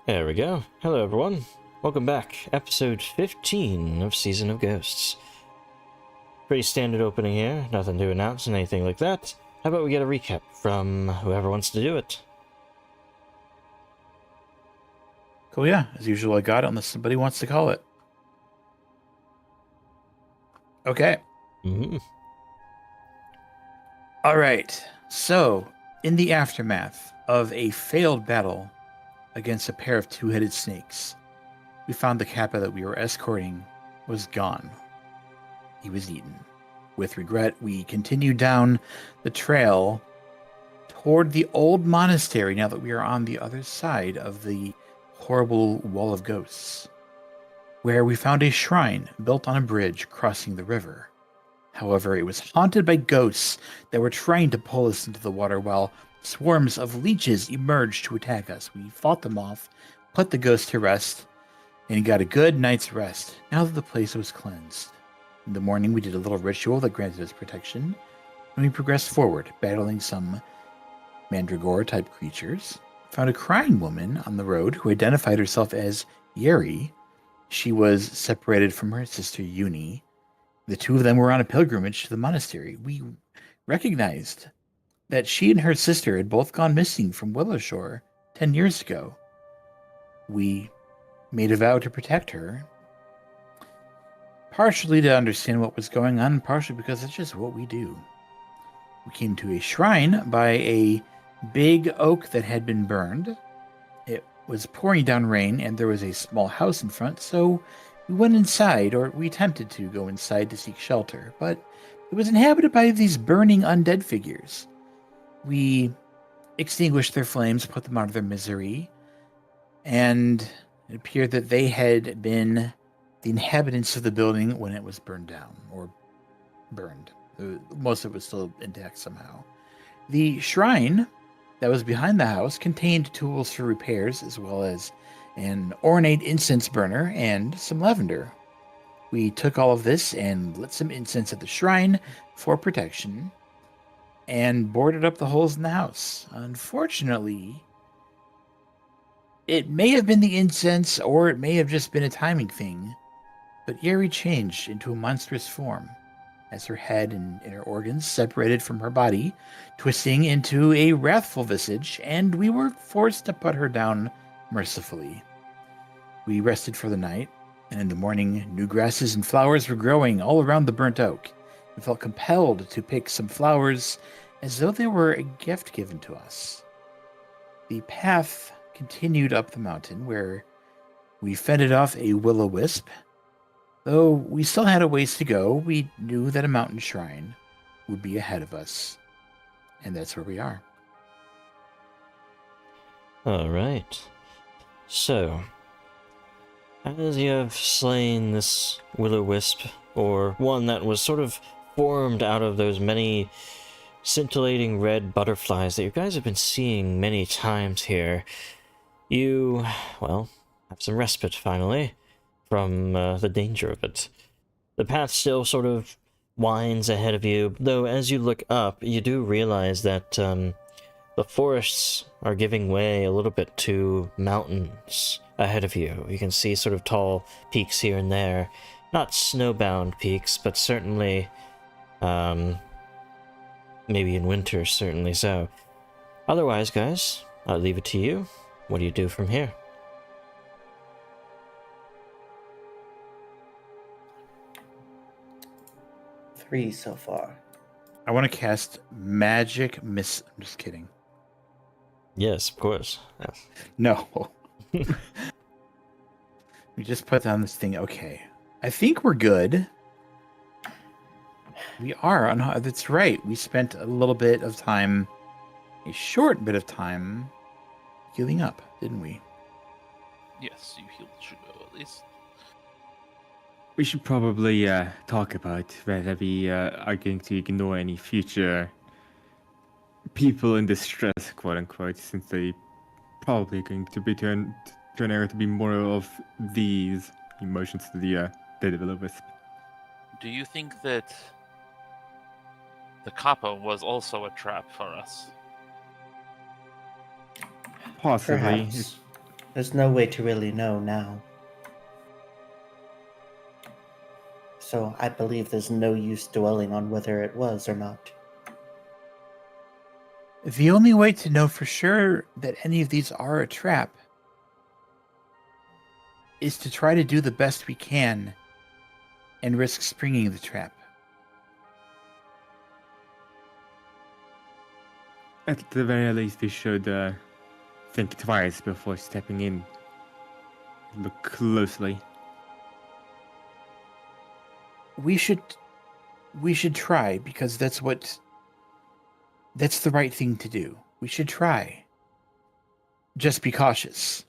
There we go. Hello, everyone. Welcome back. Episode 15 of Season of Ghosts. Pretty standard opening here. Nothing to announce and anything like that. How about we get a recap from whoever wants to do it? Cool, yeah. As usual, I got it unless somebody wants to call it. Okay. Mm-hmm. All right. So, in the aftermath of a failed battle against a pair of two-headed snakes, we found the Kappa that we were escorting was gone. He was eaten. With regret, we continued down the trail toward the old monastery now that we are on the other side of the horrible wall of ghosts, where we found a shrine built on a bridge crossing the river. However, it was haunted by ghosts that were trying to pull us into the water while swarms of leeches emerged to attack us. We fought them off, put the ghosts to rest, and got a good night's rest now that the place was cleansed. In the morning, we did a little ritual that granted us protection, and we progressed forward, battling some mandragora-type creatures. Found a crying woman on the road who identified herself as Yeri. She was separated from her sister Uni. The two of them were on a pilgrimage to the monastery. We recognized that she and her sister had both gone missing from Willowshore 10 years ago. We made a vow to protect her, partially to understand what was going on, partially because it's just what we do. We came to a shrine by a big oak that had been burned. It was pouring down rain, and there was a small house in front, so we went inside, or we attempted to go inside to seek shelter, but it was inhabited by these burning undead figures. We extinguished their flames, put them out of their misery, and it appeared that they had been the inhabitants of the building when it was burned down, or burned. Most of it was still intact somehow. The shrine that was behind the house contained tools for repairs, as well as an ornate incense burner and some lavender. We took all of this and lit some incense at the shrine for protection and boarded up the holes in the house. Unfortunately, it may have been the incense or it may have just been a timing thing, but Yeri changed into a monstrous form as her head and inner organs separated from her body, twisting into a wrathful visage, and we were forced to put her down mercifully. We rested for the night, and in the morning, new grasses and flowers were growing all around the burnt oak. We felt compelled to pick some flowers as though they were a gift given to us. The path continued up the mountain, where we fended off a will-o-wisp. Though we still had a ways to go, we knew that a mountain shrine would be ahead of us. And that's where we are. Alright. So, as you have slain this will-o-wisp, or one that was sort of formed out of those many scintillating red butterflies that you guys have been seeing many times here, you, well, have some respite finally from the danger of it. The path still sort of winds ahead of you, though as you look up, you do realize that the forests are giving way a little bit to mountains ahead of you. You can see sort of tall peaks here and there. Not snowbound peaks, but certainly, maybe in winter, certainly so. Otherwise, guys, I'll leave it to you. What do you do from here? 3 so far. I want to cast Magic Miss... I'm just kidding. Yes, of course. Yes. No. We just put down this thing. Okay. I think we're good. We are. That's right. We spent a little bit of time, a short bit of time, healing up, didn't we? Yes, you healed Sugar at least. We should probably talk about whether we are going to ignore any future people in distress, quote unquote, since they probably going to be turn out to be more of these emotions to the Daredevil Wisp. Do you think that the Kappa was also a trap for us? Possibly. Perhaps. There's no way to really know now. So I believe there's no use dwelling on whether it was or not. The only way to know for sure that any of these are a trap is to try to do the best we can and risk springing the trap. At the very least, we should think twice before stepping in. Look closely. We should try, because that's the right thing to do. We should try. Just be cautious.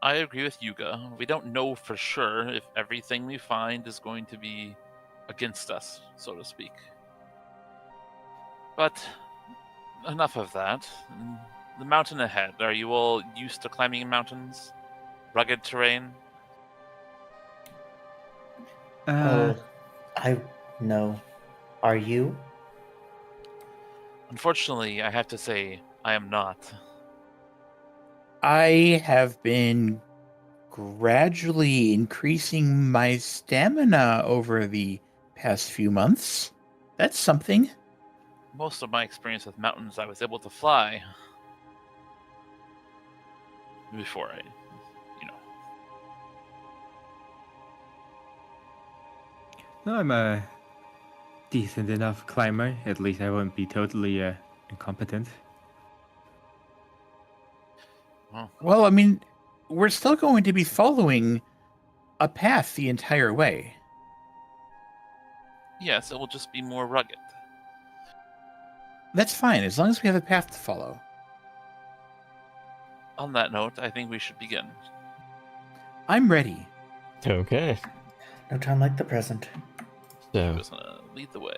I agree with Yuga. We don't know for sure if everything we find is going to be against us, so to speak. But enough of that. The mountain ahead. Are you all used to climbing mountains? Rugged terrain? I know. Are you? Unfortunately, I have to say, I am not. I have been gradually increasing my stamina over the past few months. That's something. Most of my experience with mountains, I was able to fly. Before I, No, I'm a decent enough climber. At least I won't be totally incompetent. Well, I mean, we're still going to be following a path the entire way. Yes, it will just be more rugged. That's fine, as long as we have a path to follow. On that note, I think we should begin. I'm ready. Okay. No time like the present. So, Who's gonna lead the way?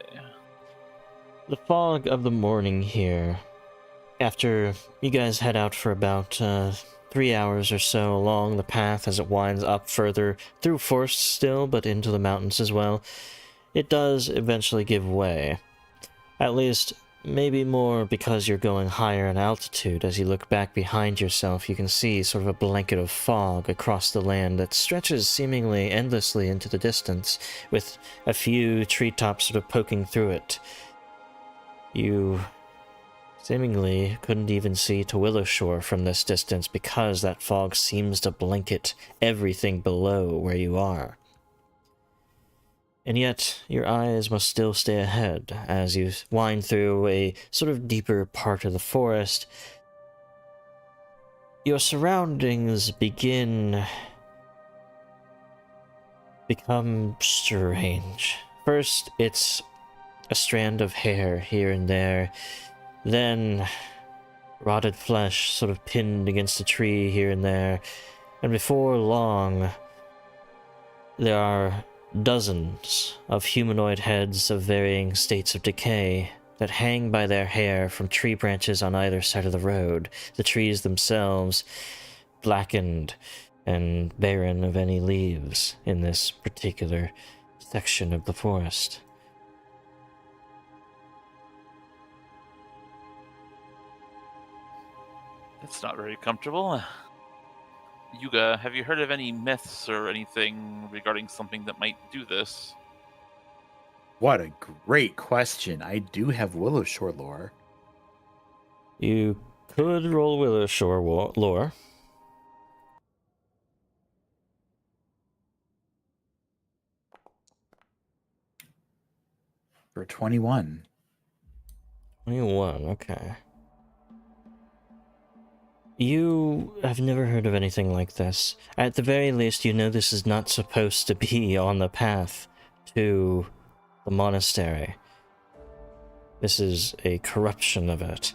the fog of the morning here. After you guys head out for about 3 hours or so along the path as it winds up further through forests still, but into the mountains as well, it does eventually give way. At least, maybe more because you're going higher in altitude. As you look back behind yourself, you can see sort of a blanket of fog across the land that stretches seemingly endlessly into the distance, with a few treetops sort of poking through it. You seemingly couldn't even see to Willowshore from this distance because that fog seems to blanket everything below where you are. And yet, your eyes must still stay ahead as you wind through a sort of deeper part of the forest. Your surroundings become strange. First, it's a strand of hair here and there, then rotted flesh sort of pinned against a tree here and there, and before long, there are dozens of humanoid heads of varying states of decay that hang by their hair from tree branches on either side of the road, the trees themselves blackened and barren of any leaves in this particular section of the forest. That's not very comfortable. Yuga, have you heard of any myths or anything regarding something that might do this? What a great question. I do have Willowshore lore. You could roll Willowshore lore. For 21. 21, okay. You have never heard of anything like this. At the very least, you know this is not supposed to be on the path to the monastery. This is a corruption of it.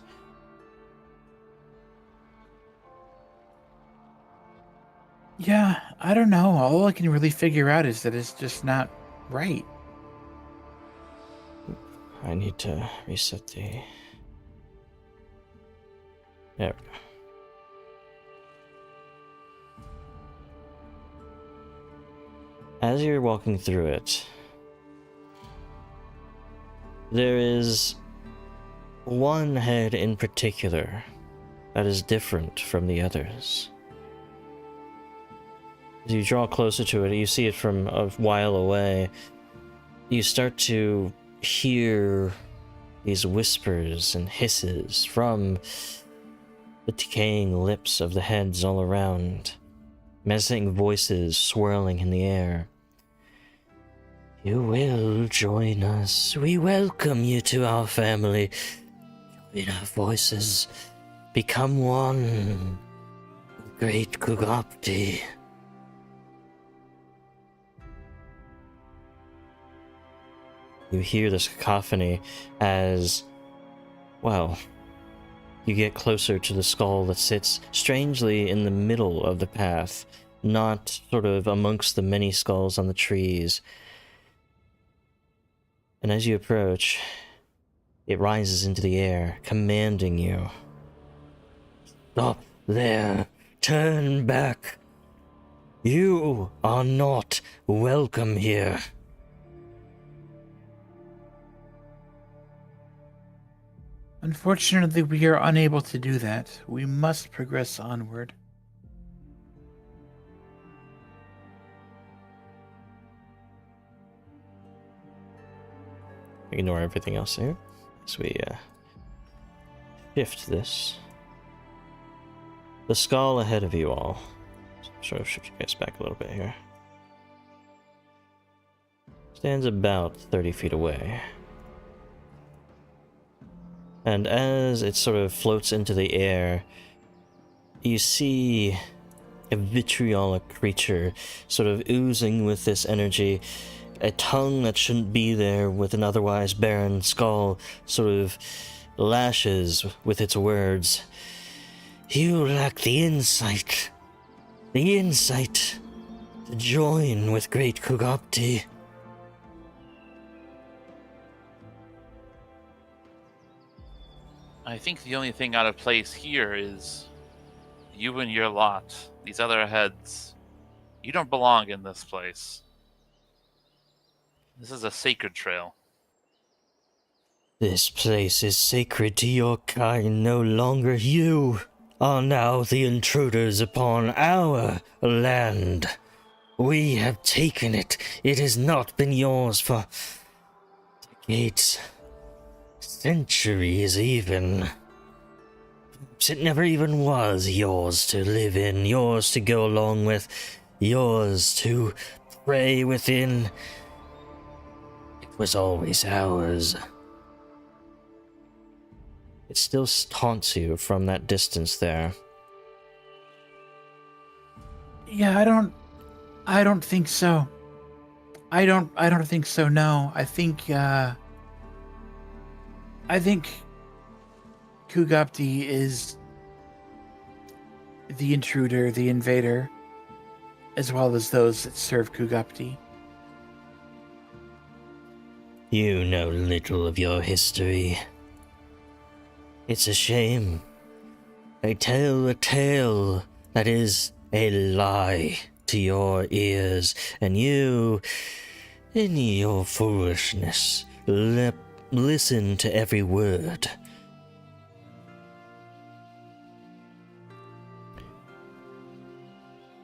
Yeah, I don't know. All I can really figure out is that it's just not right. I need to reset the... There we go. As you're walking through it, there is one head in particular that is different from the others. As you draw closer to it, you see it from a while away. You start to hear these whispers and hisses from the decaying lips of the heads all around, menacing voices swirling in the air. You will join us. We welcome you to our family. Join our voices. Become one. Great Kugapti. You hear this cacophony as, well, you get closer to the skull that sits strangely in the middle of the path, not sort of amongst the many skulls on the trees. And as you approach, it rises into the air, commanding you. Stop there. Turn back. You are not welcome here. Unfortunately, we are unable to do that. We must progress onward. Ignore everything else here as we shift this. The skull ahead of you all. Sort of shift you guys back a little bit here. Stands about 30 feet away. And as it sort of floats into the air, you see a vitriolic creature sort of oozing with this energy. A tongue that shouldn't be there with an otherwise barren skull sort of lashes with its words. You lack the insight to join with great Kugapti. I think the only thing out of place here is you and your lot. These other heads. You don't belong in this place. This is a sacred trail. This place is sacred to your kind. No longer you are now the intruders upon our land. We have taken it. It has not been yours for decades, centuries even. Perhaps it never even was yours to live in, yours to go along with, yours to pray within. It was always ours. It still taunts you from that distance there. Yeah, I don't think so. I don't think so, no. I think Kugapti is the intruder, the invader, as well as those that serve Kugapti. You know little of your history. It's a shame. I tell a tale that is a lie to your ears, and you, in your foolishness, listen to every word.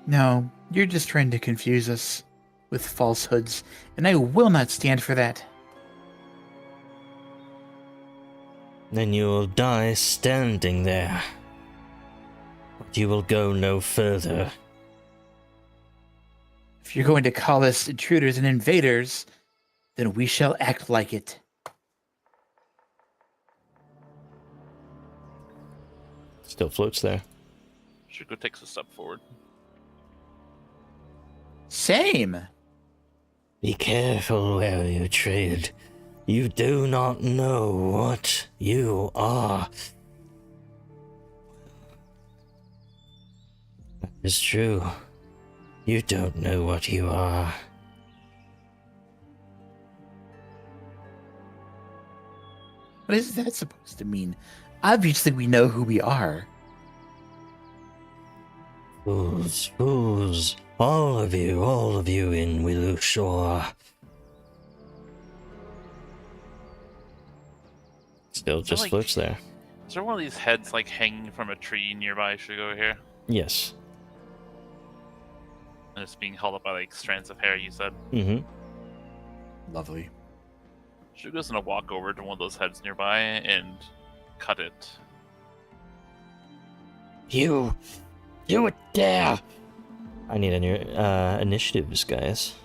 No, you're just trying to confuse us with falsehoods, and I will not stand for that. Then you'll die standing there. But you will go no further. If you're going to call us intruders and invaders, then we shall act like it. Still floats there. Shuko takes a step forward. Same. Be careful where you tread. You do not know what you are. That is true. You don't know what you are. What is that supposed to mean? Obviously, we know who we are. Fools, fools. All of you in Willow Shore. Still Is there, just like- floats there. Is there one of these heads like hanging from a tree nearby? Should we go here? Yes. And it's being held up by like strands of hair. You said. Mm-hmm. Lovely. Shugo's gonna walk over to one of those heads nearby and cut it. You dare! I need initiatives, guys.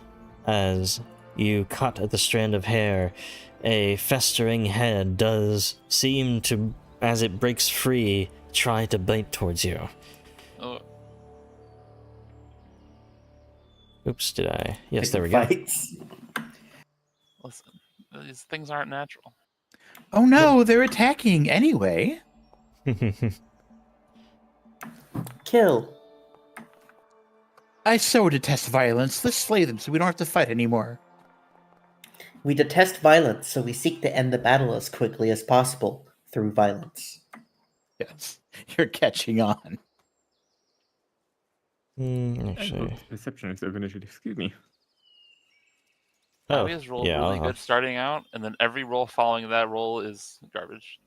As you cut at the strand of hair, a festering head does seem to, as it breaks free, try to bite towards you. Oh, Oops, did I? Yes, there we go. Fights. listen, these things aren't natural. Oh no, they're attacking anyway. Kill. I so detest violence. Let's slay them so we don't have to fight anymore. We detest violence, so we seek to end the battle as quickly as possible through violence. Yes, you're catching on. Actually. Reception is of initiative. Excuse me. Oh, Abby's rolled yeah. really good starting out, and then every roll following that roll is garbage.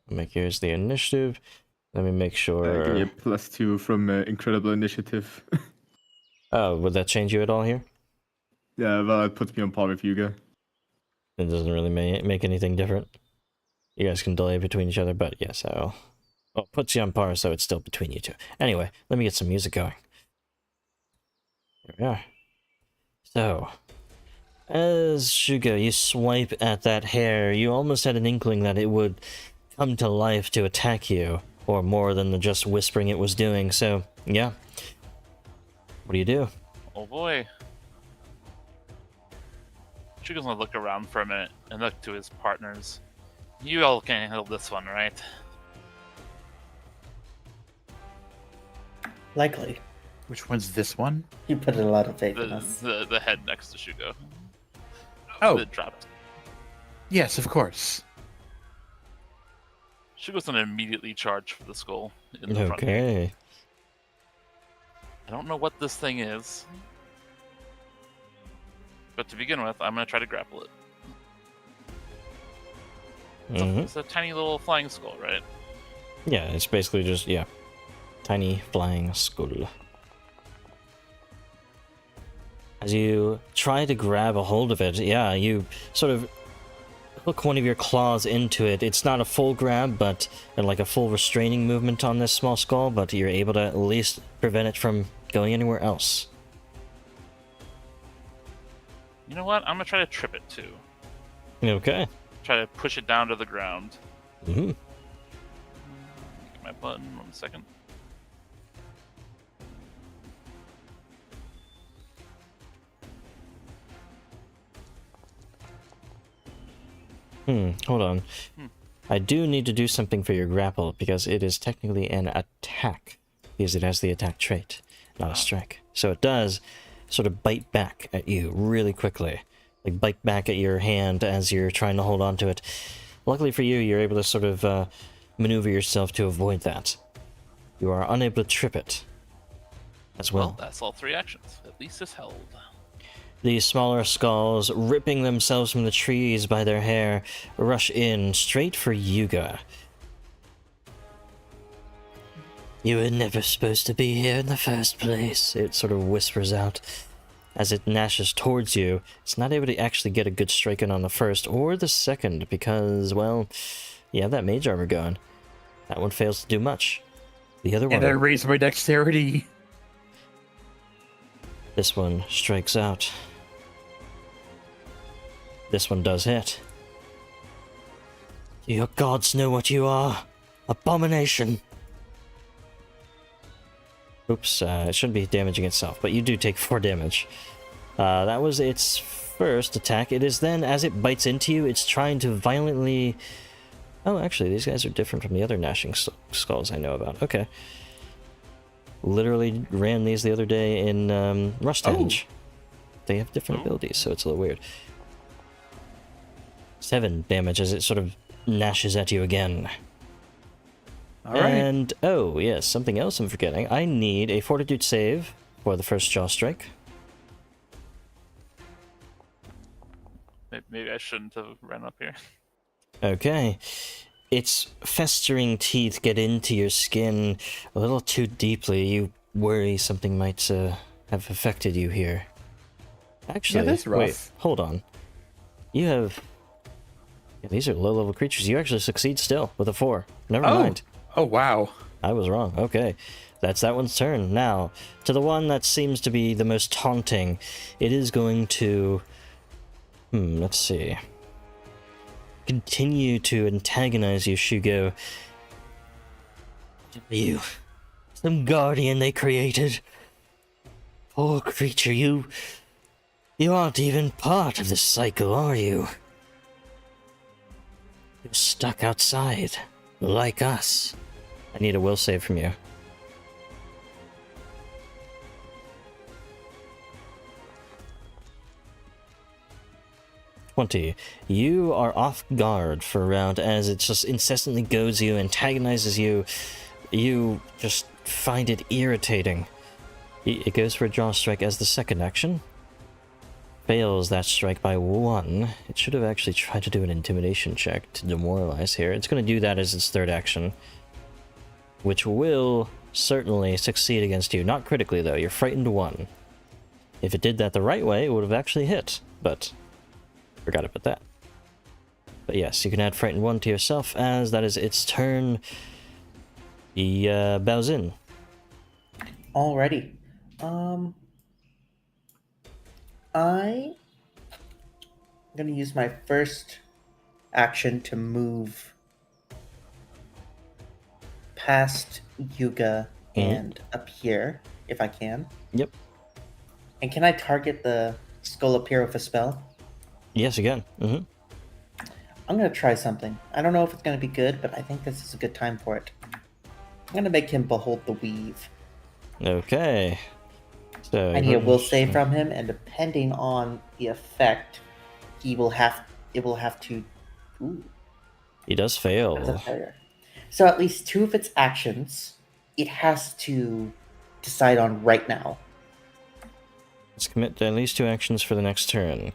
Here's the initiative. Let me make sure. Give me a +2 from incredible initiative. Oh, would that change you at all here? Yeah, well, it puts me on par with Yuga. It doesn't really make anything different. You guys can delay between each other, but yes, I'll. Well, it puts you on par, so it's still between you two. Anyway, let me get some music going. Here we are. So, as Shugo, you swipe at that hair, you almost had an inkling that it would come to life to attack you, or more than the just whispering it was doing, so, yeah. What do you do? Oh boy. Shugo's gonna look around for a minute and look to his partners. You all can handle this one, right? Likely. Which one's this one? You put a lot of faith in The, us. the head next to Shugo. Oh, It dropped. yes, of course. Shugo's gonna immediately charge for the skull in the front. Okay. I don't know what this thing is. But to begin with, I'm gonna try to grapple it. Mhm. It's a tiny little flying skull, right? Yeah, it's basically just, yeah. Tiny flying skull. As you try to grab a hold of it, yeah, you sort of hook one of your claws into it. It's not a full grab, but like a full restraining movement on this small skull, but you're able to at least prevent it from going anywhere else. You know what? I'm gonna try to trip it too. Okay. Try to push it down to the ground. Mm-hmm. Get my button 1 second. Hold on. I do need to do something for your grapple, because it is technically an attack, because it has the attack trait, not a strike. So it does sort of bite back at you really quickly. Like, bite back at your hand as you're trying to hold on to it. Luckily for you, you're able to sort of maneuver yourself to avoid that. You are unable to trip it as well. Well, that's all 3 actions. At least it's held. These smaller skulls, ripping themselves from the trees by their hair, rush in straight for Yuga. You were never supposed to be here in the first place, it sort of whispers out. As it gnashes towards you, it's not able to actually get a good strike in on the first or the second because, well, you have that mage armor going. That one fails to do much. The other And I one, raise my dexterity. this one strikes out. This one does hit. Your gods know what you are. Abomination. Oops, it shouldn't be damaging itself, but you do take 4 damage. That was its first attack. It is then, as it bites into you, it's trying to violently... Oh, actually, these guys are different from the other gnashing skulls I know about. Okay. Literally ran these the other day in Rusthenge. They have different abilities, so it's a little weird. 7 damage as it sort of gnashes at you again. All right. And, oh, yes, something else I'm forgetting. I need a fortitude save for the first jaw strike. Maybe I shouldn't have ran up here. Okay. Its festering teeth get into your skin a little too deeply. You worry something might have affected you here. Actually, that's rough. wait, hold on. You have... Yeah, these are low-level creatures. You actually succeed still with a 4. Never mind. Oh, wow. I was wrong. Okay. That's that one's turn. Now, to the one that seems to be the most taunting, it is going to... let's see. Continue to antagonize you, Shugo. You. Some guardian they created. Poor creature, you aren't even part of this cycle, are you? You're stuck outside, like us. I need a will save from you. You are off guard for a round as it just incessantly goads you, antagonizes you. You just find it irritating. It goes for a draw strike as the second action. Fails that strike by 1. It should have actually tried to do an intimidation check to demoralize here. It's going to do that as its third action, which will certainly succeed against you. Not critically, though. You're frightened 1. If it did that the right way, it would have actually hit, but forgot about that. But yes, you can add frightened 1 to yourself as that is its turn. He bows in. Alrighty. I'm gonna use my first action to move past Yuga and up here, if I can. Yep. And can I target the skull up here with a spell? Yes, you can. I'm gonna try something. I don't know if it's gonna be good, but I think this is a good time for it. I'm gonna make him behold the weave. Okay. So I need a will save from him, and depending on the effect, it will have to. Ooh, he does that's a fail. failure. So at least 2 of its actions, it has to decide on right now. Let's commit to at least 2 actions for the next turn.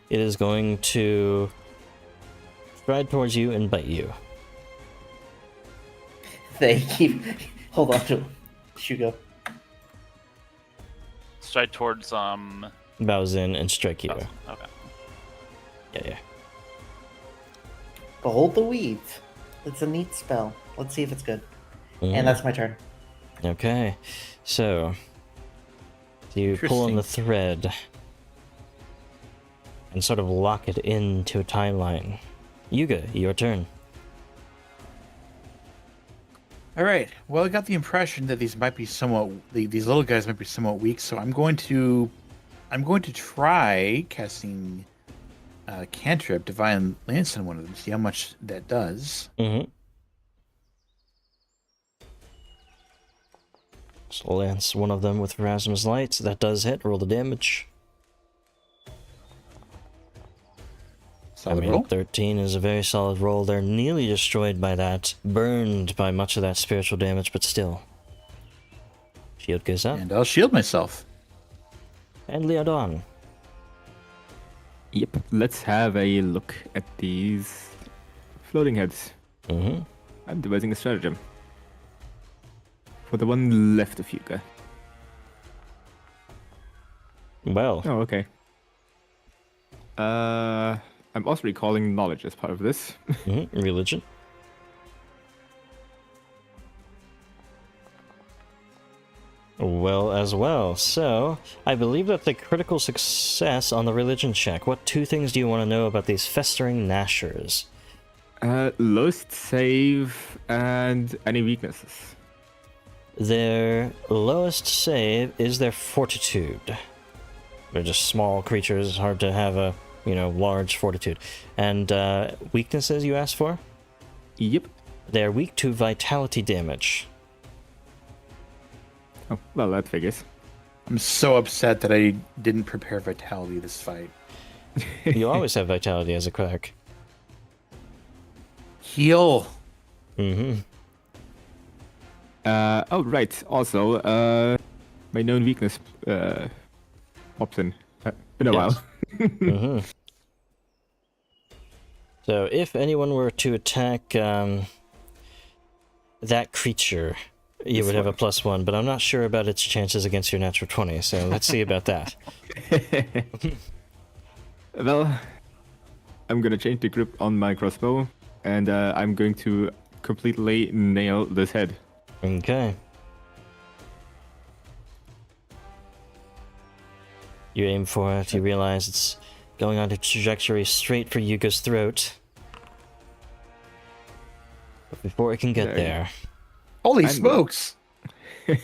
It is going to stride towards you and bite you. They keep. Hold on to him. Shugo. Stride towards Bows in and strike you. Okay. Yeah. Behold the weave. It's a neat spell. Let's see if it's good. And that's my turn. Okay. So you pull on the thread and sort of lock it into a timeline. Yuga, your turn. All right. Well, I got the impression that these might be these little guys might be somewhat weak, so I'm going to try casting cantrip Divine Lance on one of them. See how much that does. So lance one of them with Erasmus Light. That does hit. Roll the damage. Solid roll. 13 is a very solid roll. They're nearly destroyed by that, burned by much of that spiritual damage, but still. Shield goes up. And I'll shield myself. And Leodon. Yep, let's have a look at these floating heads. I'm devising a stratagem. For the one left of Yuga. Well. Oh, okay. I'm also recalling knowledge as part of this. Religion. Well, as well. So, I believe that the critical success on the religion check. What 2 things do you want to know about these festering gnashers? Lowest save and any weaknesses. Their lowest save is their fortitude. They're just small creatures. It's hard to have a, large fortitude. And weaknesses you asked for? Yep. They're weak to vitality damage. Oh, well, that figures. I'm so upset that I didn't prepare vitality this fight. You always have vitality as a cleric. Heal. Oh, right. Also, my known weakness pops in. Been a while. So if anyone were to attack that creature, you This would have a one. +1, but I'm not sure about its chances against your natural 20, so let's see about that. Well, I'm gonna change the grip on my crossbow, and I'm going to completely nail this head. Okay. You aim for it, you realize it's going on a trajectory straight for Yuga's throat. But before it can get There. there, Holy I'm- smokes! you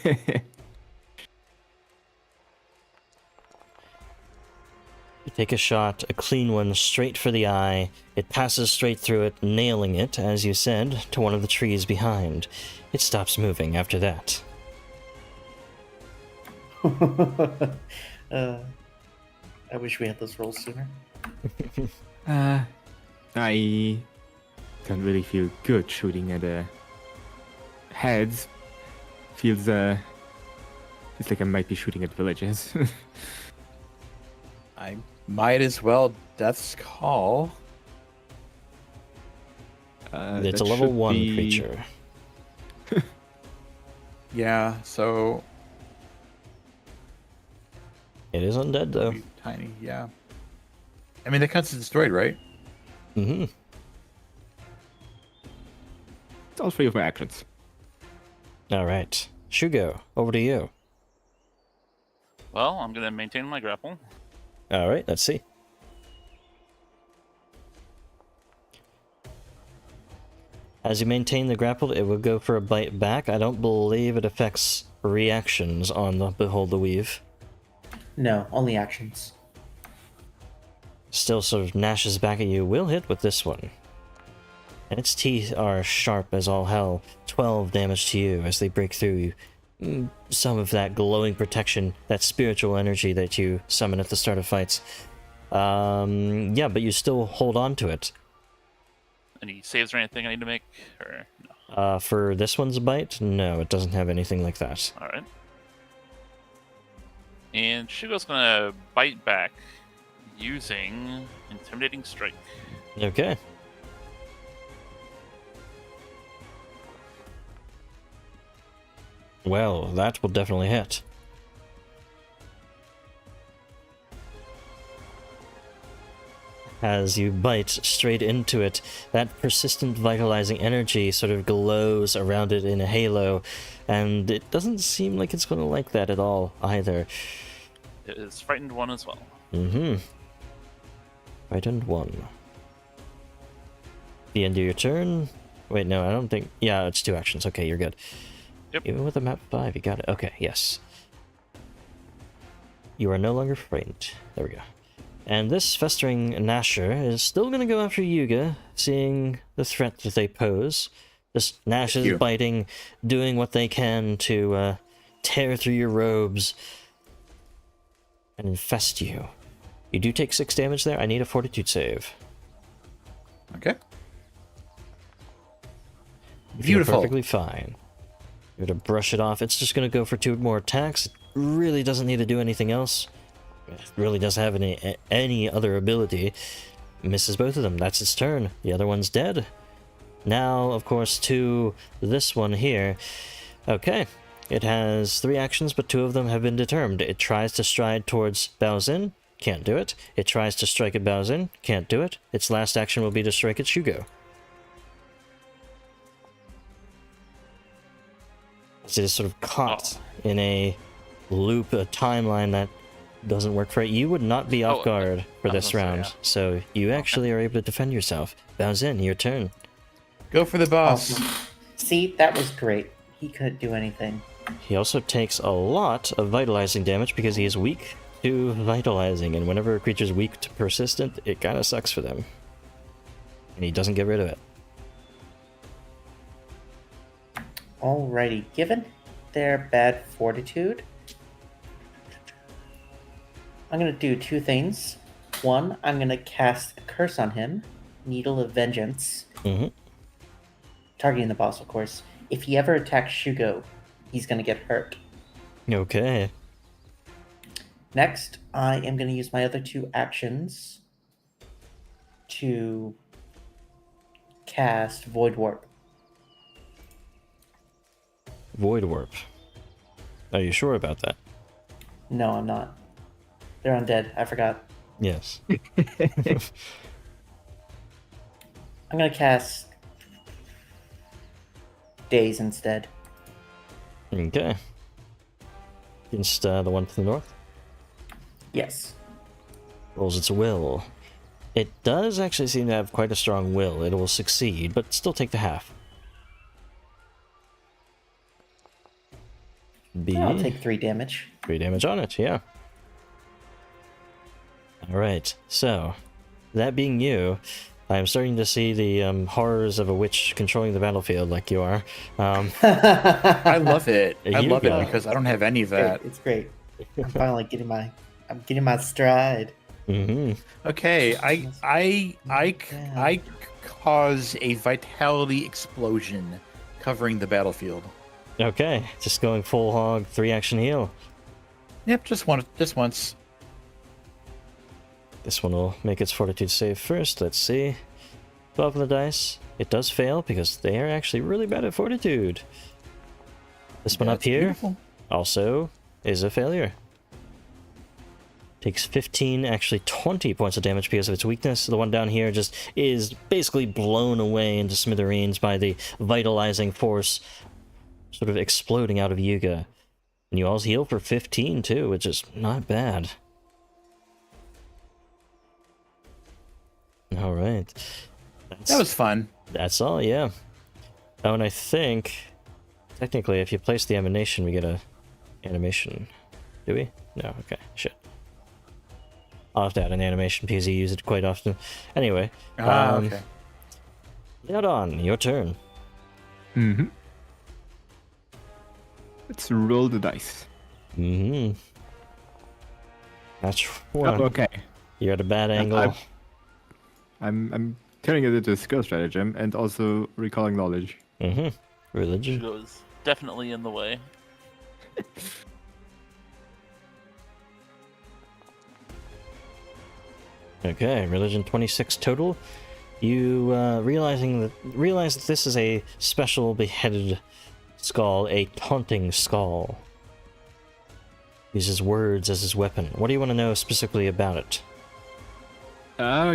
take a shot, a clean one, straight for the eye. It passes straight through it, nailing it, as you said, to one of the trees behind. It stops moving after that. I wish we had those rolls sooner. I don't really feel good shooting at heads. Feels like I might be shooting at villages. I might as well Death's Call. It's a that level should 1 be- creature. Yeah, so It is undead, though. tiny, yeah. I mean, that counts as destroyed, right? Mm-hmm. It's all 3 of my actions. Alright. Shugo, over to you. Well, I'm gonna maintain my grapple. Alright, let's see. As you maintain the grapple, it will go for a bite back. I don't believe it affects reactions on the Behold the Weave. No, only actions. Still sort of gnashes back at you. Will hit with this one. And its teeth are sharp as all hell. 12 damage to you as they break through some of that glowing protection, that spiritual energy that you summon at the start of fights. Yeah, but you still hold on to it. Any saves or anything I need to make? Or no? For this one's bite, no, it doesn't have anything like that. Alright. And Shugo's gonna bite back using Intimidating Strike. Okay. Well, that will definitely hit. As you bite straight into it, that persistent vitalizing energy sort of glows around it in a halo, and it doesn't seem like it's going to like that at all either. It is Frightened 1 as well. Mm-hmm. Frightened 1. The end of your turn? Wait, no, I don't think... Yeah, it's 2 actions. Okay, you're good. Yep. Even with a map 5, you got it. Okay, yes. You are no longer frightened. There we go. And this festering Gnasher is still going to go after Yuga, seeing the threat that they pose. Just gnashes, you. biting, doing what they can to tear through your robes and infest you. You do take 6 damage there. I need a fortitude save. Okay. You're Beautiful. perfectly fine. You're to brush it off. It's just going to go for 2 more attacks. It really doesn't need to do anything else. It really doesn't have any other ability. Misses both of them. That's its turn. The other one's dead. Now, of course, to this one here. Okay. It has 3 actions, but 2 of them have been determined. It tries to stride towards Baozin. Can't do it. It tries to strike at Baozin. Can't do it. Its last action will be to strike at Shugo. It is sort of caught in a loop, a timeline that doesn't work for it. You would not be off guard for I was this gonna say, round, yeah. so you actually are able to defend yourself. Baozin, your turn. Go for the boss. Awesome. See, that was great. He couldn't do anything. He also takes a lot of vitalizing damage because he is weak to vitalizing, and whenever a creature's weak to persistent, it kind of sucks for them. And he doesn't get rid of it. Alrighty, given their bad fortitude, I'm gonna do 2 things. One, I'm gonna cast a curse on him, Needle of Vengeance, Mm-hmm. targeting the boss, of course. If he ever attacks Shugo, he's gonna get hurt. Okay. Next, I am gonna use my other 2 actions to cast Void Warp. Void Warp. Are you sure about that? No, I'm not. They're undead. I forgot. Yes. I'm gonna cast Daze instead. Okay. Against the one to the north. Yes. Rolls its will. It does actually seem to have quite a strong will. It will succeed, but still take the half. B. I'll take 3 damage. 3 damage on it, yeah. Alright, so, that being you, I'm starting to see the horrors of a witch controlling the battlefield like you are. I love it. I You love go. it because I don't have any of that. It's great. I'm finally getting my stride. Mm-hmm. Okay, I cause a vitality explosion covering the battlefield. Okay, just going full hog, 3 action heal. Yep, just once. This one will make its fortitude save first. Let's see. 12 on the dice. It does fail because they are actually really bad at fortitude. This one up That's here beautiful. also is a failure. Takes 15, actually 20 points of damage because of its weakness. The one down here just is basically blown away into smithereens by the vitalizing force sort of exploding out of Yuga. And you all heal for 15 too, which is not bad. Alright. That was fun. That's all, yeah. Oh, and I think, technically, if you place the emanation, we get a animation. Do we? No, okay, shit. I'll have to add an animation because you use it quite often. Anyway, Okay. Leodon, your turn. Mm-hmm. Let's roll the dice. Mm-hmm. That's one. Oh, okay. You're at a bad angle. I'm turning it into a skill stratagem and also recalling knowledge. Mm-hmm. Religion. Goes definitely in the way. Okay, religion 26 total. You realize that this is a special beheaded skull, a taunting skull. Uses words as his weapon. What do you want to know specifically about it?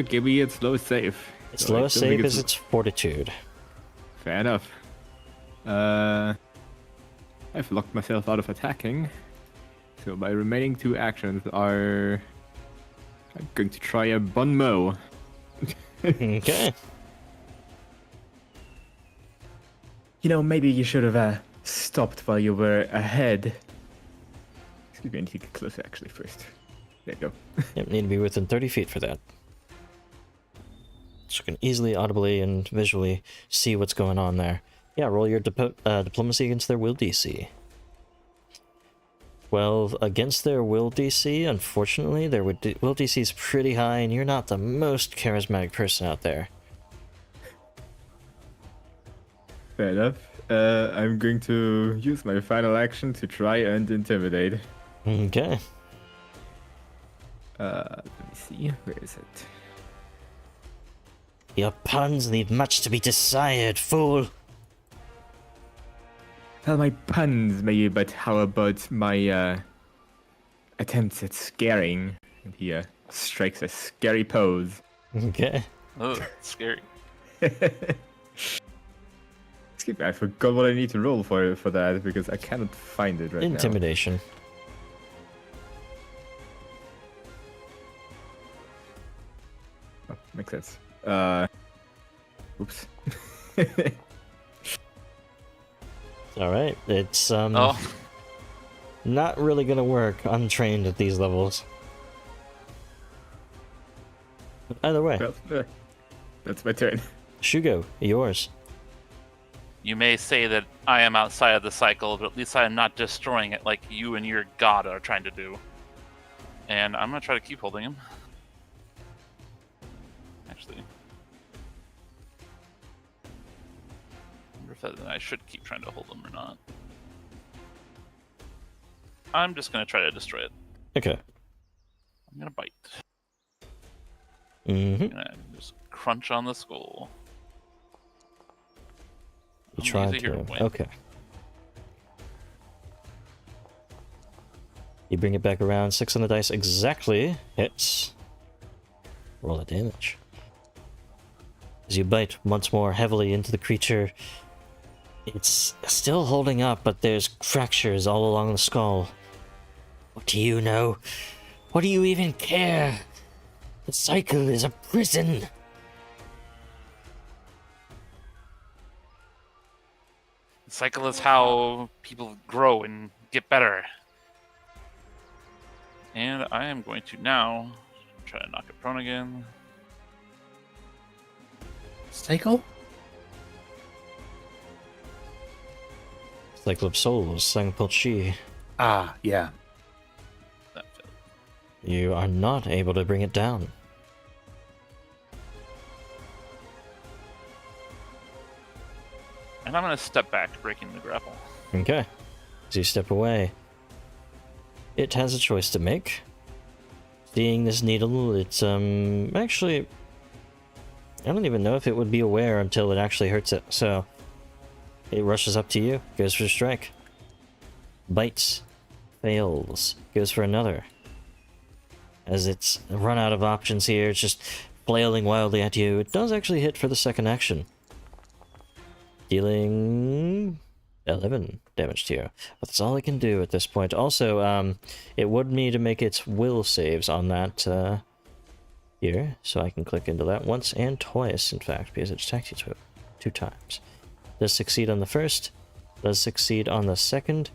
Give me its lowest save. Its So I lowest don't think save is its fortitude. Fair enough. I've locked myself out of attacking. So my remaining 2 actions are... I'm going to try a Bon Mo. Okay. You know, maybe you should have stopped while you were ahead. Excuse me, I need to get closer actually first. There you go. Yep, need to be within 30 feet for that. So you can easily, audibly, and visually see what's going on there. Yeah, roll your diplomacy against their will DC. 12 against their will DC. Unfortunately, their will DC is pretty high, and you're not the most charismatic person out there. Fair enough. I'm going to use my final action to try and intimidate. Okay. Let me see. Where is it? Your puns leave much to be desired, fool. Well, my puns maybe, but how about my attempts at scaring? And he strikes a scary pose. Okay. Oh, scary. Excuse me, I forgot what I need to roll for that because I cannot find it right now. Intimidation. Oh, makes sense. Oops. Alright, it's Oh, not really gonna work untrained at these levels. But either way, Well, that's my turn. Shugo, yours. you may say that I am outside of the cycle, but at least I am not destroying it like you and your god are trying to do. And I'm gonna try to keep holding him. Actually, I wonder if I should keep trying to hold him or not. I'm just gonna try to destroy it. Okay. I'm gonna bite. Mm-hmm. I'm gonna just crunch on the skull. You I'm tried easy here to. to win. Okay. You bring it back around. 6 on the dice exactly hits. Roll the damage. As you bite once more heavily into the creature, it's still holding up, but there's fractures all along the skull. What do you know? What do you even care? The cycle is a prison. The cycle is how people grow and get better. And I am going to now try to knock it prone again. Cycle? Cycle of Souls, Sangpulchi. Ah, yeah. That failed. You are not able to bring it down. And I'm going to step back, breaking the grapple. Okay. As you step away, it has a choice to make. Seeing this needle, it's actually, I don't even know if it would be aware until it actually hurts it. So it rushes up to you, goes for a strike. Bites, fails, goes for another. As it's run out of options here, it's just flailing wildly at you. It does actually hit for the second action, dealing 11 damage to you. But that's all it can do at this point. Also, it would need to make its will saves on that here, so I can click into that once and twice, in fact, because it's attacked you two times. Does succeed on the first, does succeed on the second.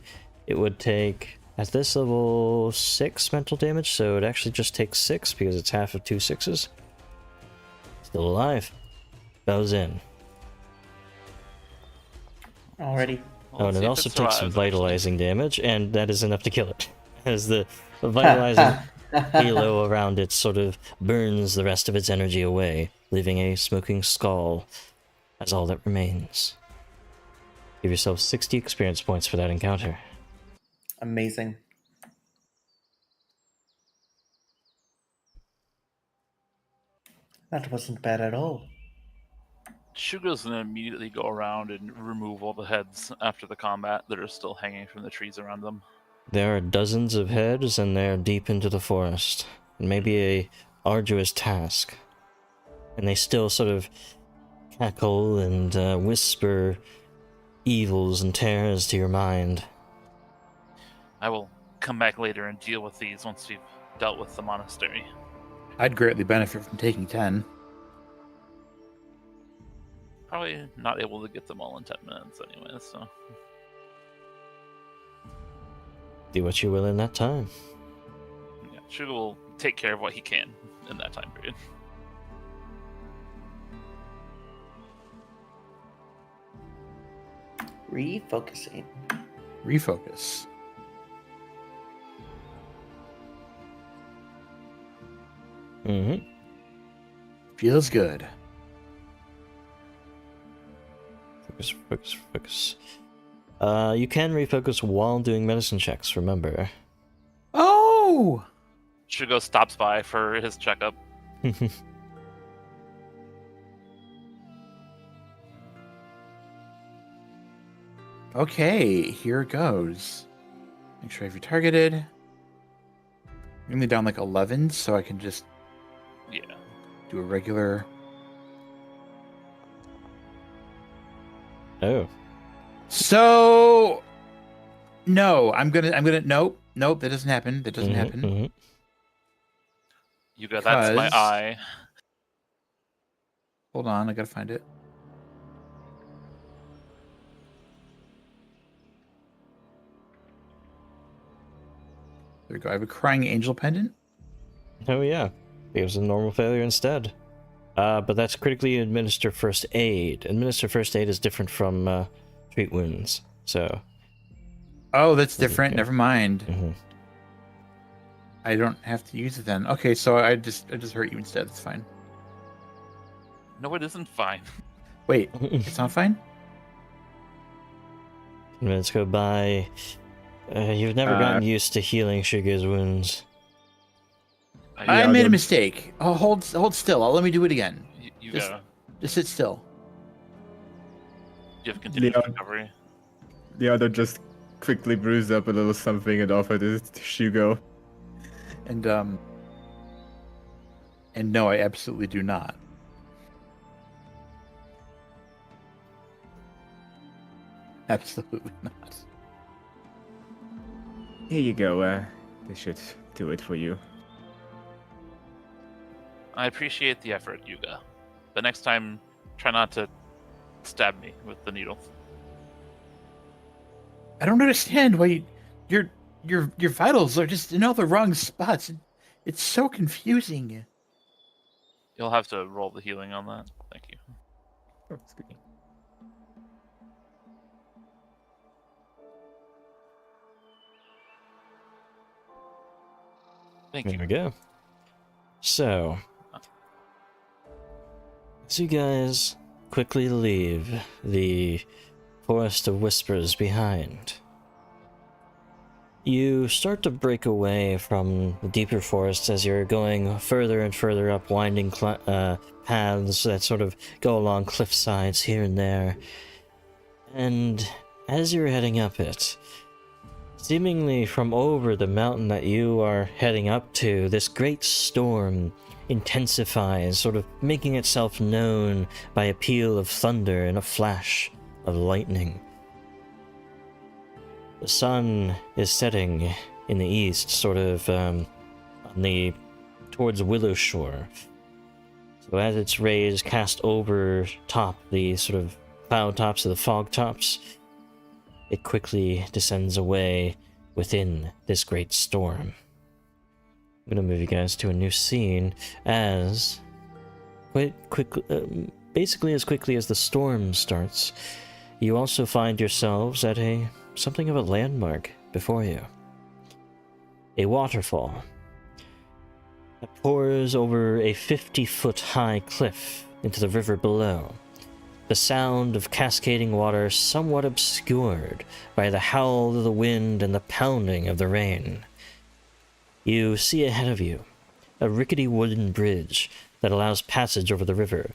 It would take, at this level, 6 mental damage, so it actually just takes 6 because it's half of 2 6s. Still alive. Bows in. Already. Oh, and Let's it see if also takes some survives, actually. vitalizing damage, and that is enough to kill it. As the vitalizing halo around it sort of burns the rest of its energy away, leaving a smoking skull as all that remains. Give yourself 60 experience points for that encounter. Amazing. That wasn't bad at all. Shugo's going to immediately go around and remove all the heads after the combat that are still hanging from the trees around them. There are dozens of heads, and they're deep into the forest. It may be a arduous task. And they still sort of cackle and whisper evils and terrors to your mind. I will come back later and deal with these once we've dealt with the monastery. I'd greatly benefit from taking 10. Probably not able to get them all in 10 minutes anyway, so... Do what you will in that time. Yeah, Shugo will take care of what he can in that time period. Refocusing. Refocus. Mm-hmm. Feels good. Focus. You can refocus while doing medicine checks, remember. Oh! Shugo stops by for his checkup. Okay, here it goes. Make sure I have you targeted. I'm only down like 11, so I can just Yeah. do a regular. Oh. So no, I'm gonna nope, that doesn't happen. That doesn't Mhm, happen. mhm. Yuga, that's my Because- eye. Hold on, I gotta find it. There we go. I have a crying angel pendant. Oh yeah. It was a normal failure instead. But that's critically administer first aid. Administer first aid is different from treat wounds. So. Oh, that's different. Okay. Never mind. Mhm. I don't have to use it then. Okay, so I just hurt you instead. It's fine. No, it isn't fine. Wait, it's not fine? Minutes go by. You've never gotten used to healing Shugo's wounds. I made a mistake. Oh, hold still. Let me do it again. You Just- gotta. Just sit still. you have continued Leon. recovery? The other just quickly brews up a little something and offered it to Shugo. And no, I absolutely do not. Absolutely not. Here you go. This should do it for you. I appreciate the effort, Yuga. But next time, try not to stab me with the needle. I don't understand why your vitals are just in all the wrong spots. It's so confusing. You'll have to roll the healing on that. Thank you. Oh, it's good. Thank There you. we go. So, as you guys quickly leave the Forest of Whispers behind, you start to break away from the deeper forests as you're going further and further up winding paths that sort of go along cliff sides here and there. And as you're heading up it, seemingly from over the mountain that you are heading up to, this great storm intensifies, sort of making itself known by a peal of thunder and a flash of lightning. The sun is setting in the east, sort of towards Willow Shore. So as its rays cast over top the sort of cloud tops of the fog tops, it quickly descends away within this great storm. I'm gonna move you guys to a new scene as basically as quickly as the storm starts, you also find yourselves at something of a landmark before you. A waterfall that pours over a 50-foot high cliff into the river below. The sound of cascading water somewhat obscured by the howl of the wind and the pounding of the rain. You see ahead of you a rickety wooden bridge that allows passage over the river,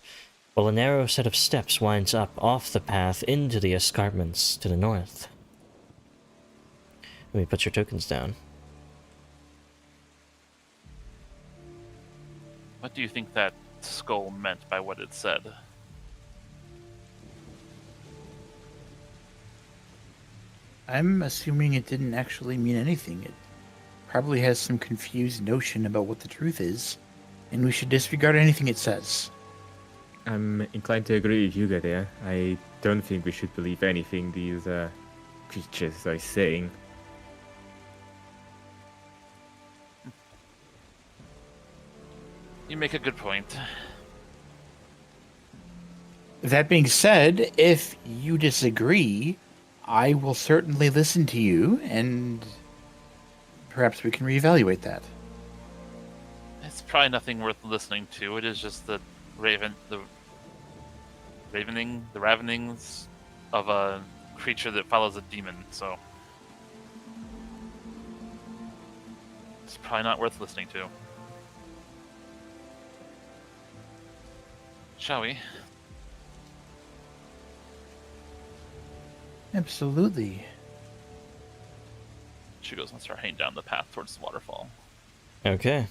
while a narrow set of steps winds up off the path into the escarpments to the north. Let me put your tokens down. What do you think that skull meant by what it said? I'm assuming it didn't actually mean anything. It probably has some confused notion about what the truth is, and we should disregard anything it says. I'm inclined to agree with Yuga there. I don't think we should believe anything these creatures are saying. You make a good point. That being said, if you disagree, I will certainly listen to you, and perhaps we can reevaluate that. It's probably nothing worth listening to. It is just the ravenings of a creature that follows a demon, so it's probably not worth listening to. Shall we? Absolutely. Shugo's gonna start heading down the path towards the waterfall. Okay.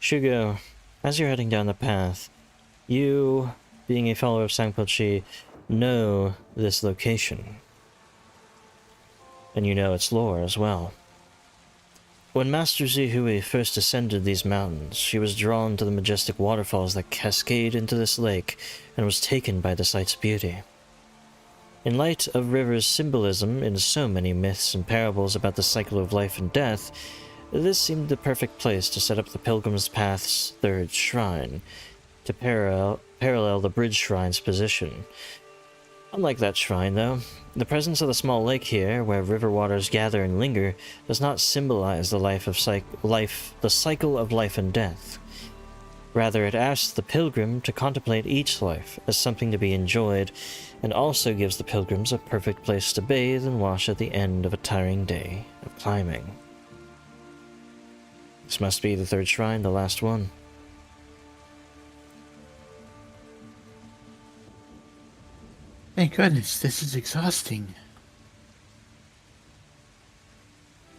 Shugo, as you're heading down the path, you, being a follower of Sangpo-chi, know this location. And you know its lore as well. When Master Zihui first ascended these mountains, she was drawn to the majestic waterfalls that cascade into this lake and was taken by the site's beauty. In light of River's symbolism in so many myths and parables about the cycle of life and death, this seemed the perfect place to set up the Pilgrim's Path's third shrine, to parallel the bridge shrine's position. Unlike that shrine, though, the presence of the small lake here, where river waters gather and linger, does not symbolize the cycle of life and death. Rather, it asks the pilgrim to contemplate each life as something to be enjoyed, and also gives the pilgrims a perfect place to bathe and wash at the end of a tiring day of climbing. This must be the third shrine, the last one. Thank goodness, this is exhausting.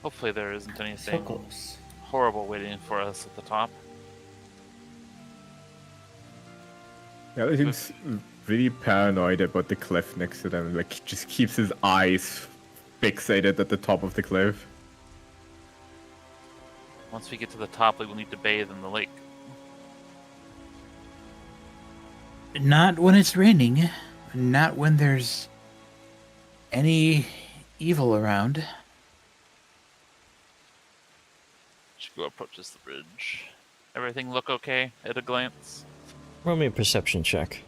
Hopefully there isn't So anything close. horrible waiting for us at the top. Yeah, he seems really paranoid about the cliff next to them. Like, just keeps his eyes fixated at the top of the cliff. Once we get to the top, we will need to bathe in the lake. Not when it's raining. Not when there's any evil around. Shugo approaches the bridge. Everything look okay at a glance? Roll me a perception check.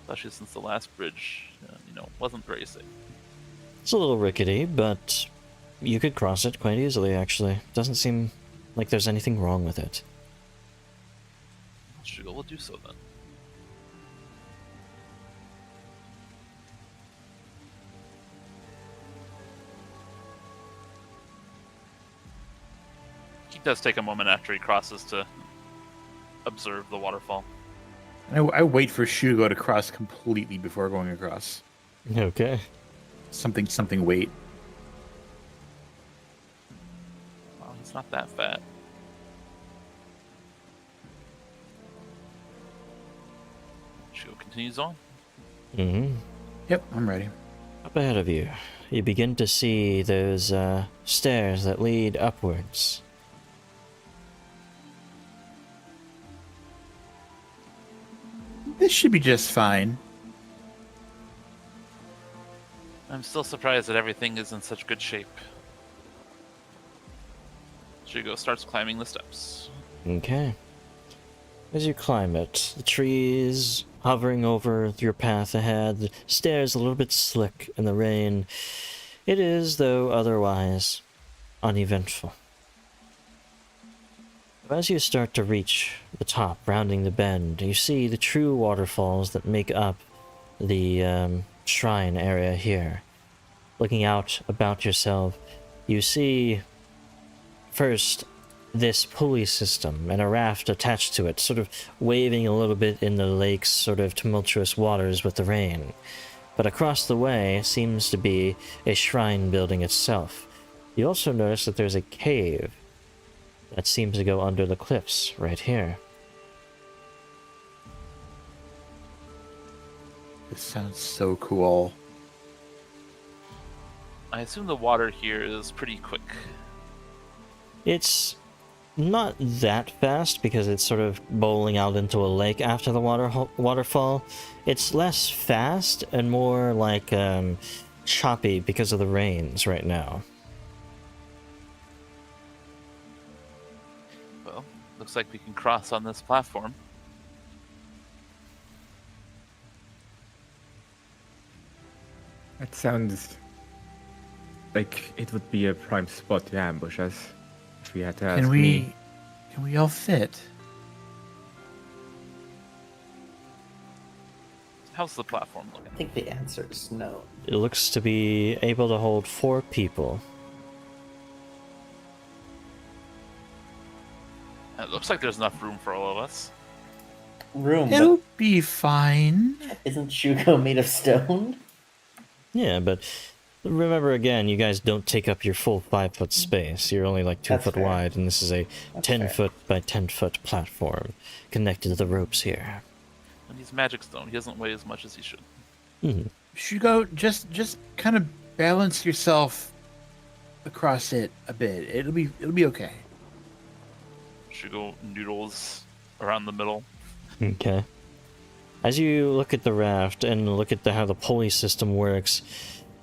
Especially since the last bridge, wasn't very safe. It's a little rickety, but you could cross it quite easily, actually. Doesn't seem like there's anything wrong with it. Shugo will do so then. He does take a moment after he crosses to observe the waterfall. I wait for Shugo to cross completely before going across. Okay. Something wait. Well, he's not that fat. Shugo continues on. Mm-hmm. Yep, I'm ready. Up ahead of you, you begin to see those stairs that lead upwards. This should be just fine. I'm still surprised that everything is in such good shape. Shugo starts climbing the steps. Okay. As you climb it, the trees hovering over your path ahead, the stairs a little bit slick in the rain. It is, though, otherwise uneventful. As you start to reach the top, rounding the bend, you see the true waterfalls that make up the shrine area here. Looking out about yourself, you see first this pulley system and a raft attached to it, sort of waving a little bit in the lake's sort of tumultuous waters with the rain. But across the way seems to be a shrine building itself. You also notice that there's a cave that seems to go under the cliffs right here. This sounds so cool. I assume the water here is pretty quick. It's not that fast because it's sort of bowling out into a lake after the waterfall. It's less fast and more like choppy because of the rains right now. Well, looks like we can cross on this platform. That sounds like it would be a prime spot to ambush us. If we had to ask me. Can we all fit? How's the platform I looking? think the answer is no. It looks to be able to hold 4 people. It looks like there's enough room for all of us. Room. It'll be fine. But isn't Shugo made of stone? Yeah, but remember again, you guys don't take up your full 5-foot space. You're only like 2 That's foot fair. wide, and this is a That's 10-foot by 10-foot platform connected to the ropes here. And he's magic stone. He doesn't weigh as much as he should. Shugo, just kind of balance yourself across it a bit. It'll be okay. Shugo noodles around the middle. Okay. As you look at the raft and look at how the pulley system works,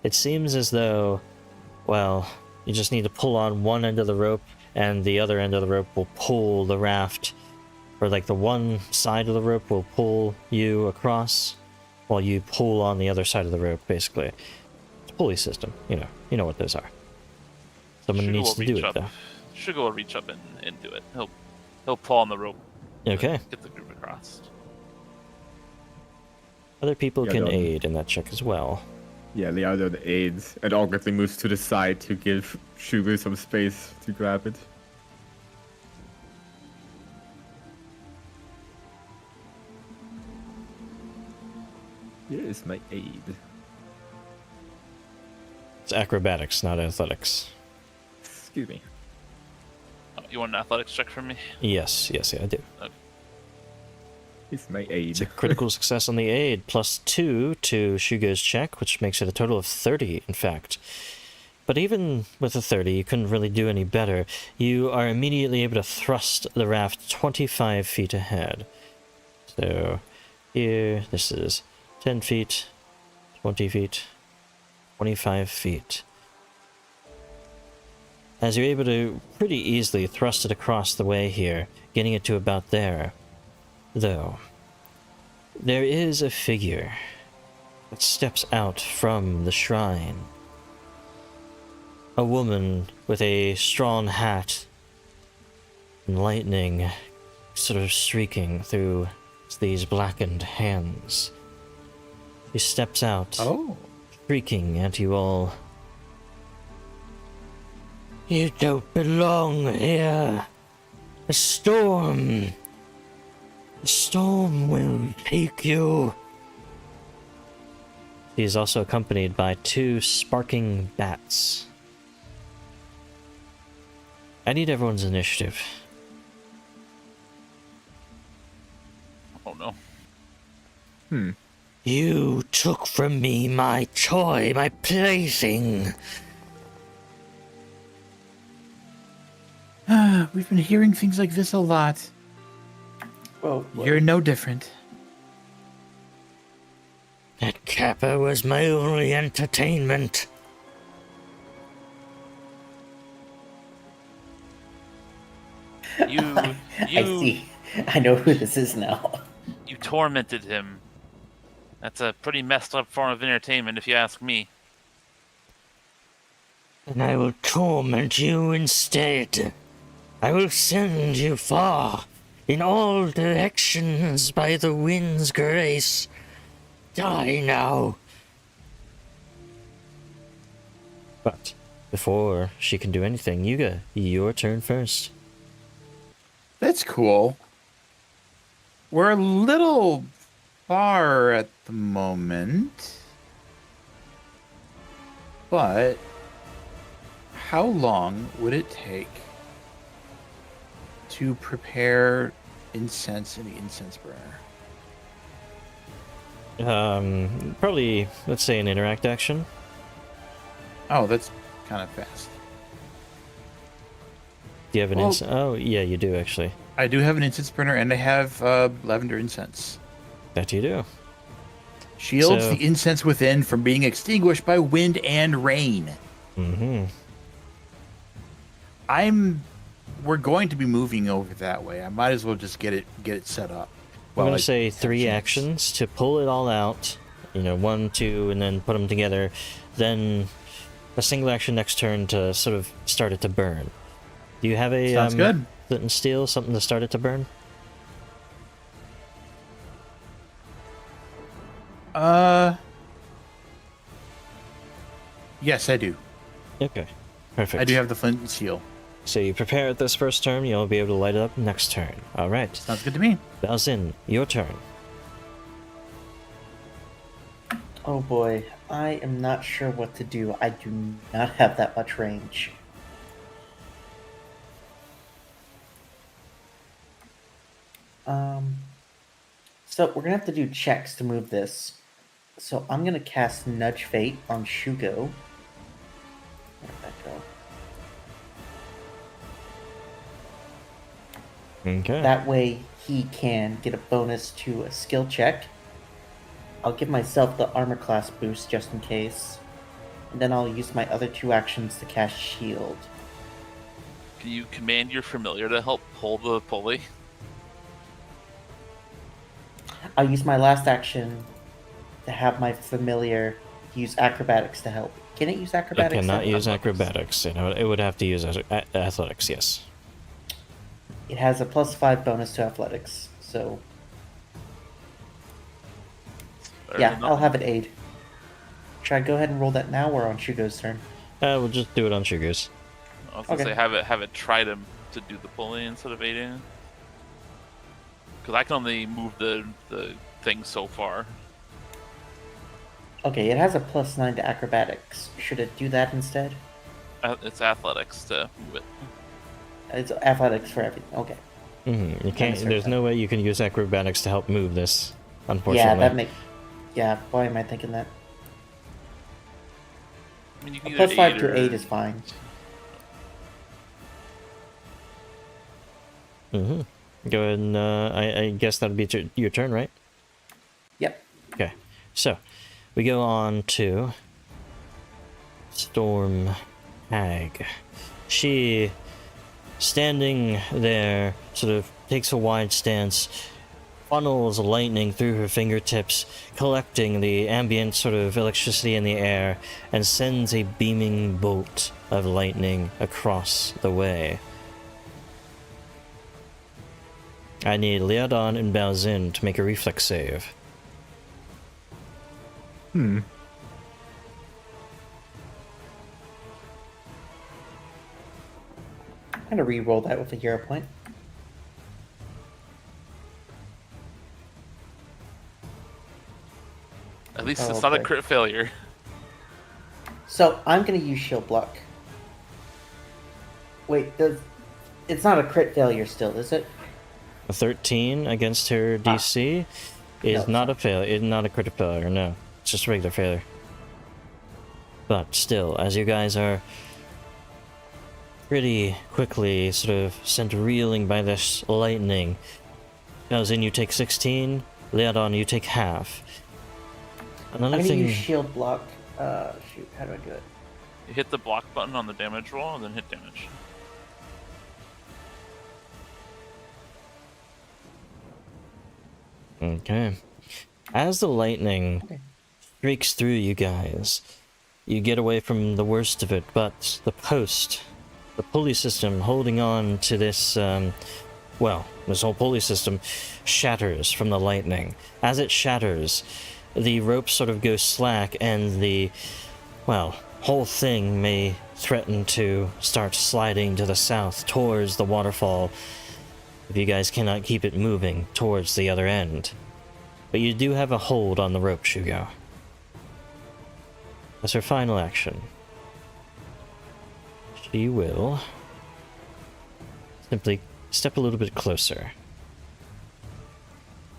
it seems as though, well, you just need to pull on one end of the rope and the other end of the rope will pull the raft, or like the one side of the rope will pull you across while you pull on the other side of the rope, basically. It's a pulley system, you know what those are. Someone Shugo needs will to do reach it, up. though. Shugo will reach up and do it. He'll pull on the rope. Okay. Get the group across. Other people Yeah, can done. aid in that check as well. Yeah, the other aids, and awkwardly moves to the side to give Shugo some space to grab it. Yes, my aid. It's acrobatics, not athletics. Excuse me. Oh, you want an athletics check from me? Yes, I do. It's my aid. It's a critical success on the aid, +2 to Shugo's check, which makes it a total of 30, in fact. But even with a 30, you couldn't really do any better. You are immediately able to thrust the raft 25 feet ahead. So, here, this is 10 feet, 20 feet, 25 feet. As you're able to pretty easily thrust it across the way here, getting it to about there. Though, there is a figure that steps out from the shrine. A woman with a straw hat and lightning sort of streaking through these blackened hands. She steps out, shrieking at you all. You don't belong here. The storm will take you. She is also accompanied by 2 sparking bats. I need everyone's initiative. Oh no. You took from me my toy, my plaything. We've been hearing things like this a lot. Well, You're no different. That Kappa was my only entertainment. I see. I know who this is now. You tormented him. That's a pretty messed up form of entertainment, if you ask me. And I will torment you instead. I will send you far, in all directions, by the wind's grace. Die now. But before she can do anything, Yuga, your turn first. That's cool. We're a little far at the moment. But how long would it take to prepare incense in the incense burner? Probably, let's say an interact action. Oh, that's kind of fast. Do you have an Well- incense? Oh, yeah, you do actually. I do have an incense burner and I have lavender incense. That you do. Shields So- the incense within from being extinguished by wind and rain. Mm-hmm. We're going to be moving over that way. I might as well just get it set up. I'm Well, going I to say have a 3 chance. actions to pull it all out. 1, 2, and then put them together. Then a single action next turn to sort of start it to burn. Do you have a Sounds good. flint and steel, something to start it to burn? Yes, I do. Okay, perfect. I do have the flint and steel. So you prepare it this first turn, you'll be able to light it up next turn. All right, Sounds good to me. Balzin, your turn. Oh boy, I am not sure what to do. I do not have that much range. So we're gonna have to do checks to move this. So I'm gonna cast Nudge Fate on Shugo. Where'd that go? Okay. That way he can get a bonus to a skill check. I'll give myself the armor class boost just in case. And then I'll use my other 2 actions to cast Shield. Can you command your familiar to help pull the pulley? I'll use my last action to have my familiar use acrobatics to help. Can it use It acrobatics? cannot to use help? acrobatics. It would have to use athletics, yes. It has a +5 bonus to athletics. So Better yeah, than I'll nothing. have it aid. Should I go ahead and roll that now or on Shugo's turn? We'll just do it on Sugars. I was gonna Okay. say have it try to do the pulley instead of aiding. Because I can only move the thing so far. Okay, it has a +9 to acrobatics. Should it do that instead? It's athletics to move it. It's athletics for everything. Okay. You can't. search There's that. no way you can use acrobatics to help move this. Yeah, Unfortunately. that make. Yeah, why am I thinking that? I mean, you A can either +5 aid to or- 8 is fine. Go ahead and I guess that'll be your turn, right? Yep. Okay. So we go on to Storm Hag. She, standing there, sort of takes a wide stance, funnels lightning through her fingertips, collecting the ambient sort of electricity in the air, and sends a beaming bolt of lightning across the way. I need Liadon and Baozin to make a reflex save. I'm gonna re-roll that with a hero point. At least Oh, it's not a okay. crit failure. So I'm gonna use shield block. Wait, it's not a crit failure still, is it? A 13 against her DC is it's not not. a failure. It's not a critical failure. No, it's just a regular failure. But still, as you guys are pretty quickly sort of sent reeling by this lightning, Baozin, you take 16. Liadon, you take half. Another I'm gonna thing. use shield block. Shoot, how do I do it? You hit the block button on the damage roll and then hit damage. Okay. As the lightning Okay. streaks through you guys, you get away from the worst of it, but the post, the pulley system holding on to this, this whole pulley system shatters from the lightning. As it shatters, the rope sort of goes slack and the, whole thing may threaten to start sliding to the south towards the waterfall if you guys cannot keep it moving towards the other end. But you do have a hold on the rope, Shugo. As her final action, she will simply step a little bit closer.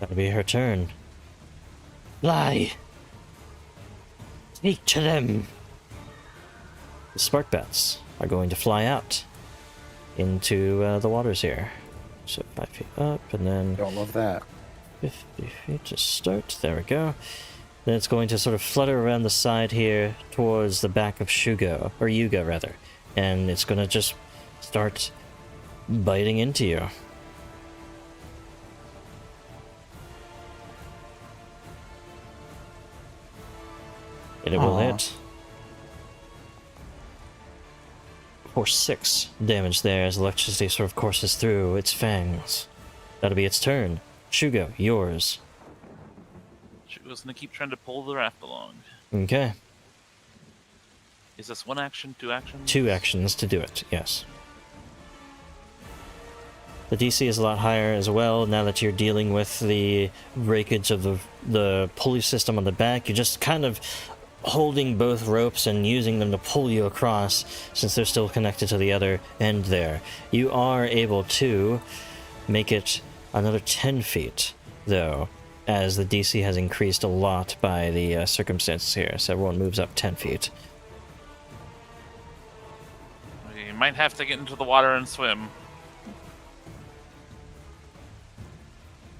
That'll be her turn. Fly! Speak to them! The spark bats are going to fly out into the waters here. So 5 feet up, and then Don't love that. 50 feet to start. There we go. Then it's going to sort of flutter around the side here towards the back of Shugo, or Yuga rather. And it's going to just start biting into you. And it will Aw. hit. For 6 damage there as electricity sort of courses through its fangs. That'll be its turn. Shugo, yours. She was gonna keep trying to pull the raft along. Okay. Is this one action, 2 actions? 2 actions to do it, yes. The DC is a lot higher as well now that you're dealing with the breakage of the pulley system on the back. You're just kind of holding both ropes and using them to pull you across since they're still connected to the other end there. You are able to make it another 10 feet, though, as the DC has increased a lot by the circumstances here, so everyone moves up 10 feet. We might have to get into the water and swim.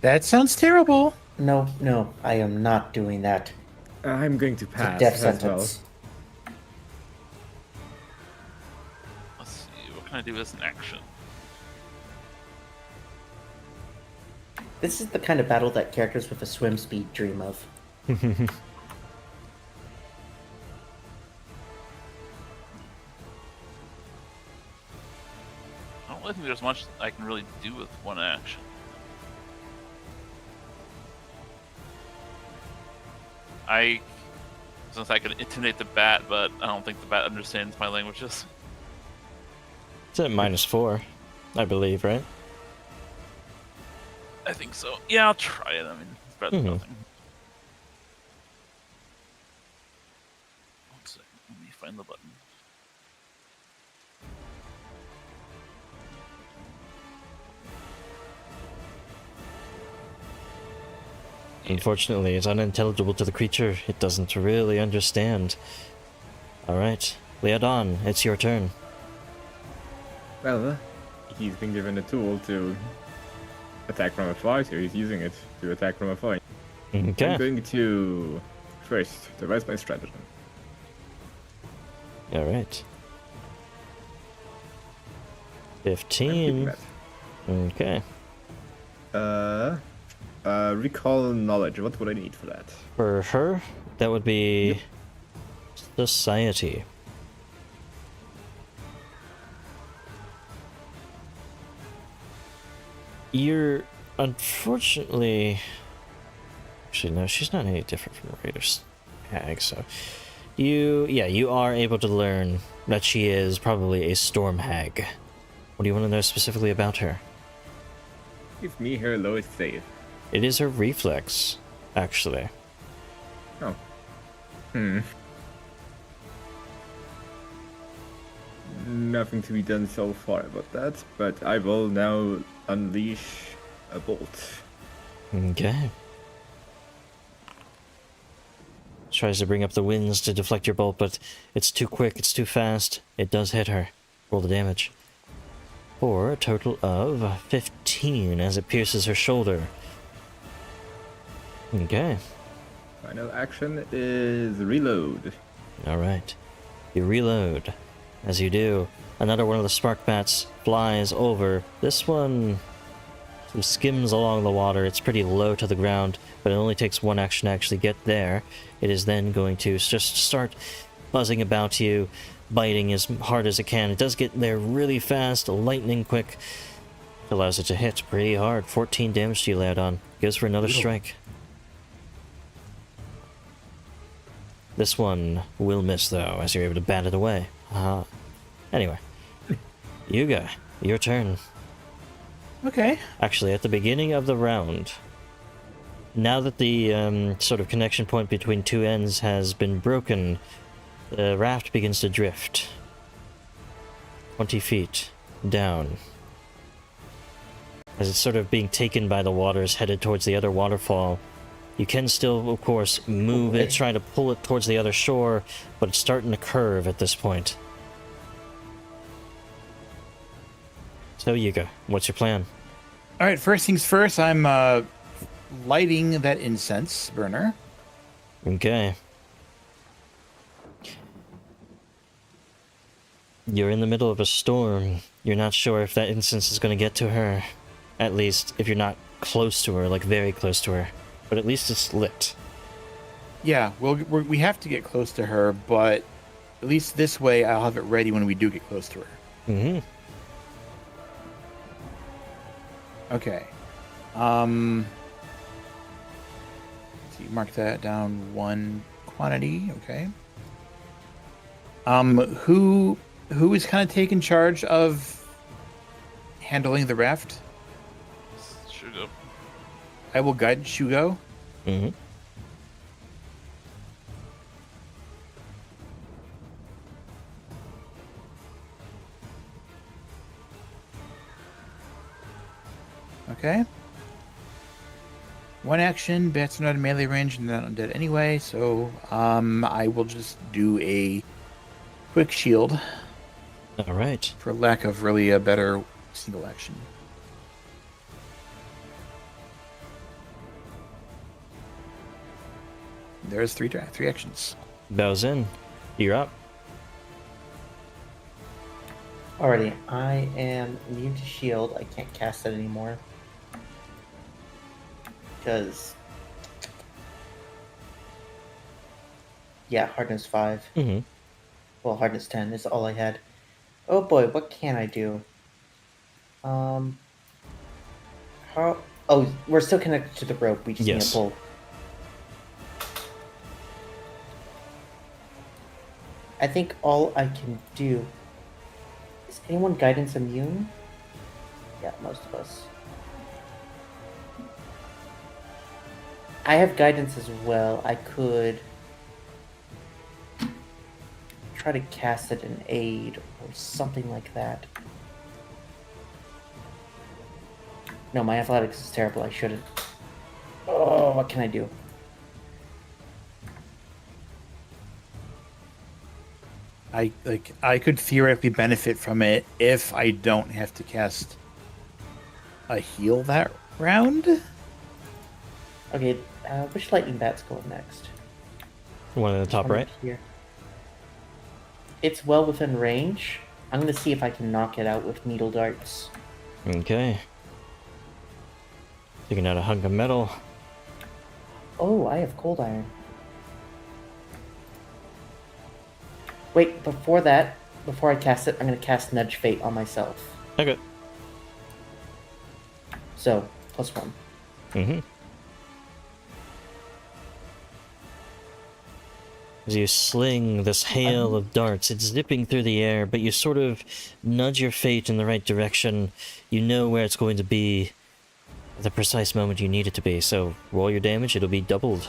That sounds terrible. No, I am not doing that. I'm going to It's a pass death as sentence. Let's see, what can I do as an action? This is the kind of battle that characters with a swim speed dream of. I don't really think there's much I can really do with one action. Since I could intimidate the bat, but I don't think the bat understands my languages. It's at -4, I believe, right? I think so. Yeah, I'll try it. I mean, it's better than Mhm. nothing. find the button. Unfortunately, it's unintelligible to the creature. It doesn't really understand. Alright, Leodon, it's your turn. Well, he's been given a tool to attack from afar, so he's using it to attack from afar. I'm Okay. going to first devise my stratagem. Alright. I'm keeping 15. that. Okay. Recall knowledge. What would I need for that? For her, that would be Yep. society. You're unfortunately. Actually, no, she's not any different from a Raider's hag, so. You are able to learn that she is probably a storm hag. What do you want to know specifically about her? Give me her lowest save. It is her reflex, actually. Oh. Nothing to be done so far about that, but I will now unleash a bolt. Okay. Tries to bring up the winds to deflect your bolt, but it's too quick, it's too fast. It does hit her. Roll the damage. For a total of 15 as it pierces her shoulder. Okay. Final action is reload. Alright. You reload. As you do, another one of the spark bats flies over. This one sort of skims along the water. It's pretty low to the ground, but it only takes one action to actually get there. It is then going to just start buzzing about you, biting as hard as it can. It does get there really fast, lightning quick. Allows it to hit pretty hard. 14 damage to you, Leodon. Goes for another strike. This one will miss, though, as you're able to bat it away. Anyway. Yuga, your turn. Okay. Actually, at the beginning of the round, now that the sort of connection point between two ends has been broken, the raft begins to drift. 20 feet down. As it's sort of being taken by the waters, headed towards the other waterfall. You can still, of course, move it, trying to pull it towards the other shore, but it's starting to curve at this point. So, Yuga, what's your plan? All right. First things first. I'm lighting that incense burner. Okay. You're in the middle of a storm. You're not sure if that incense is going to get to her. At least, if you're not close to her, like very close to her. But at least it's lit. Yeah. We have to get close to her, but at least this way I'll have it ready when we do get close to her. Mm-hmm. Okay. So you mark that down one quantity. Okay. Who is kind of taking charge of handling the raft? Shugo. I will guide Shugo. Mm-hmm. Okay. One action, bats are not in melee range and not undead anyway, so I will just do a quick shield Alright. for lack of really a better single action. There's three actions. Bows in. You're up. Alrighty, I am immune to shield. I can't cast it anymore. Because... yeah, hardness 5. Mm-hmm. Well, hardness 10 is all I had. Oh boy, what can I do? How... oh, we're still connected to the rope. We just need Yes. to pull. I think all I can do... is anyone guidance immune? Yeah, most of us. I have guidance as well. I could try to cast it in aid or something like that. No, my athletics is terrible. I shouldn't. Oh, what can I do? I could theoretically benefit from it if I don't have to cast a heal that round. Okay, which lightning bat's going next? One in the top One right. up here. It's well within range. I'm gonna see if I can knock it out with needle darts. Okay. Taking out a hunk of metal. Oh, I have cold iron. Wait, before that, before I cast it, I'm gonna cast Nudge Fate on myself. Okay. So, +1. Mm-hmm. As you sling this hail of darts, it's zipping through the air, but you sort of nudge your fate in the right direction. You know where it's going to be at the precise moment you need it to be, so roll your damage, it'll be doubled.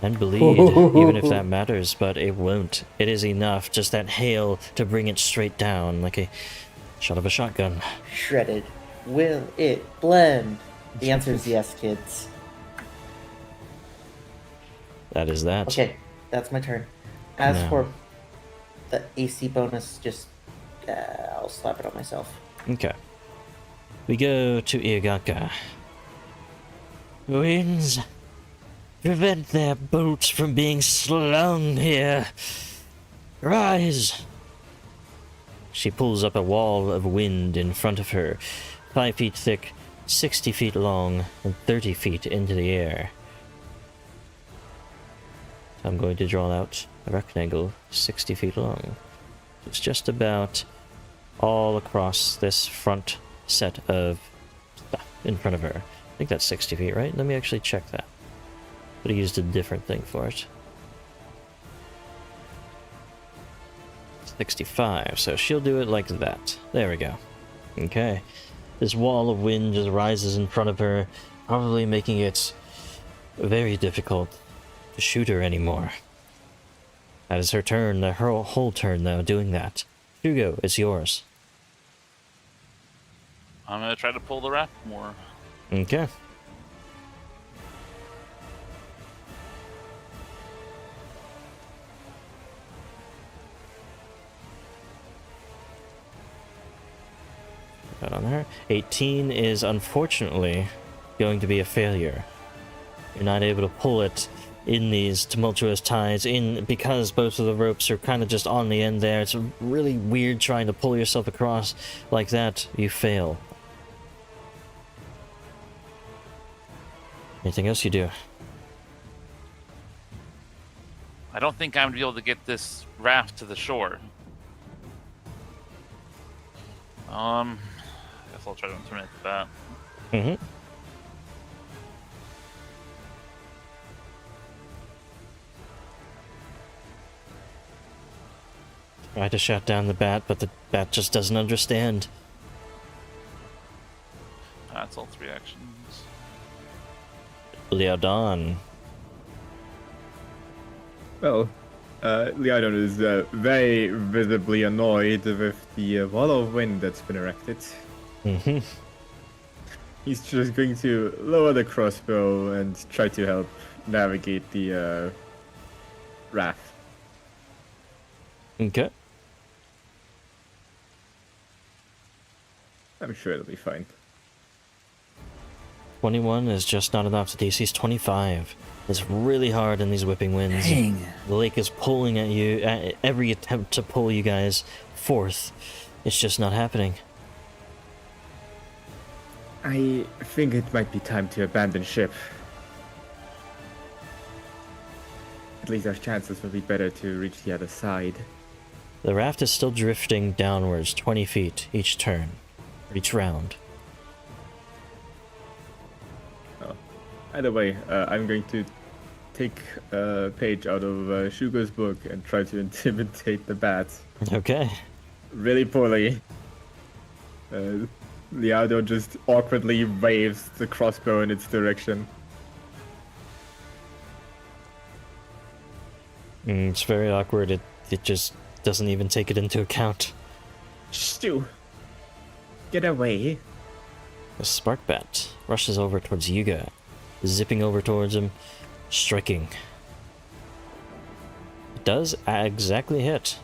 And bleed, even if that matters, but it won't. It is enough, just that hail, to bring it straight down like a shot of a shotgun. Shredded. Will it blend? The answer is yes, kids. That is that. Okay, that's my turn. As No. for the AC bonus, just I'll slap it on myself. Okay. We go to Iagaka. Winds, prevent their bolts from being slung here. Rise! She pulls up a wall of wind in front of her, 5 feet thick, 60 feet long, and 30 feet into the air. I'm going to draw out a rectangle 60 feet long. It's just about all across this front set of stuff in front of her. I think that's 60 feet, right? Let me actually check that. But I used a different thing for it. 65, so she'll do it like that. There we go. Okay. This wall of wind just rises in front of her, probably making it very difficult to shoot her anymore. That is her turn, her whole turn though, doing that. Hugo, it's yours. I'm gonna try to pull the raft more. Okay. Put that on there. 18 is unfortunately going to be a failure. You're not able to pull it in these tumultuous tides because both of the ropes are kind of just on the end there. It's really weird trying to pull yourself across like that. You fail. Anything else you do? I don't think I'm gonna be able to get this raft to the shore. I guess I'll try to intimidate that. Mm-hmm. Try to shut down the bat, but the bat just doesn't understand. That's all 3 actions. Leodon. Well, Leodon is very visibly annoyed with the wall of wind that's been erected. Mm-hmm. He's just going to lower the crossbow and try to help navigate the raft. Okay. I'm sure it'll be fine. 21 is just not enough. The DC's 25. It's really hard in these whipping winds. Dang. The lake is pulling at you. At every attempt to pull you guys forth, it's just not happening. I think it might be time to abandon ship. At least our chances will be better to reach the other side. The raft is still drifting downwards 20 feet each turn, each round. Oh. Either way, I'm going to take a page out of Shugo's book and try to intimidate the bats. Okay. Really poorly. Leado just awkwardly waves the crossbow in its direction. It's very awkward. It just doesn't even take it into account. Stu, get away. The spark bat rushes over towards Yuga, zipping over towards him, striking. It does exactly hit.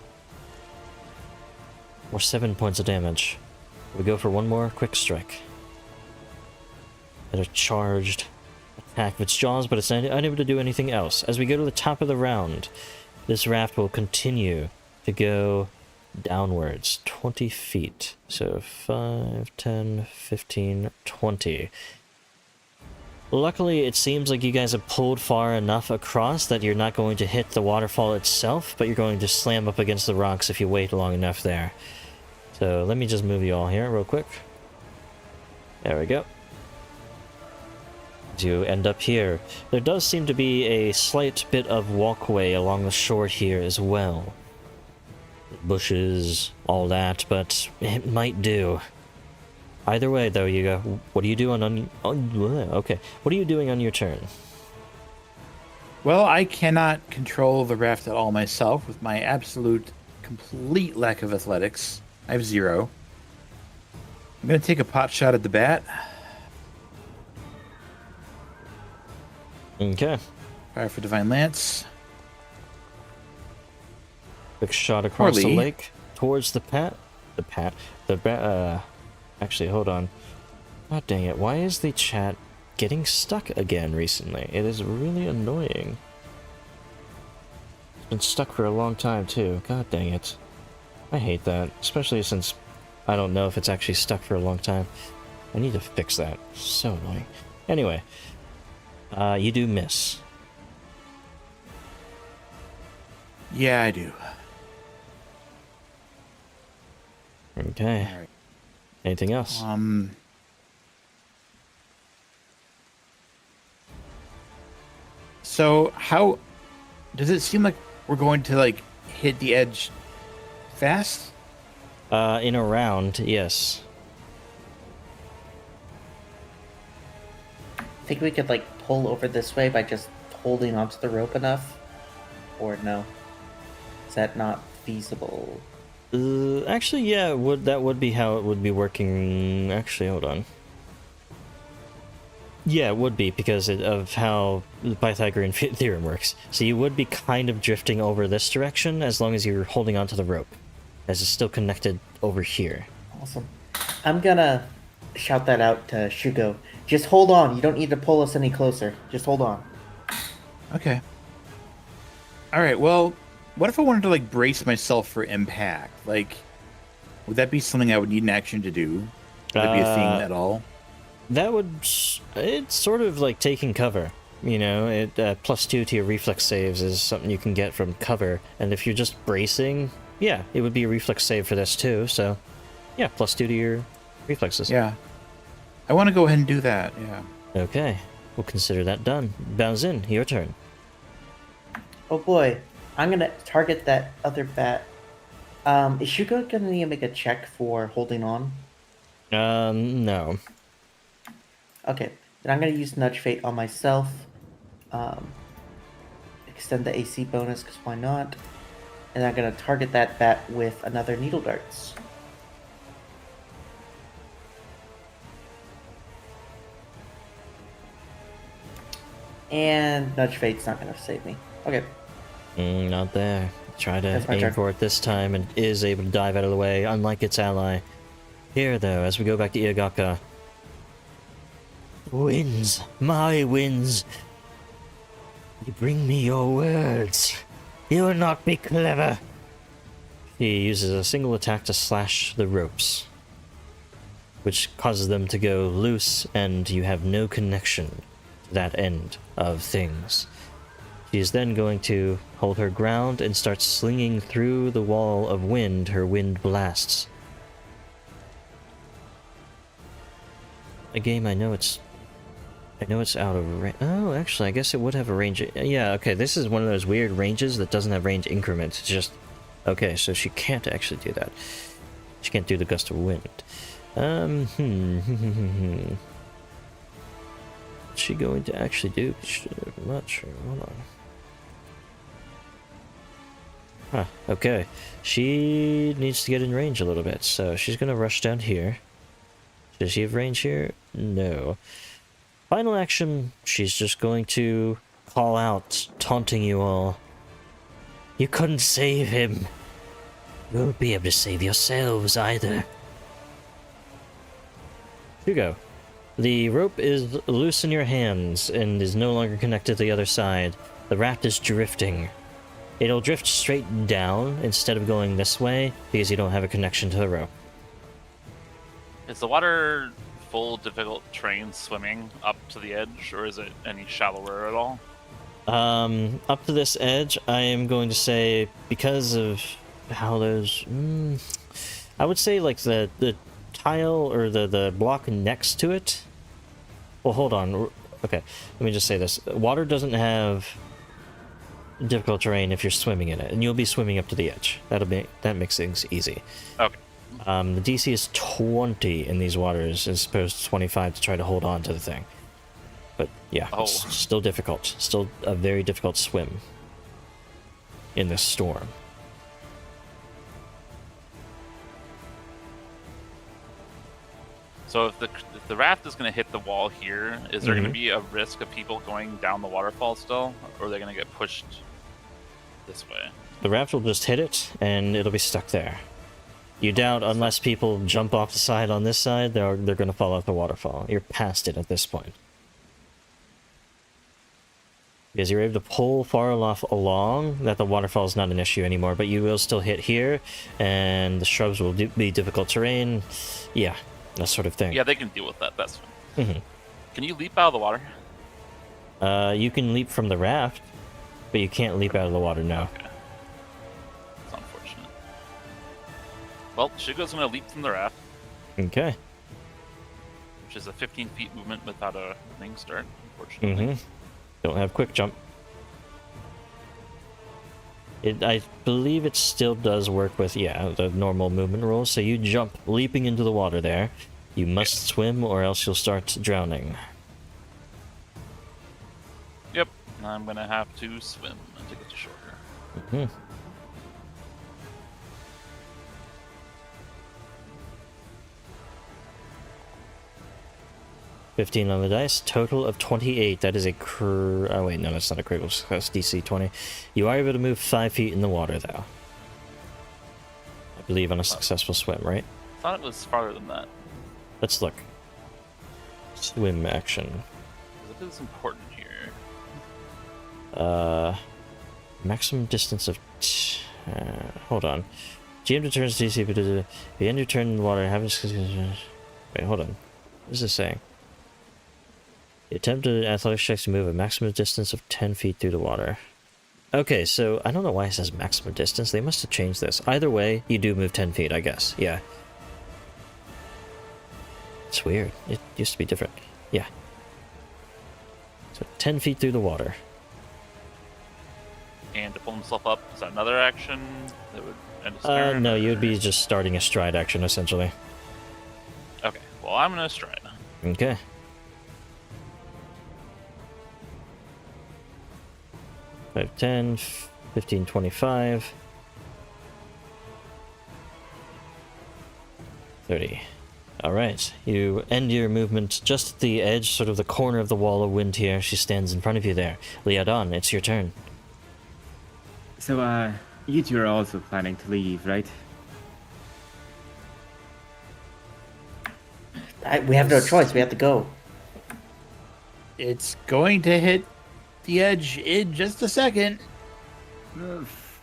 Or 7 points of damage. We go for one more quick strike. And a charged attack with its jaws, but it's unable to do anything else. As we go to the top of the round, this raft will continue to go downwards 20 feet. So 5, 10, 15, 20. Luckily, it seems like you guys have pulled far enough across that you're not going to hit the waterfall itself, but you're going to slam up against the rocks if you wait long enough there. So let me just move you all here real quick. There we go. You end up here. There does seem to be a slight bit of walkway along the shore here as well. Bushes, all that, but it might do. Either way, though, Yuga, what are you doing okay, what are you doing on your turn? Well, I cannot control the raft at all myself with my absolute, complete lack of athletics. I have 0. I'm going to take a pot shot at the bat. Okay. Fire for Divine Lance. Quick shot across the Orly. lake towards the actually, hold on. God dang it, why is the chat getting stuck again recently? It is really annoying. It's been stuck for a long time too. God dang it. I hate that, especially since I don't know if it's actually stuck for a long time. I need to fix that. So annoying. Anyway, you do miss. Yeah, I do. Okay. All right. Anything else? So how does it seem like we're going to like hit the edge fast? In a round, yes. I think we could like pull over this way by just holding onto the rope enough, or no? Is that not feasible? Actually, yeah, that would be how it would be working. Actually, hold on. Yeah, it would be because of how the Pythagorean theorem works. So you would be kind of drifting over this direction as long as you're holding onto the rope, as it's still connected over here. Awesome. I'm gonna shout that out to Shugo. Just hold on. You don't need to pull us any closer. Just hold on. Okay. All right. Well, what if I wanted to like brace myself for impact? Like, would that be something I would need an action to do? Would that be a thing at all? That would... It's sort of like taking cover. You know, it +2 to your reflex saves is something you can get from cover. And if you're just bracing, yeah, it would be a reflex save for this too. So, yeah, +2 to your reflexes. Yeah. I want to go ahead and do that. Yeah. Okay, we'll consider that done. Baozin, your turn. Oh boy. I'm gonna target that other bat. Is Shugo gonna need to make a check for holding on? No. Okay. Then I'm gonna use Nudge Fate on myself. Extend the AC bonus, because why not? And I'm gonna target that bat with another Needle Darts. And Nudge Fate's not gonna save me. Okay. Not there. Try to That's my aim turn. for it this time and is able to dive out of the way, unlike its ally. Here, though, as we go back to Iagaka. Winds, my winds. You bring me your words. You will not be clever. He uses a single attack to slash the ropes, which causes them to go loose, and you have no connection to that end of things. She is then going to hold her ground and start slinging through the wall of wind her wind blasts. A game I know it's out of range. Oh, actually, I guess it would have a range. Yeah, okay, this is one of those weird ranges that doesn't have range increments. It's just... Okay, so she can't actually do that. She can't do the gust of wind. What's she going to actually do? I'm not sure. Hold on. Huh, okay. She needs to get in range a little bit, so she's gonna rush down here. Does she have range here? No. Final action, she's just going to call out, taunting you all. You couldn't save him. You won't be able to save yourselves either. Hugo, the rope is loose in your hands and is no longer connected to the other side. The raft is drifting. It'll drift straight down instead of going this way because you don't have a connection to the rope. Is the water full difficult terrain swimming up to the edge, or is it any shallower at all? Up to this edge, I am going to say, because of how those... I would say, like, the tile or the block next to it... Well, hold on. Okay, let me just say this. Water doesn't have difficult terrain if you're swimming in it, and you'll be swimming up to the edge. That makes things easy. Okay. The DC is 20 in these waters as opposed to 25 to try to hold on to the thing. But yeah, it's still difficult. Still a very difficult swim in this storm. So if the raft is going to hit the wall here, is there going to be a risk of people going down the waterfall still, or are they going to get pushed this way? The raft will just hit it, and it'll be stuck there. You doubt, unless people jump off the side on this side, they're going to fall off the waterfall. You're past it at this point. Because you're able to pull far enough along that the waterfall is not an issue anymore, but you will still hit here, and the shrubs will be difficult terrain. Yeah, that sort of thing. Yeah, they can deal with that. That's fine. Can you leap out of the water? You can leap from the raft, but you can't leap out of the water now. Okay. It's unfortunate. Well, Shigo's going to leap from the raft, Okay. which is a 15 feet movement without a running start, unfortunately. Don't have quick jump. I believe it still does work with, the normal movement rules. So you jump, leaping into the water there. You must swim or else you'll start drowning. Yep. I'm going to have to swim to get to shore. 15 on the dice, total of 28. That is a oh wait, no, that's not a critical success, DC 20. You are able to move 5 feet in the water, though. I believe on a successful swim, right? I thought it was farther than that. Let's look. Swim action. It is important here. Maximum distance of... hold on. GM determines DC, but the end your turn in the water, have wait, hold on. What is this saying? The attempted athletics checks to move a maximum distance of 10 feet through the water. Okay, so I don't know why it says maximum distance. They must have changed this. Either way, you do move 10 feet, I guess. Yeah. It's weird. It used to be different. Yeah. So 10 feet through the water. And to pull himself up, is that another action that would end his turn? No, you would be just starting a stride action, essentially. Okay, well, I'm going to stride. Okay. 5, 10, 15, 25, 30. Alright, you end your movement just at the edge, sort of the corner of the wall of wind here. She stands in front of you there. Liadon, it's your turn. So, you two are also planning to leave, right? We have no choice. We have to go. It's going to hit the edge in just a second.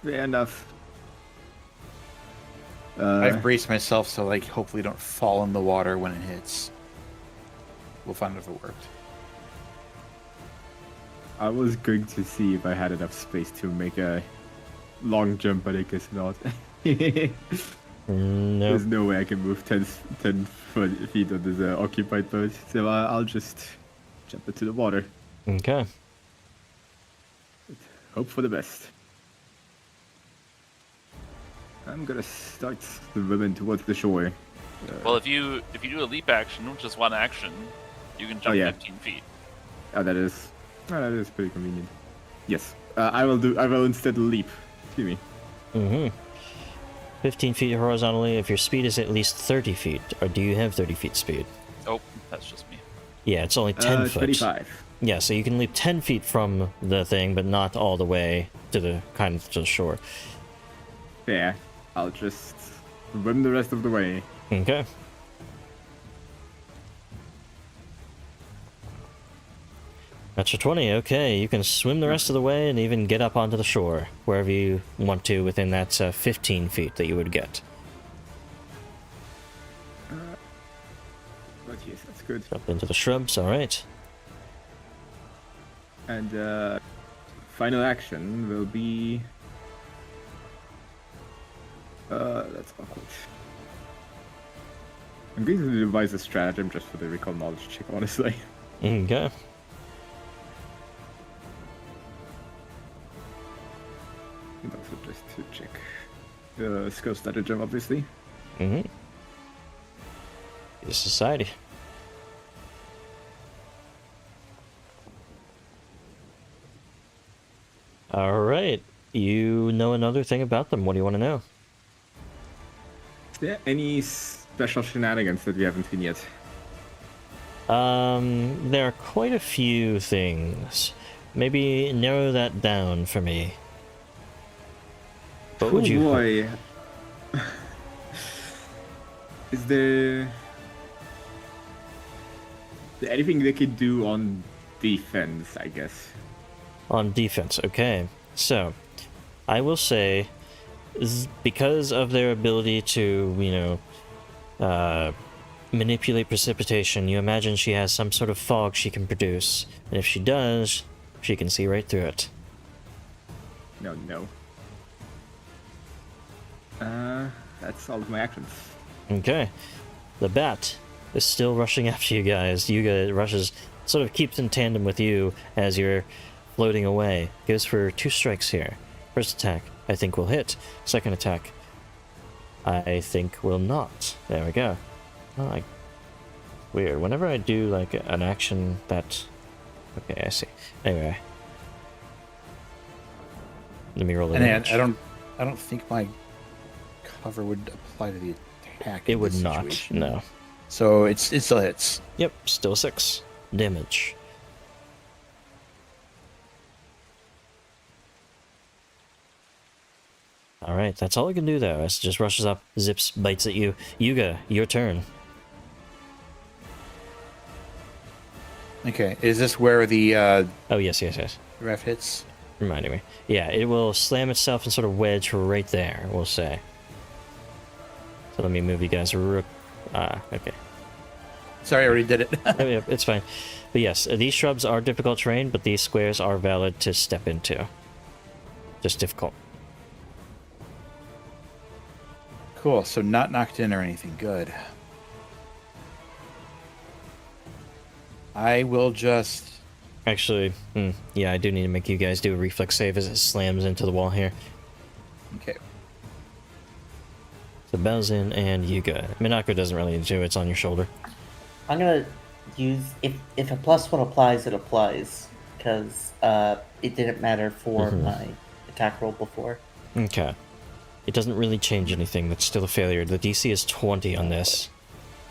Fair enough. I've braced myself so, like, hopefully don't fall in the water when it hits. We'll find out if it worked. I was going to see if I had enough space to make a long jump, but I guess not. No. There's no way I can move 10 feet on this occupied boat, so I'll just jump into the water. Okay. Hope for the best. I'm gonna start swimming towards the shore. Well, if you do a leap action, which is one action, you can jump 15 feet. Oh, that is pretty convenient. Yes, I will instead leap. Excuse me. Mm-hmm. 15 feet horizontally if your speed is at least 30 feet. Or do you have 30 feet speed? Oh, that's just me. Yeah, it's only 10 foot. 25. Yeah, so you can leap 10 feet from the thing, but not all the way to the to the shore. There. I'll just swim the rest of the way. Okay. That's your 20. Okay, you can swim the rest of the way and even get up onto the shore wherever you want to within that 15 feet that you would get. But yes, that's good. Jump into the shrubs. All right. And final action will be. That's awkward. I'm going to devise a stratagem just for the recall knowledge check, honestly. Okay. And also just to check the skill stratagem, obviously. Mm-hmm. The society. All right. You know another thing about them. What do you want to know? Is there any special shenanigans that we haven't seen yet? There are quite a few things. Maybe narrow that down for me. What would you? Boy. Is there anything they could do on defense, I guess? On defense, okay. So, I will say, because of their ability to, manipulate precipitation, you imagine she has some sort of fog she can produce. And if she does, she can see right through it. No. That's all of my actions. Okay. The bat is still rushing after you guys. Yuga rushes, sort of keeps in tandem with you as you're floating away. Goes for 2 strikes here. First attack, I think will hit. Second attack, I think will not. There we go. Oh, weird. Whenever I do like an action that... Okay, I see. Anyway. Let me roll the And damage. I don't think my cover would apply to the attack. It in would this not, situation. no. So it still hits. Yep, still 6 damage. Alright, that's all I can do though. It just rushes up, zips, bites at you. Yuga, your turn. Okay, is this where the Oh, yes. ref hits? Reminding me. Yeah, it will slam itself and sort of wedge right there, we'll say. So let me move you guys. Okay. Sorry, I already did it. Oh, yeah, it's fine. But yes, these shrubs are difficult terrain, but these squares are valid to step into. Just difficult. Cool, so not knocked in or anything. Good. I will just... Actually, yeah, I do need to make you guys do a reflex save as it slams into the wall here. Okay. So Belzin and Yuga. Minako doesn't really do it, it's on your shoulder. I'm gonna use if a +1 applies, it applies because it didn't matter for my attack roll before. Okay. It doesn't really change anything, that's still a failure. The DC is 20 on this.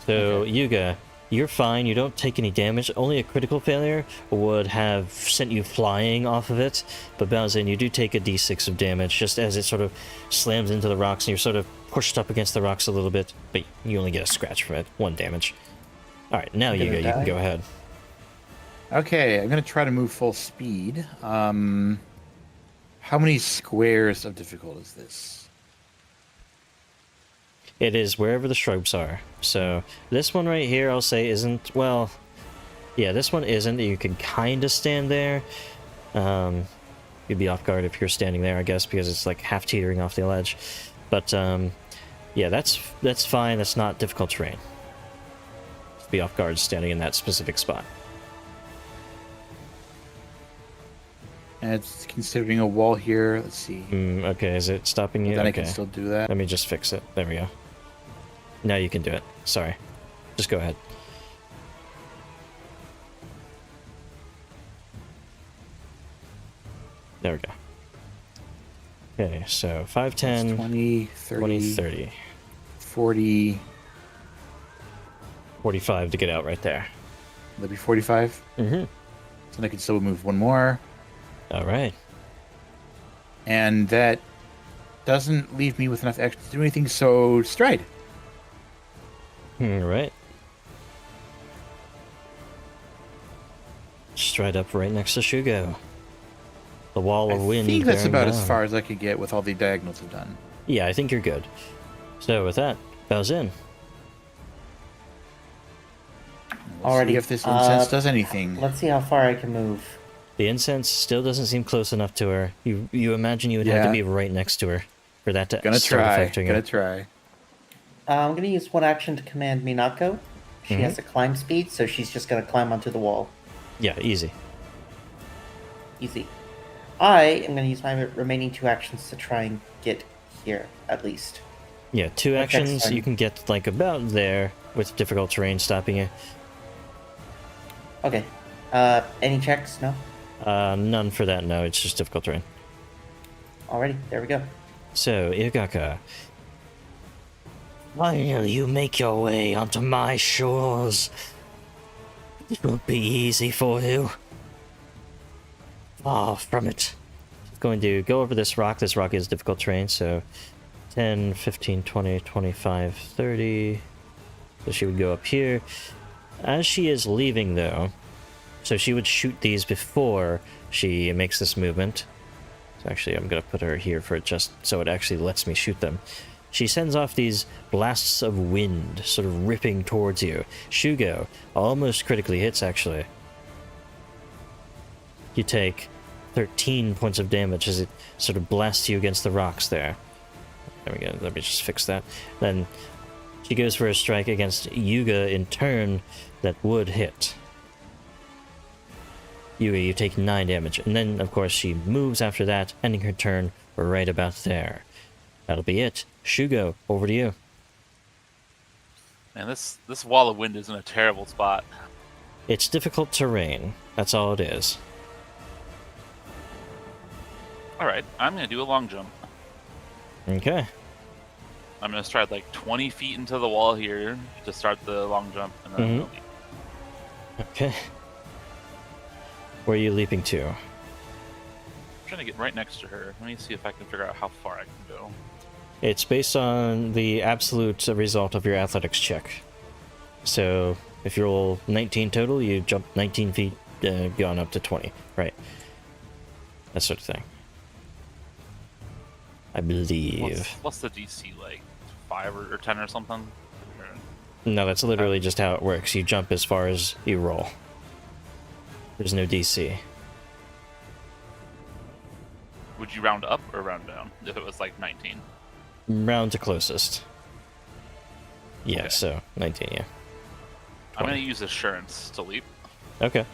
So, Okay. Yuga, you're fine, you don't take any damage. Only a critical failure would have sent you flying off of it. But Belzin, you do take a d6 of damage, just as it sort of slams into the rocks and you're sort of pushed up against the rocks a little bit. But you only get a scratch from it, 1 damage. Alright, now I'm gonna Yuga, you can die. go ahead. Okay, I'm going to try to move full speed. How many squares of difficult is this? It is wherever the shrubs are. So this one right here, I'll say isn't, well, yeah, this one isn't. You can kind of stand there. You'd be off guard if you're standing there, I guess, because it's like half teetering off the ledge. But yeah, that's fine. That's not difficult terrain. Just be off guard standing in that specific spot. And it's considering a wall here. Let's see. Okay, is it stopping you? Then I Okay. can still do that. Let me just fix it. There we go. Now you can do it. Sorry. Just go ahead. There we go. Okay, so 5, That's 10, 20, 30, 20, 30, 40. 45 to get out right there. That'd be 45. Mm-hmm. So I can still move one more. All right. And that doesn't leave me with enough action to do anything, so stride. All right. Straight up right next to Shugo. The wall of wind. I think that's bearing about as down. far as I could get with all the diagonals I've done. Yeah, I think you're good. So with that, bows in. We'll Alrighty, see if this incense does anything. Let's see how far I can move. The incense still doesn't seem close enough to her. You imagine you would have to Yeah. be right next to her for that to Gonna start try. affecting Gonna her. try. I'm going to use one action to command Minako. She Mhm. has a climb speed, so she's just going to climb onto the wall. Yeah, easy. Easy. I am going to use my remaining 2 actions to try and get here, at least. Yeah, 2 Okay, actions. fine. You can get like about there with difficult terrain stopping you. Okay. Any checks? No? None for that. No, it's just difficult terrain. Alrighty, there we go. So, Igaka, finally you make your way onto my shores. It won't be easy for you. Far from it. Going to go over this rock. This rock is difficult terrain, so 10, 15, 20, 25, 30. So she would go up here. As she is leaving, though, so she would shoot these before she makes this movement. So actually, I'm going to put her here for it just so it actually lets me shoot them. She sends off these blasts of wind, sort of ripping towards you. Shugo almost critically hits, actually. You take 13 points of damage as it sort of blasts you against the rocks there. There we go. Let me just fix that. Then she goes for a strike against Yuga in turn that would hit. Yuga, you take 9 damage. And then, of course, she moves after that, ending her turn right about there. That'll be it. Shugo, over to you. Man, this wall of wind is in a terrible spot. It's difficult terrain. That's all it is. All right, I'm gonna do a long jump. Okay. I'm gonna stride like 20 feet into the wall here to start the long jump, and then Mhm. I'll leap. Okay. Where are you leaping to? I'm trying to get right next to her. Let me see if I can figure out how far I can go. It's based on the absolute result of your athletics check. So if you roll 19 total, you jump 19 feet, gone up to 20. Right. That sort of thing. I believe. What's the DC like? 5 or 10 or something? Or- No, that's literally just how it works. You jump as far as you roll. There's no DC. Would you round up or round down if it was like 19? Round to closest. Yeah, Okay. so 19, yeah. I'm gonna use assurance to leap, Okay.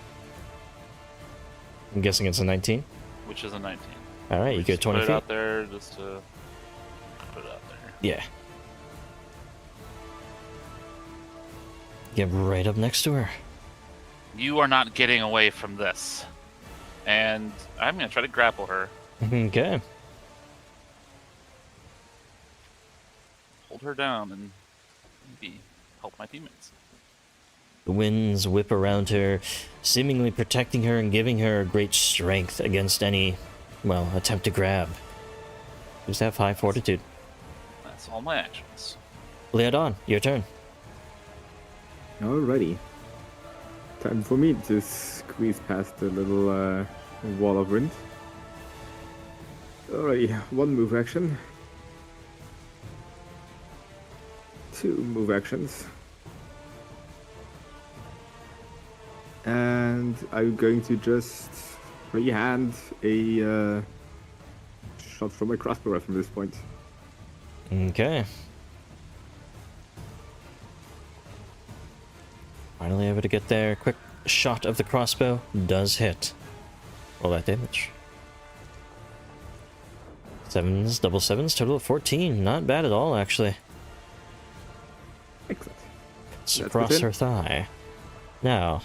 I'm guessing it's a 19. which is a 19. Alright, you go Just 20 put it feet. out there just to put it out there. Yeah. Get right up next to her. You are not getting away from this. And I'm gonna try to grapple her. Okay. Hold her down and maybe help my teammates. The winds whip around her, seemingly protecting her and giving her great strength against any, well, attempt to grab. Just have high fortitude. That's all my actions. Leodon, your turn. Alrighty. Time for me to squeeze past the little wall of wind. Alrighty, 1 move action. 2 move actions. And I'm going to just freehand a shot from my crossbow from this point. Okay. Finally able to get there. Quick shot of the crossbow does hit. Roll that damage. 7s, double 7s, total of 14. Not bad at all, actually. Excellent. It's That's across within. her thigh. Now,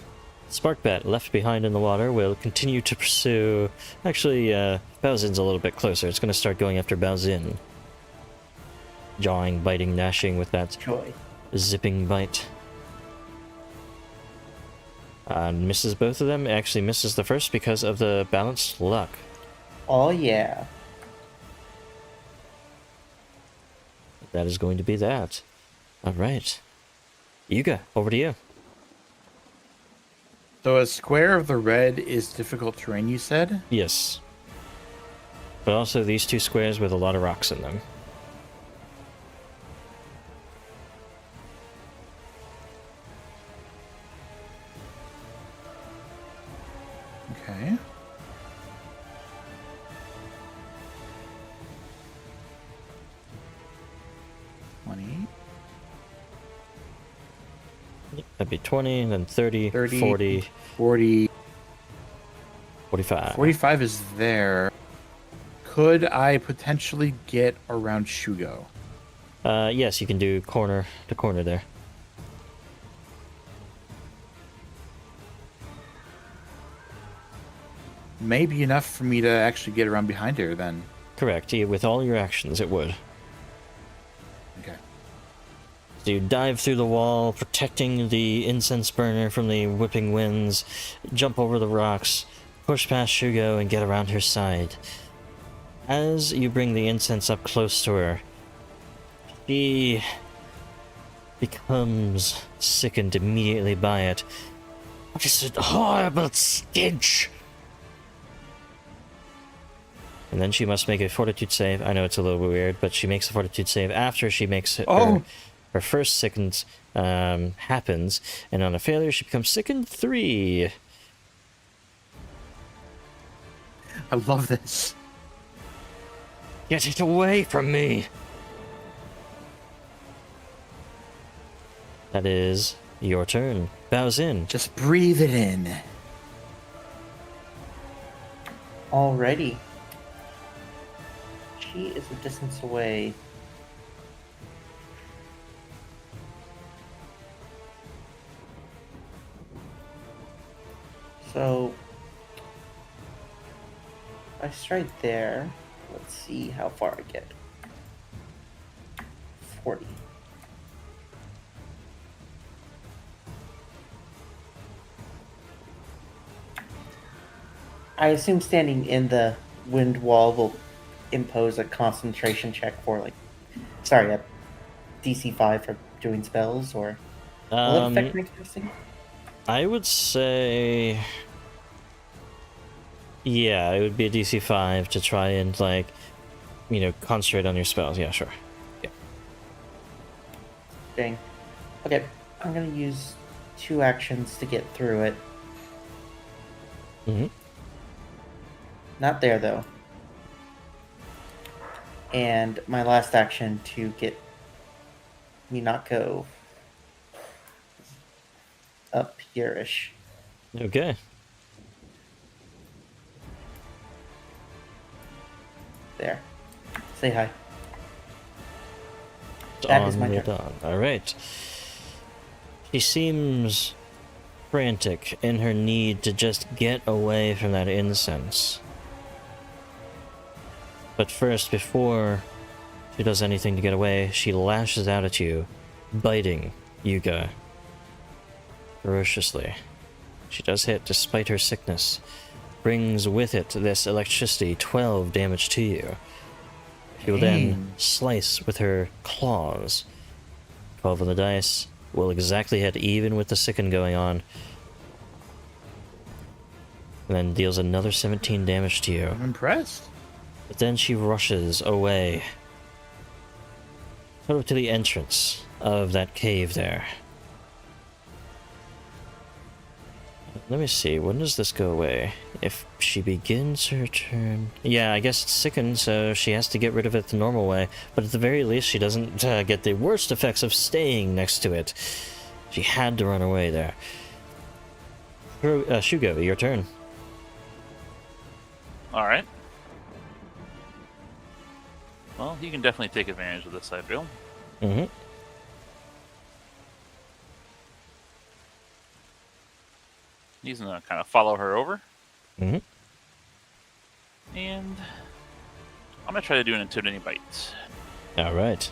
Sparkbat, left behind in the water, will continue to pursue... Actually, Baozin's a little bit closer. It's going to start going after Baozin. Jawing, biting, gnashing with that Joy. zipping bite. Misses both of them. Actually misses the first because of the balanced luck. Oh, yeah. That is going to be that. Alright. Yuga, over to you. So a square of the red is difficult terrain, you said? Yes. But also these two squares with a lot of rocks in them. Okay. That'd be 20, and then 30, 30, 40, 40, 45. 45 is there. Could I potentially get around Shugo? Yes, you can do corner to corner there. Maybe enough for me to actually get around behind her then. Correct. Yeah, with all your actions, it would. Okay. So you dive through the wall, protecting the incense burner from the whipping winds, jump over the rocks, push past Shugo, and get around her side. As you bring the incense up close to her, she becomes sickened immediately by it. What is a horrible stench? And then she must make a fortitude save. I know it's a little bit weird, but she makes a fortitude save after she makes her first sickened happens, and on a failure she becomes sickened 3. I love this. Get it away from me! That is your turn. Bows in. Just breathe it in. Alrighty. She is a distance away. So, I strike there. Let's see how far I get. 40. I assume standing in the wind wall will impose a concentration check for, like, sorry, a DC 5 for doing spells, or will it affect my casting? I would say... Yeah, it would be a DC 5 to try and, like, you know, concentrate on your spells. Yeah, sure. Yeah. Dang. Okay, I'm gonna use 2 actions to get through it. Mm-hmm. Not there, though. And my last action to get Minako up here-ish. Okay. There. Say hi. It's That on is my your turn. dawn. Alright. She seems frantic in her need to just get away from that incense. But first, before she does anything to get away, she lashes out at you, biting Yuga ferociously. She does hit despite her sickness. Brings with it this electricity, 12 damage to you. She will then slice with her claws. 12 on the dice will exactly hit, even with the sicken going on. And then deals another 17 damage to you. I'm impressed. But then she rushes away, sort of to the entrance of that cave there. Let me see, when does this go away? If she begins her turn... Yeah, I guess it's sickened, so she has to get rid of it the normal way. But at the very least, she doesn't get the worst effects of staying next to it. She had to run away there. Shugo, your turn. Alright. Well, you can definitely take advantage of this, I feel. Mm-hmm. He's gonna kind of follow her over. Mm-hmm. And I'm gonna try to do an intimidating bite. All right.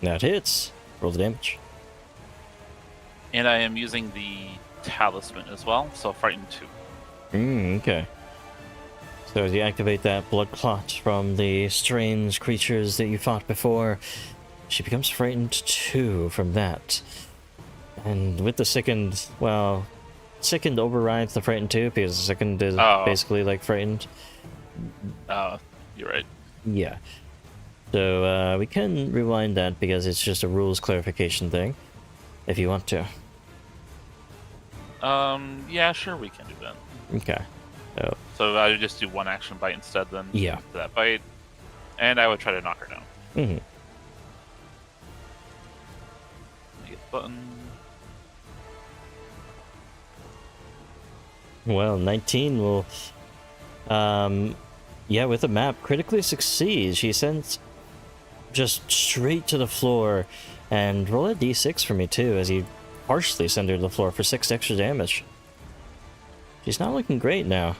That hits. Roll the damage. And I am using the talisman as well, so frightened 2. Okay. So as you activate that blood clot from the strange creatures that you fought before, she becomes frightened 2 from that. And with the sickened, well, sickened overrides the frightened 2 because the sickened is basically like frightened. You're right. Yeah. So we can rewind that because it's just a rules clarification thing, if you want to. Yeah, sure, we can do that. Okay. So I would just do one action bite instead then. Yeah. For that bite. And I would try to knock her down. Mm-hmm. Get the button. Well, 19 will, yeah, with the map, critically succeeds. She sends just straight to the floor, and roll a d6 for me too, as you harshly send her to the floor for 6 extra damage. She's not looking great now.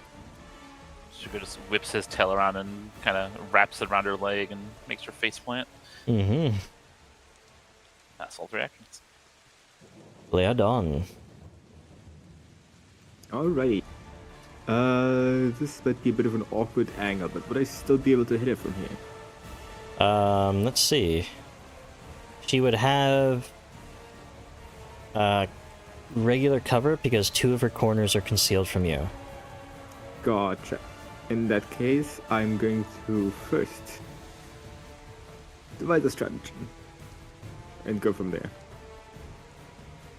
Sugar just whips his tail around and kind of wraps it around her leg and makes her face plant. Mm-hmm. That's all 3 actions. Leodon. Alrighty. This might be a bit of an awkward angle, but would I still be able to hit it from here? Let's see. She would have regular cover because 2 of her corners are concealed from you. Gotcha. In that case, I'm going to first devise a strategy and go from there.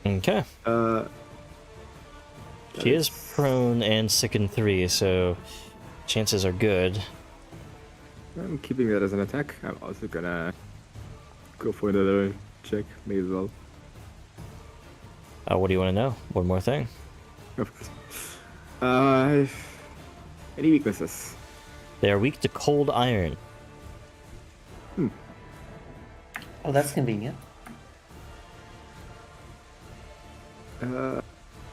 Okay. She is prone and sickened 3, so chances are good. I'm keeping that as an attack. I'm also gonna go for another check, may as well. What do you want to know? One more thing. Of course. Any weaknesses? They are weak to cold iron. Oh, that's convenient. Let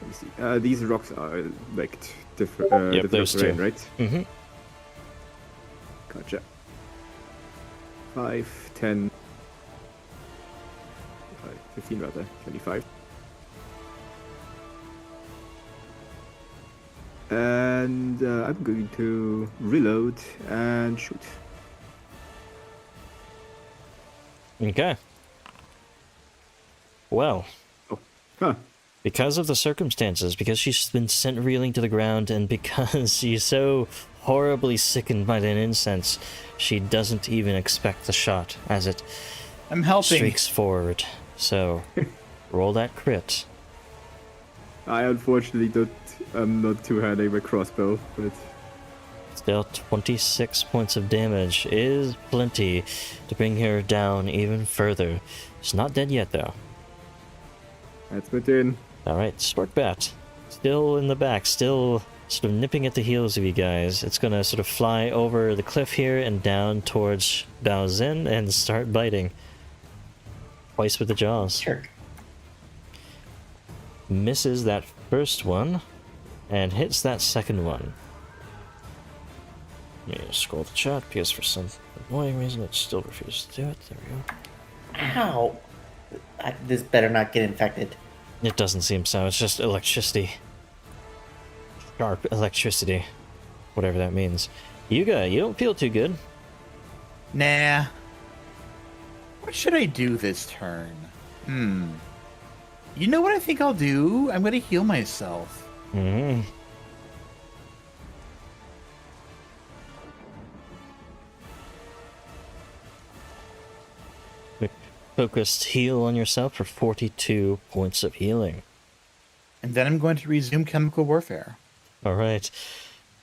me see. These rocks are like different. Yep, different those terrain, two. right? Mm-hmm. Gotcha. 5, 10, 15 rather, 25. And I'm going to reload and shoot. Okay. Well, Huh. because of the circumstances, because she's been sent reeling to the ground, and because she's so horribly sickened by that incense, she doesn't even expect the shot as it I'm helping. streaks forward. So, roll that crit. I unfortunately don't. I'm not two-handing my crossbow, but Still, 26 points of damage is plenty to bring her down even further. She's not dead yet, though. that's my turn. Alright, Sparkbat. Still in the back, still sort of nipping at the heels of you guys. It's gonna sort of fly over the cliff here and down towards Bao Zhen and start biting. Twice with the jaws. Sure. Misses that first one and hits that second one. Let me scroll the chat because for some annoying reason it still refuses to do it. There we go. Ow! This better not get infected. It doesn't seem so. It's just electricity. Sharp electricity. Whatever that means. Yuga, you don't feel too good. Nah. What should I do this turn? You know what I think I'll do? I'm gonna heal myself. Mm-hmm. Focused heal on yourself for 42 points of healing. And then I'm going to resume chemical warfare. Alright.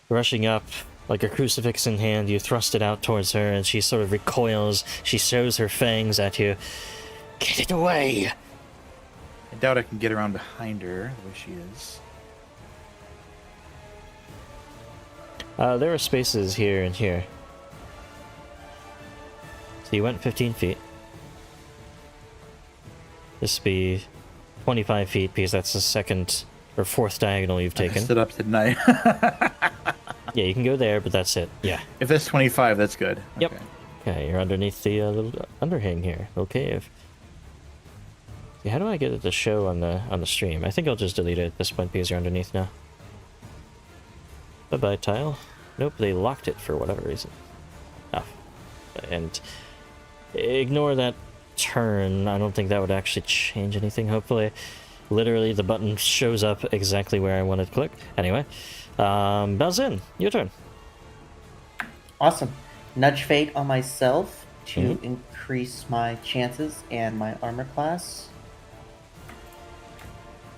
Rushing up, like a crucifix in hand, you thrust it out towards her and she sort of recoils. She shows her fangs at you. Get it away! I doubt I can get around behind her the way she is. There are spaces here and here. So you went 15 feet. This would be 25 feet because that's the second or fourth diagonal you've I taken. stood up, didn't I? Yeah, you can go there, but that's it. Yeah. If that's 25, that's good. Yep. Okay. Okay, you're underneath the little underhang here, little cave. See, how do I get it to show on the stream? I think I'll just delete it at this point because you're underneath now. Bye-bye, tile. Nope, they locked it for whatever reason. Ah. And ignore that turn. I don't think that would actually change anything, hopefully. Literally, the button shows up exactly where I wanted to click. Anyway, Belzin, your turn. Awesome. Nudge Fate on myself to increase my chances and my armor class.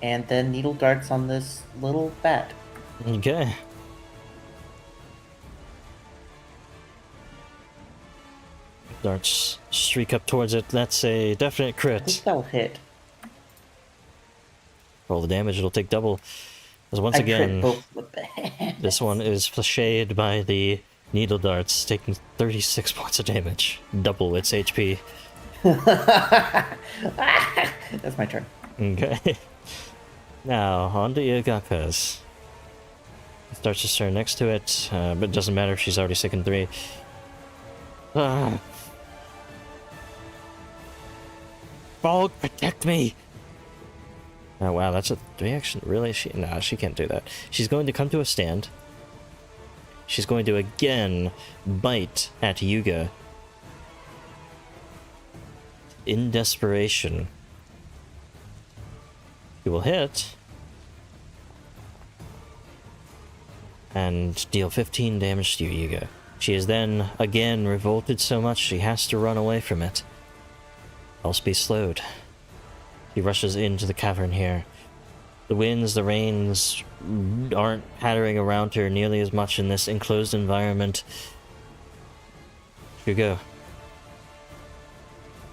And then Needle Darts on this little bat. Okay. Darts streak up towards it. That's a definite I think crit. that'll hit. Roll the damage, it'll take double. Because once I crit again, both the bats. this one is shaded by the needle darts, taking 36 points of damage. Double its HP. That's my turn. Okay. Now, on to Yagaka's. Starts his turn next to it, but it doesn't matter if she's already sick in 3. Ah. Fog, protect me! Oh wow, that's a 3 action. Really? Nah, she can't do that. She's going to come to a stand. She's going to again bite at Yuga. In desperation. She will hit. And deal 15 damage to you, Yuga. She is then, again, revolted so much she has to run away from it. Else be slowed. He rushes into the cavern here. The winds, the rains aren't pattering around her nearly as much in this enclosed environment. Hugo.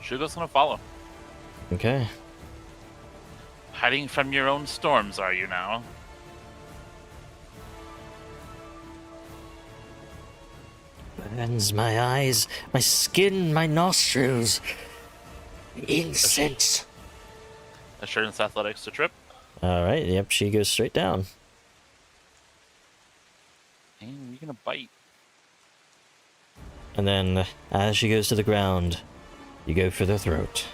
Shugo's gonna follow. Okay. Hiding from your own storms, are you now? Burns my eyes, my skin, my nostrils. Incense. Assurance athletics to trip. Alright, yep, she goes straight down. And you're gonna bite. And then, as she goes to the ground, you go for the throat.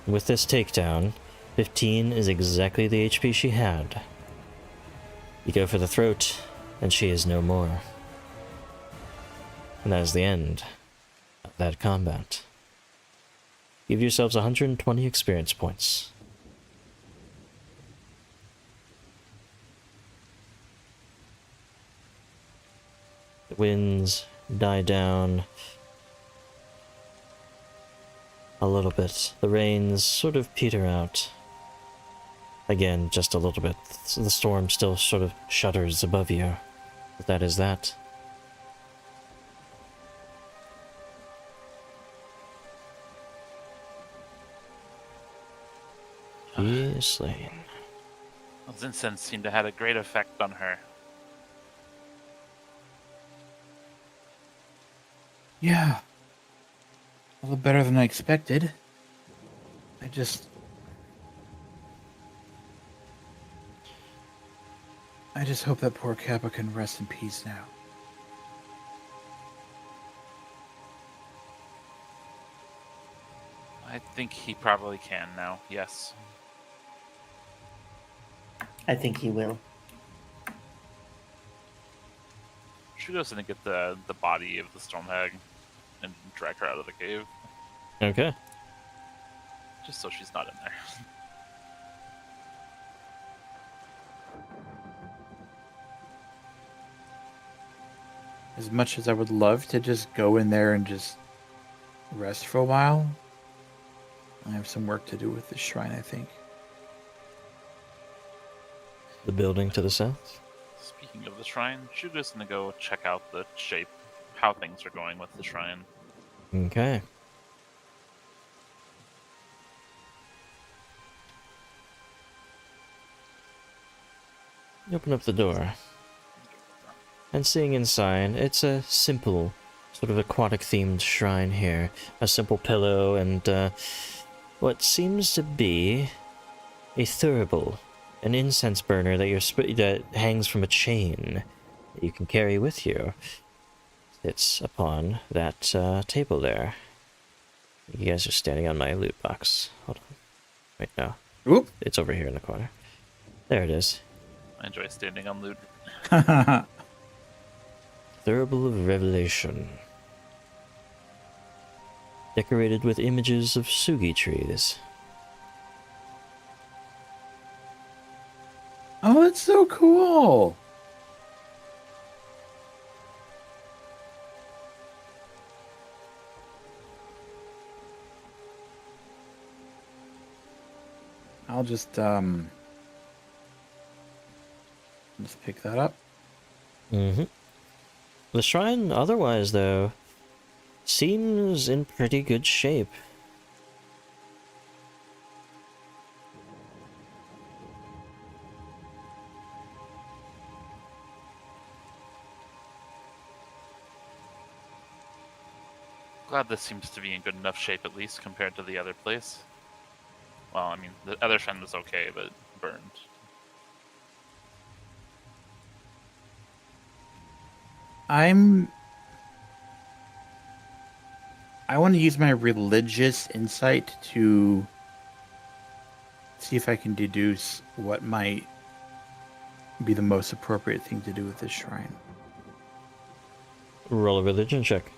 With this takedown, 15 is exactly the HP she had. You go for the throat, and she is no more. And that is the end of that combat. Give yourselves 120 experience points. The winds die down a little bit. The rains sort of peter out. Again, just a little bit. The storm still sort of shudders above you. But that is that. She is slain. Those incense seem to have a great effect on her. Yeah. A little better than I expected. I just hope that poor Kappa can rest in peace now. I think he probably can now, yes. I think he will. Shugo's gonna get the body of the storm hag and drag her out of the cave, Okay. just so she's not in there. As much as I would love to just go in there and just rest for a while, I have some work to do with this shrine, I think. The building to the south. Speaking of the shrine, Shugo's gonna go check out the shape, how things are going with the shrine. Okay. You open up the door. And seeing inside, it's a simple sort of aquatic themed shrine here. A simple pillow and what seems to be a thurible, an incense burner that hangs from a chain that you can carry with you. It's upon that table there. You guys are standing on my loot box. Hold on. Wait, no. Oop. It's over here in the corner. There it is. I enjoy standing on loot. Thurible of Revelation. Decorated with images of sugi trees. Oh, that's so cool. I'll just pick that up. Mm-hmm. The shrine, otherwise, though, seems in pretty good shape. Glad this seems to be in good enough shape, at least, compared to the other place. Well, I mean, the other shrine was okay, but burned. I want to use my religious insight to see if I can deduce what might be the most appropriate thing to do with this shrine. Roll a religion check.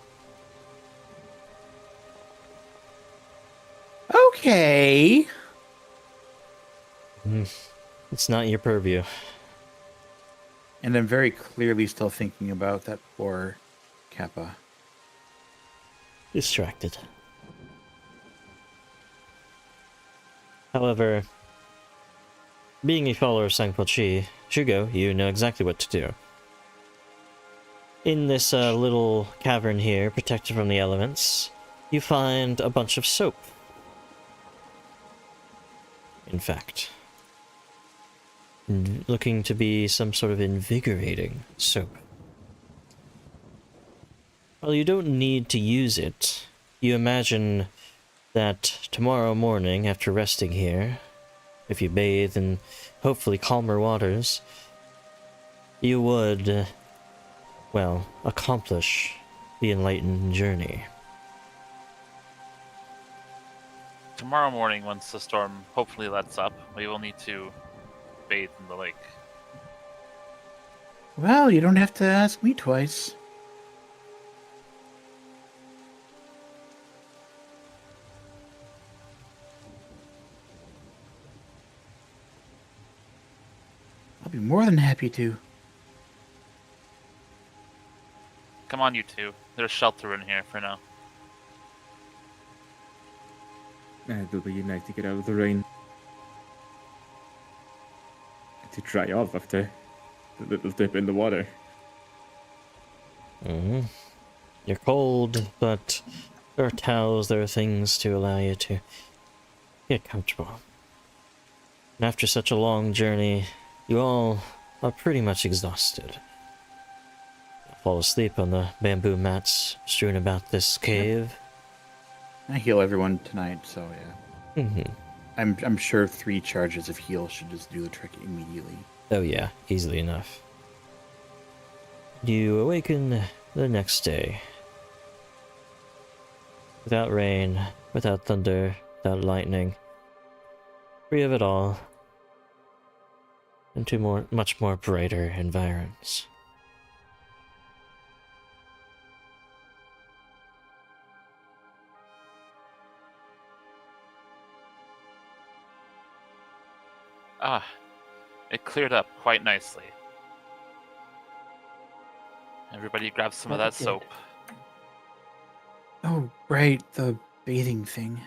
Okay. It's not your purview. And I'm very clearly still thinking about that poor Kappa. Distracted. However, being a follower of Sangpo-Chi, Shugo, you know exactly what to do. In this little cavern here, protected from the elements, you find a bunch of soap. In fact, looking to be some sort of invigorating soap. Well, you don't need to use it. You imagine that tomorrow morning, after resting here, if you bathe in hopefully calmer waters, you would, well, accomplish the Enlightened Journey. Tomorrow morning, once the storm hopefully lets up, we will need to bathe in the lake. Well, you don't have to ask me twice. I'll be more than happy to. Come on, you two. There's shelter in here for now. It'll be nice to get out of the rain. To dry off after the little dip in the water. You're cold, but there are towels, there are things to allow you to get comfortable. And after such a long journey, you all are pretty much exhausted. Fall asleep on the bamboo mats strewn about this cave. I heal everyone tonight, so yeah. Mm-hmm. I'm sure 3 charges of heal should just do the trick immediately. Oh yeah, easily enough. You awaken the next day. Without rain, without thunder, without lightning. Free of it all. Into much more brighter environs. Ah, it cleared up quite nicely. Everybody grab some of Well, that it did. soap. Oh, right, the bathing thing.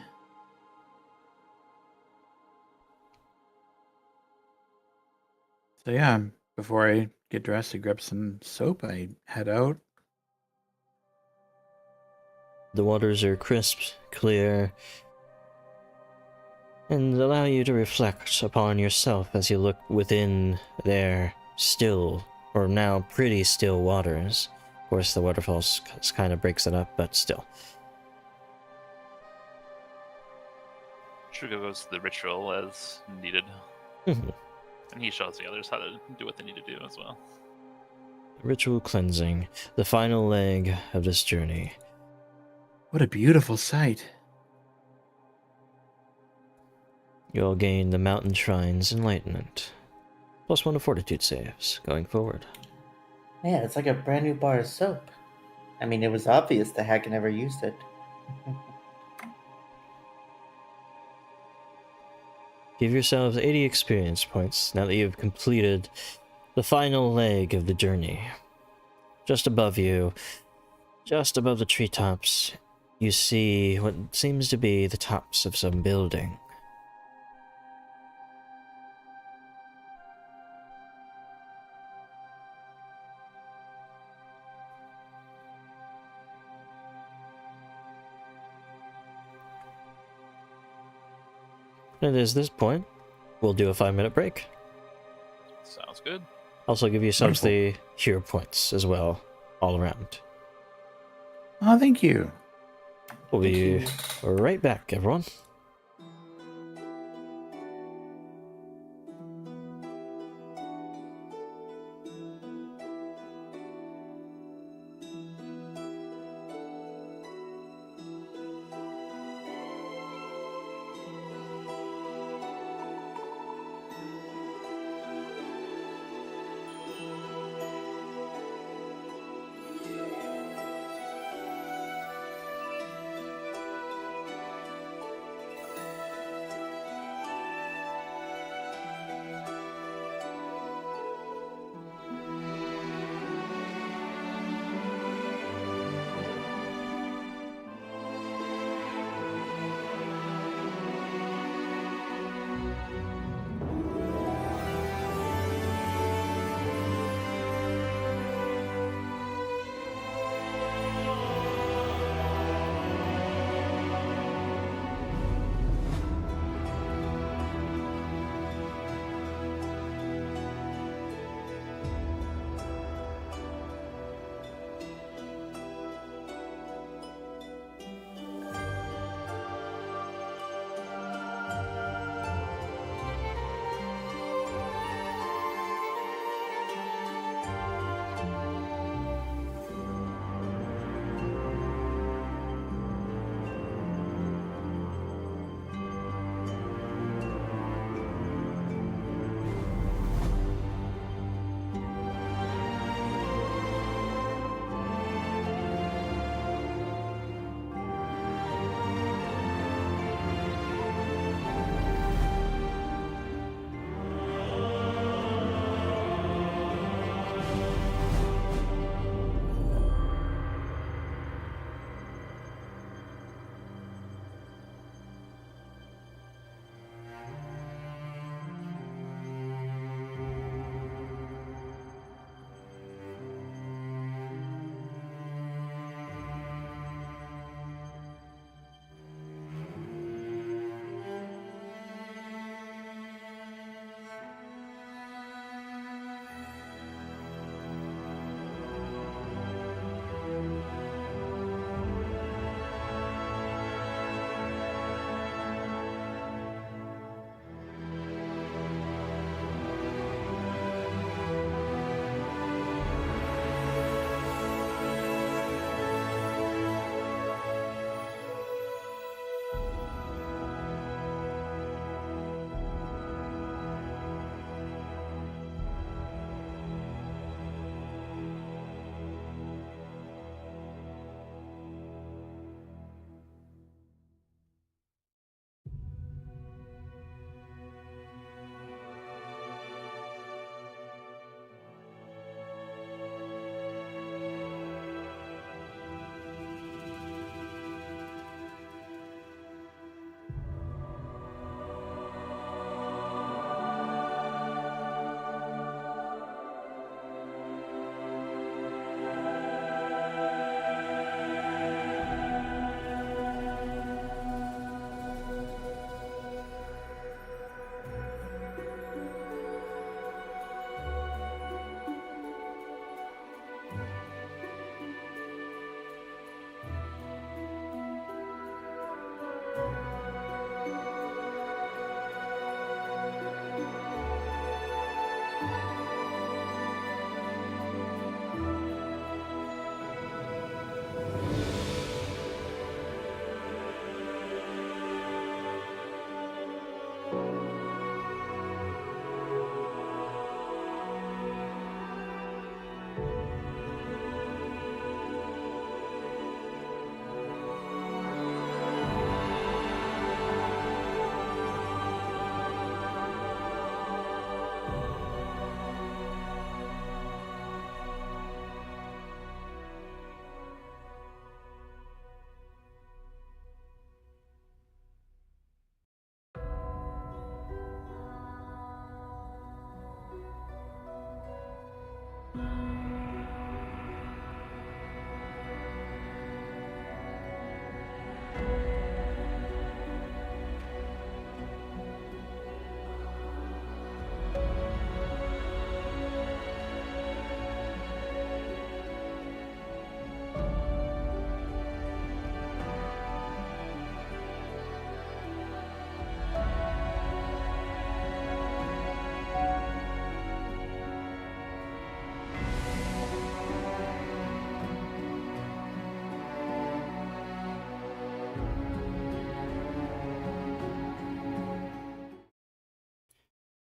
So yeah, before I get dressed to grab some soap, I head out. The waters are crisp, clear, and allow you to reflect upon yourself as you look within their still, or now pretty still waters. Of course, the waterfall kind of breaks it up, but still. Trugo goes to the ritual as needed, Mhm. and he shows the others how to do what they need to do as well. Ritual cleansing, the final leg of this journey. What a beautiful sight. You'll gain the Mountain Shrine's Enlightenment. +1 to Fortitude saves, going forward. Yeah, it's like a brand new bar of soap. I mean, it was obvious the hack never used it. Give yourselves 80 experience points now that you've completed the final leg of the journey. Just above you, just above the treetops, you see what seems to be the tops of some building. And it is this point, we'll do a 5-minute break. Sounds good. Also give yourselves Wonderful. the hero points as well, all around. Oh, thank you. We'll Thank be you. right back, everyone.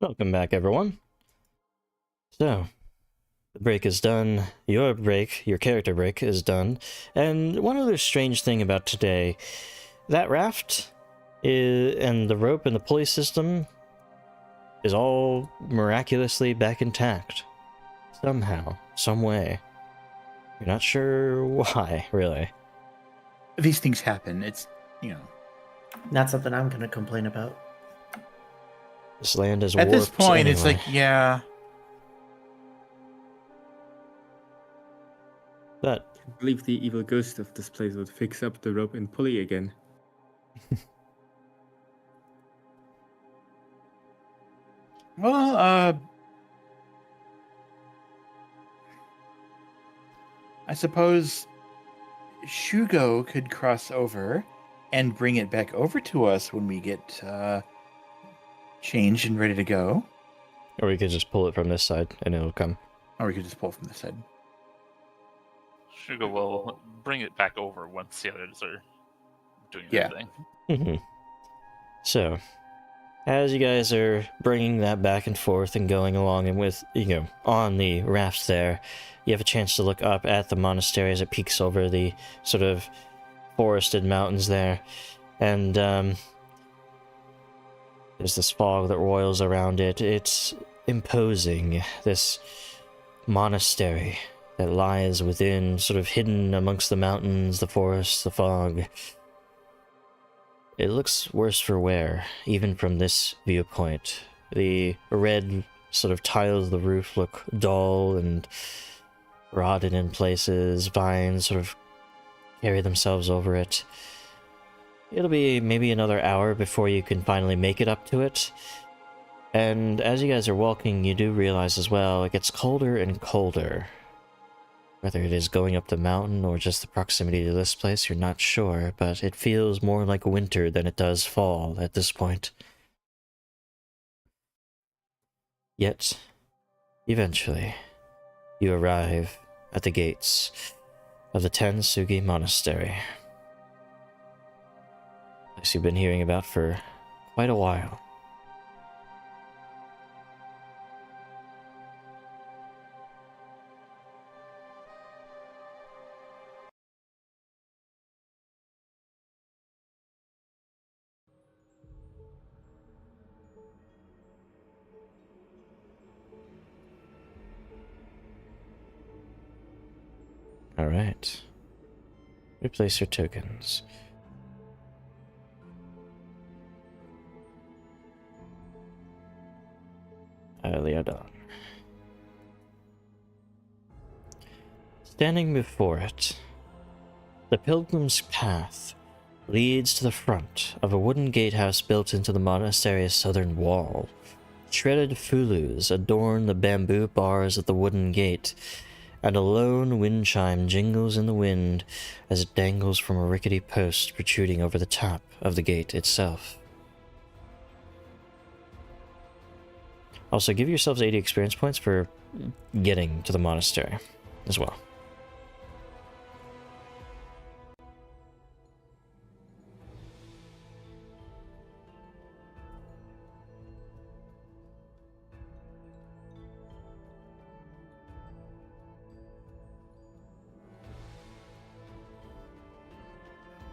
Welcome back, everyone. So, the break is done. Your break, your character break, is done. And one other strange thing about today, that raft and the rope and the pulley system is all miraculously back intact. Somehow, some way. You're not sure why, really. These things happen. It's, you know. Not something I'm going to complain about. This land is At warped this point, anyway. it's like, yeah. But I believe the evil ghost of this place would fix up the rope and pulley again. Well, I suppose Shugo could cross over and bring it back over to us when we get changed and ready to go. or we could just pull it from this side and it'll come. Or we could just pull from this side. Shugo will bring it back over once the others are doing Yeah. their thing. Mm-hmm. So, as you guys are bringing that back and forth and going along and with, on the raft there, you have a chance to look up at the monastery as it peeks over the sort of forested mountains there. And, there's this fog that roils around it. It's imposing, this monastery that lies within, sort of hidden amongst the mountains, the forest, the fog. It looks worse for wear, even from this viewpoint. The red sort of tiles of the roof look dull and rotted in places. Vines sort of carry themselves over it. It'll be maybe another hour before you can finally make it up to it. And as you guys are walking, you do realize as well, it gets colder and colder. Whether it is going up the mountain or just the proximity to this place, you're not sure, but it feels more like winter than it does fall at this point. Yet, eventually, you arrive at the gates of the Tensugi Monastery. Place you've been hearing about for quite a while. Alright. Replace your tokens. Earlier done. Standing before it, the pilgrim's path leads to the front of a wooden gatehouse built into the monastery's southern wall. Shredded fulus adorn the bamboo bars at the wooden gate, and a lone wind chime jingles in the wind as it dangles from a rickety post protruding over the top of the gate itself. Also, give yourselves 80 experience points for getting to the monastery as well.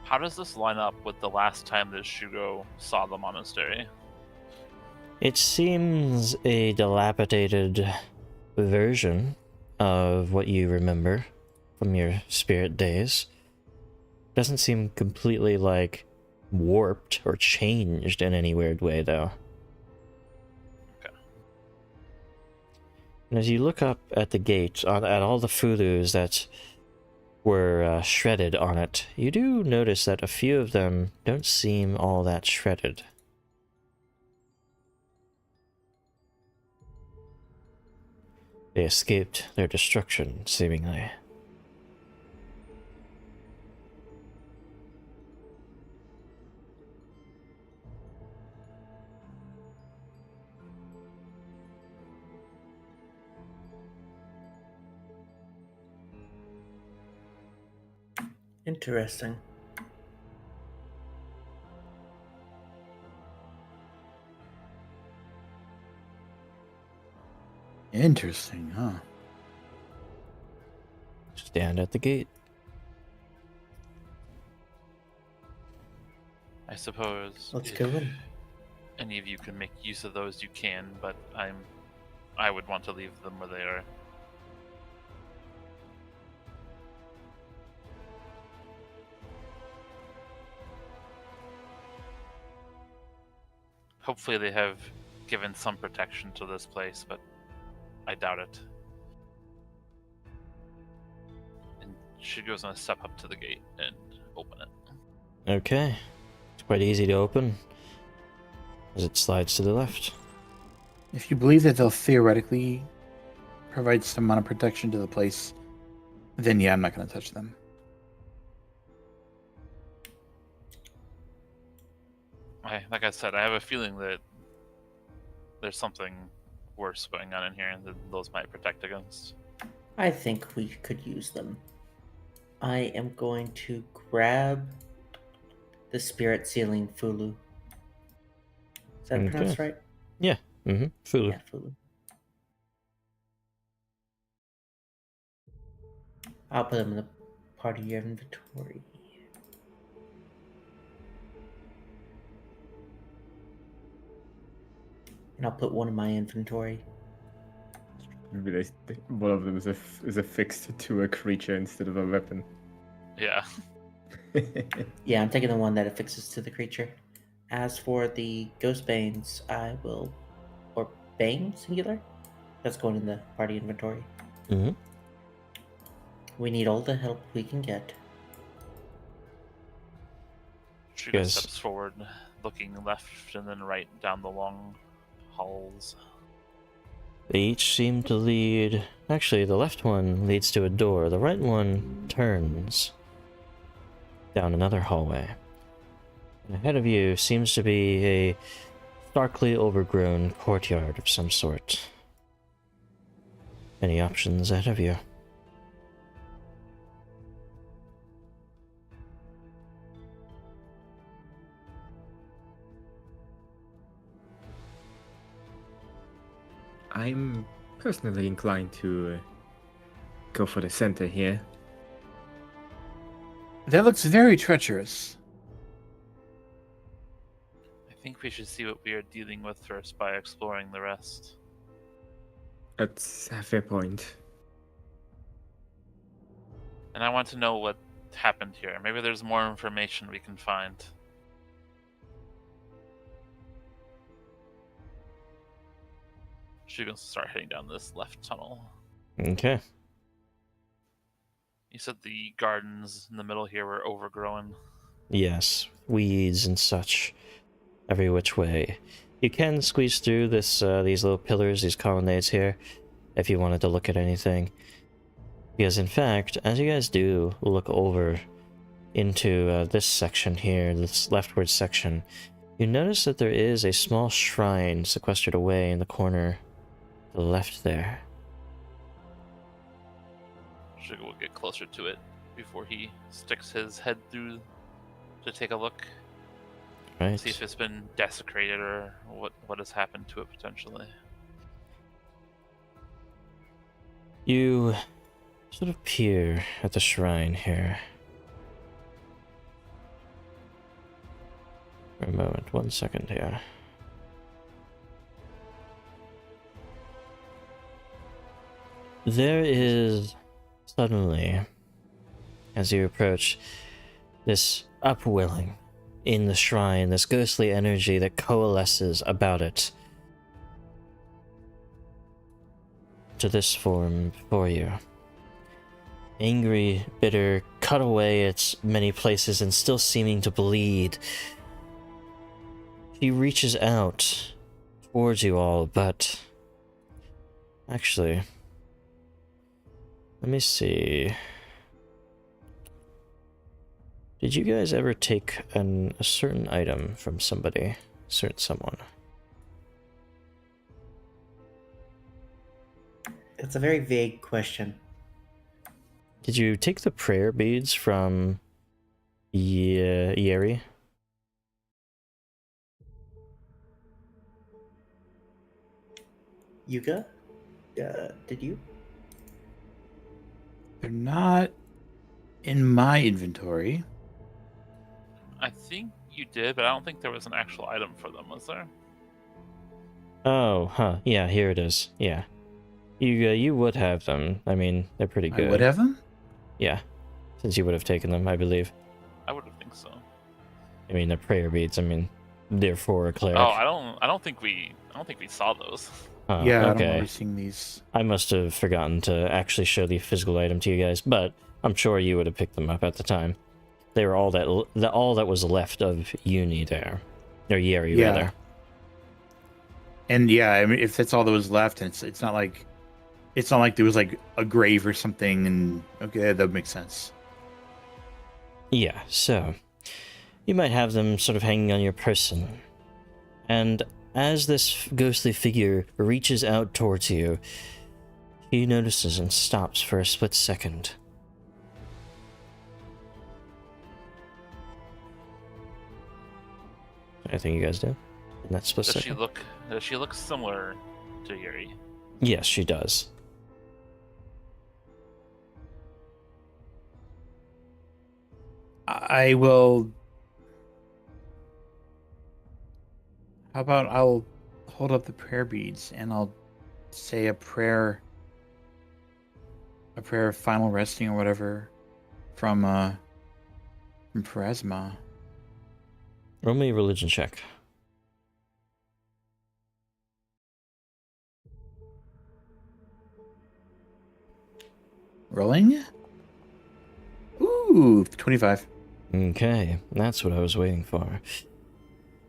How does this line up with the last time that Shugo saw the monastery? It seems a dilapidated version of what you remember from your spirit days. Doesn't seem completely, warped or changed in any weird way, though. Okay. And as you look up at the gate, at all the fulus that were shredded on it, you do notice that a few of them don't seem all that shredded. They escaped their destruction, seemingly. Interesting. Interesting, huh? Stand at the gate. I suppose Let's if go in. any of you can make use of those, you can, but I would want to leave them where they are. Hopefully they have given some protection to this place, but I doubt it. And Shigo's gonna step up to the gate and open it. Okay. It's quite easy to open as it slides to the left. If you believe that they'll theoretically provide some amount of protection to the place, then yeah, I'm not going to touch them. Like I said, I have a feeling that there's something worse going on in here that those might protect against. I think we could use them. I am going to grab the spirit sealing Fulu. Is that pronounced right? Yeah. Fulu. Yeah, Fulu. I'll put them in the party inventory. And I'll put one in my inventory. Maybe one of them is affixed to a creature instead of a weapon. Yeah. Yeah, I'm taking the one that affixes to the creature. As for the Ghost Banes, I will... Or Bane, singular? That's going in the party inventory. Mm-hmm. We need all the help we can get. Shigo Yes. steps forward, looking left and then right down the long halls. They each seem to lead... Actually, the left one leads to a door. The right one turns down another hallway. And ahead of you seems to be a starkly overgrown courtyard of some sort. Any options ahead of you? I'm personally inclined to go for the center here. That looks very treacherous. I think we should see what we are dealing with first by exploring the rest. That's a fair point. And I want to know what happened here. Maybe there's more information we can find. She's going to start heading down this left tunnel. Okay. You said the gardens in the middle here were overgrown. Yes, weeds and such, every which way. You can squeeze through these little pillars, these colonnades here, if you wanted to look at anything. Because in fact, as you guys do look over into this section here, this leftward section, you notice that there is a small shrine sequestered away in the corner to the left there. Shigo will get closer to it before he sticks his head through to take a look. Right. See if it's been desecrated or what has happened to it potentially. You sort of peer at the shrine here. For a moment, 1 second here. There is suddenly, as you approach, this upwelling in the shrine, this ghostly energy that coalesces about it to this form before you. Angry, bitter, cut away at many places and still seeming to bleed. He reaches out towards you all, but actually, let me see. Did you guys ever take a certain item from somebody? Certain someone? It's a very vague question. Did you take the prayer beads from Yeri? Yuga? Did you? They're not in my inventory. I think you did, but I don't think there was an actual item for them, was there? Oh, huh. Yeah, here it is. Yeah. You would have them. I mean, they're pretty good. I would have them? Yeah. Since you would have taken them, I believe. I would think so. I mean, they're prayer beads. I mean, they're for a cleric. Oh, I don't think we saw those. Oh, Yeah, I don't okay. remember seeing these. I must have forgotten to actually show the physical item to you guys, but I'm sure you would have picked them up at the time. They were all that was left of Uni there, or Yeri Yeah. rather. And yeah, I mean, if that's all that was left, and it's not like there was like a grave or something, and okay, that would make sense. Yeah, so you might have them sort of hanging on your person, and as this ghostly figure reaches out towards you, he notices and stops for a split second. Anything you guys do in that split Does second? she look similar to Yuri? Yes, she does. I will. How about I'll hold up the prayer beads and I'll say a prayer of final resting or whatever from Pharasma. Roll me a religion check. Rolling. Ooh, 25. Okay, that's what I was waiting for.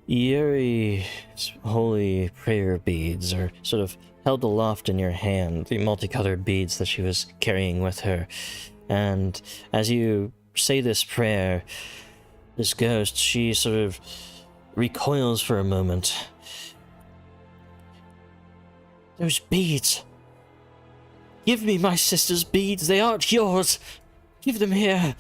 Yeri's holy prayer beads are sort of held aloft in your hand, the multicolored beads that she was carrying with her. And as you say this prayer, this ghost, she sort of recoils for a moment. Those beads! Give me my sister's beads, they aren't yours! Give them here!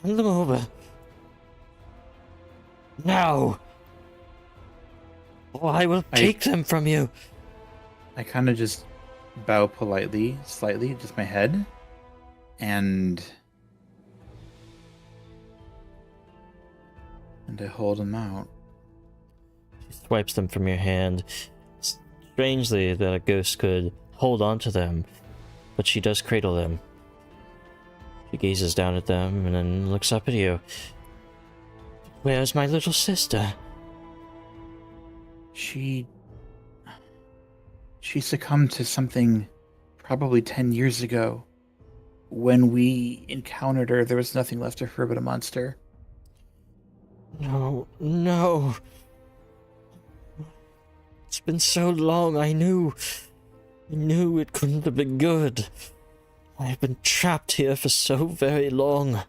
Hand them over. Now! Or I will take them from you. I kind of just bow politely, slightly, just my head, and I hold them out. She swipes them from your hand. Strangely, that a ghost could hold on to them, but she does cradle them. She gazes down at them and then looks up at you. Where's my little sister? She succumbed to something probably 10 years ago. When we encountered her, there was nothing left of her but a monster. No, no. It's been so long, I knew it couldn't have been good. I've been trapped here for so very long.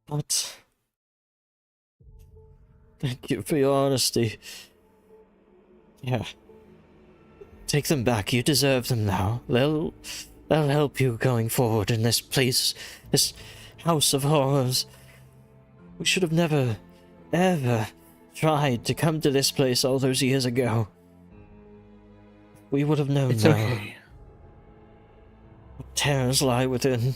But thank you for your honesty. Yeah. Take them back. You deserve them now. They'll help you going forward in this place, this house of horrors. We should have never, ever tried to come to this place all those years ago. We would have known It's now okay. what terrors lie within.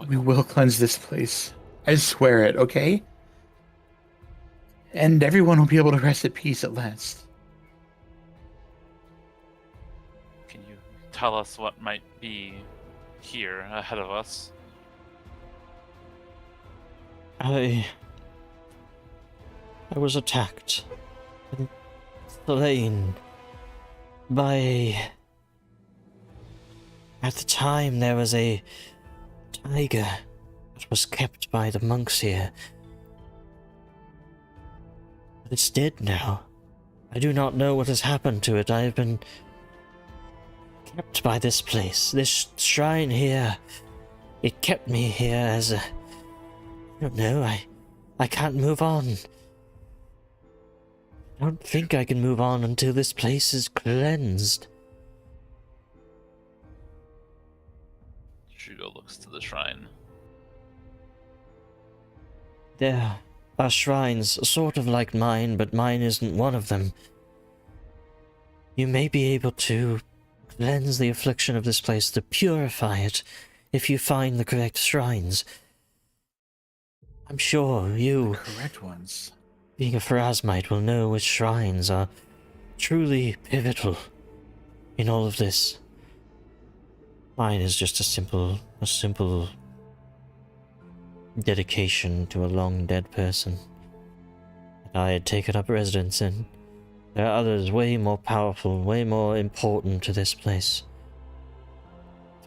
We will cleanse this place. I swear it, okay? And everyone will be able to rest at peace at last. Can you tell us what might be here ahead of us? I was attacked and slain by... At the time, there was a tiger that was kept by the monks here. But it's dead now. I do not know what has happened to it. I have been kept by this place, this shrine here. It kept me here as a... I don't know, I can't move on. I don't think I can move on until this place is cleansed. There are shrines sort of like mine, but mine isn't one of them. You may be able to cleanse the affliction of this place, to purify it, if you find the correct shrines. I'm sure The you, correct ones. being a Pharasmite, will know which shrines are truly pivotal in all of this. Mine is just a simple dedication to a long dead person that I had taken up residence in. There are others way more powerful, way more important to this place.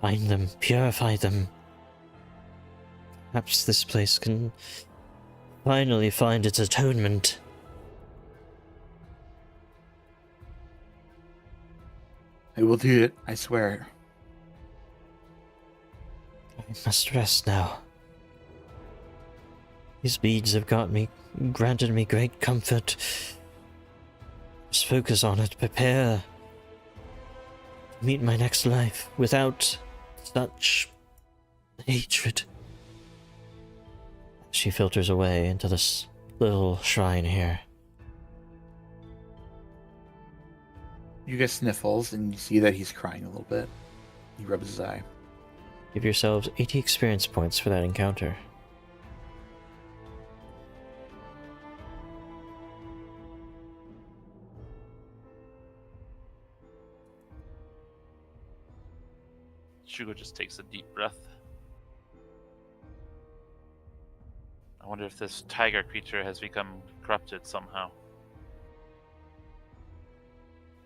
Find them, purify them. Perhaps this place can finally find its atonement. I will do it, I swear. I must rest now. These beads have granted me great comfort. Just focus on it, prepare to meet my next life without such hatred. She filters away into this little shrine here. You get sniffles, and you see that he's crying a little bit. He rubs his eye. Give yourselves 80 experience points for that encounter. Shugo just takes a deep breath. I wonder if this tiger creature has become corrupted somehow.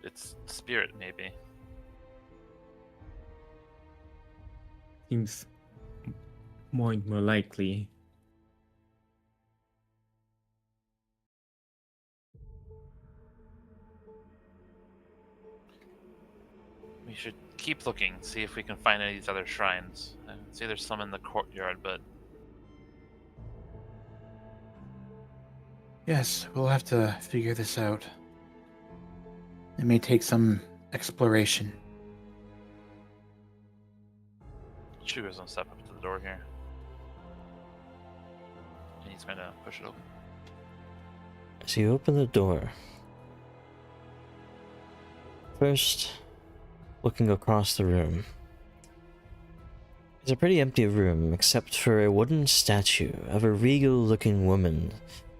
Its spirit, maybe. Seems more and more likely. We should keep looking, see if we can find any of these other shrines. I see there's some in the courtyard, but Yes, we'll have to figure this out. It may take some exploration. Shugo's gonna step up to the door here. And he's gonna push it open. As you open the door, first, looking across the room, it's a pretty empty room except for a wooden statue of a regal-looking woman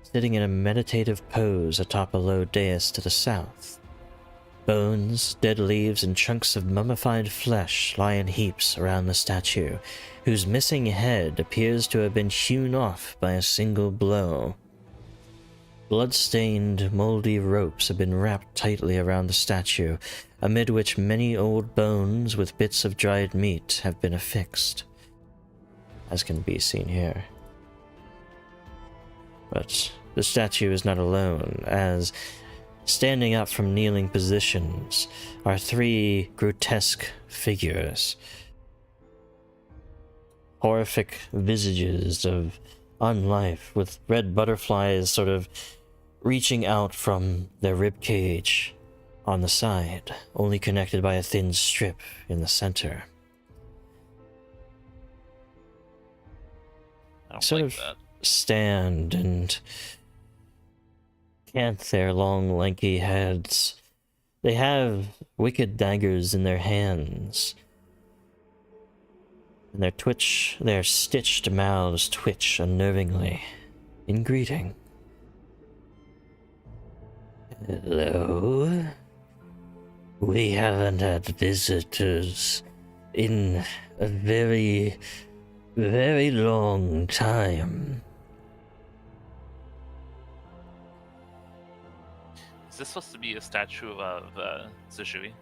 sitting in a meditative pose atop a low dais to the south. Bones, dead leaves, and chunks of mummified flesh lie in heaps around the statue, whose missing head appears to have been hewn off by a single blow. Blood-stained, moldy ropes have been wrapped tightly around the statue, amid which many old bones with bits of dried meat have been affixed, as can be seen here. But the statue is not alone, as standing up from kneeling positions are three grotesque figures. Horrific visages of unlife, with red butterflies sort of reaching out from their rib cage on the side, only connected by a thin strip in the center. I don't Sort like of that. stand and cant their long, lanky heads. They have wicked daggers in their hands, and their stitched mouths twitch unnervingly in greeting. Hello? We haven't had visitors in a very, very long time. Is this supposed to be a statue of Zishui?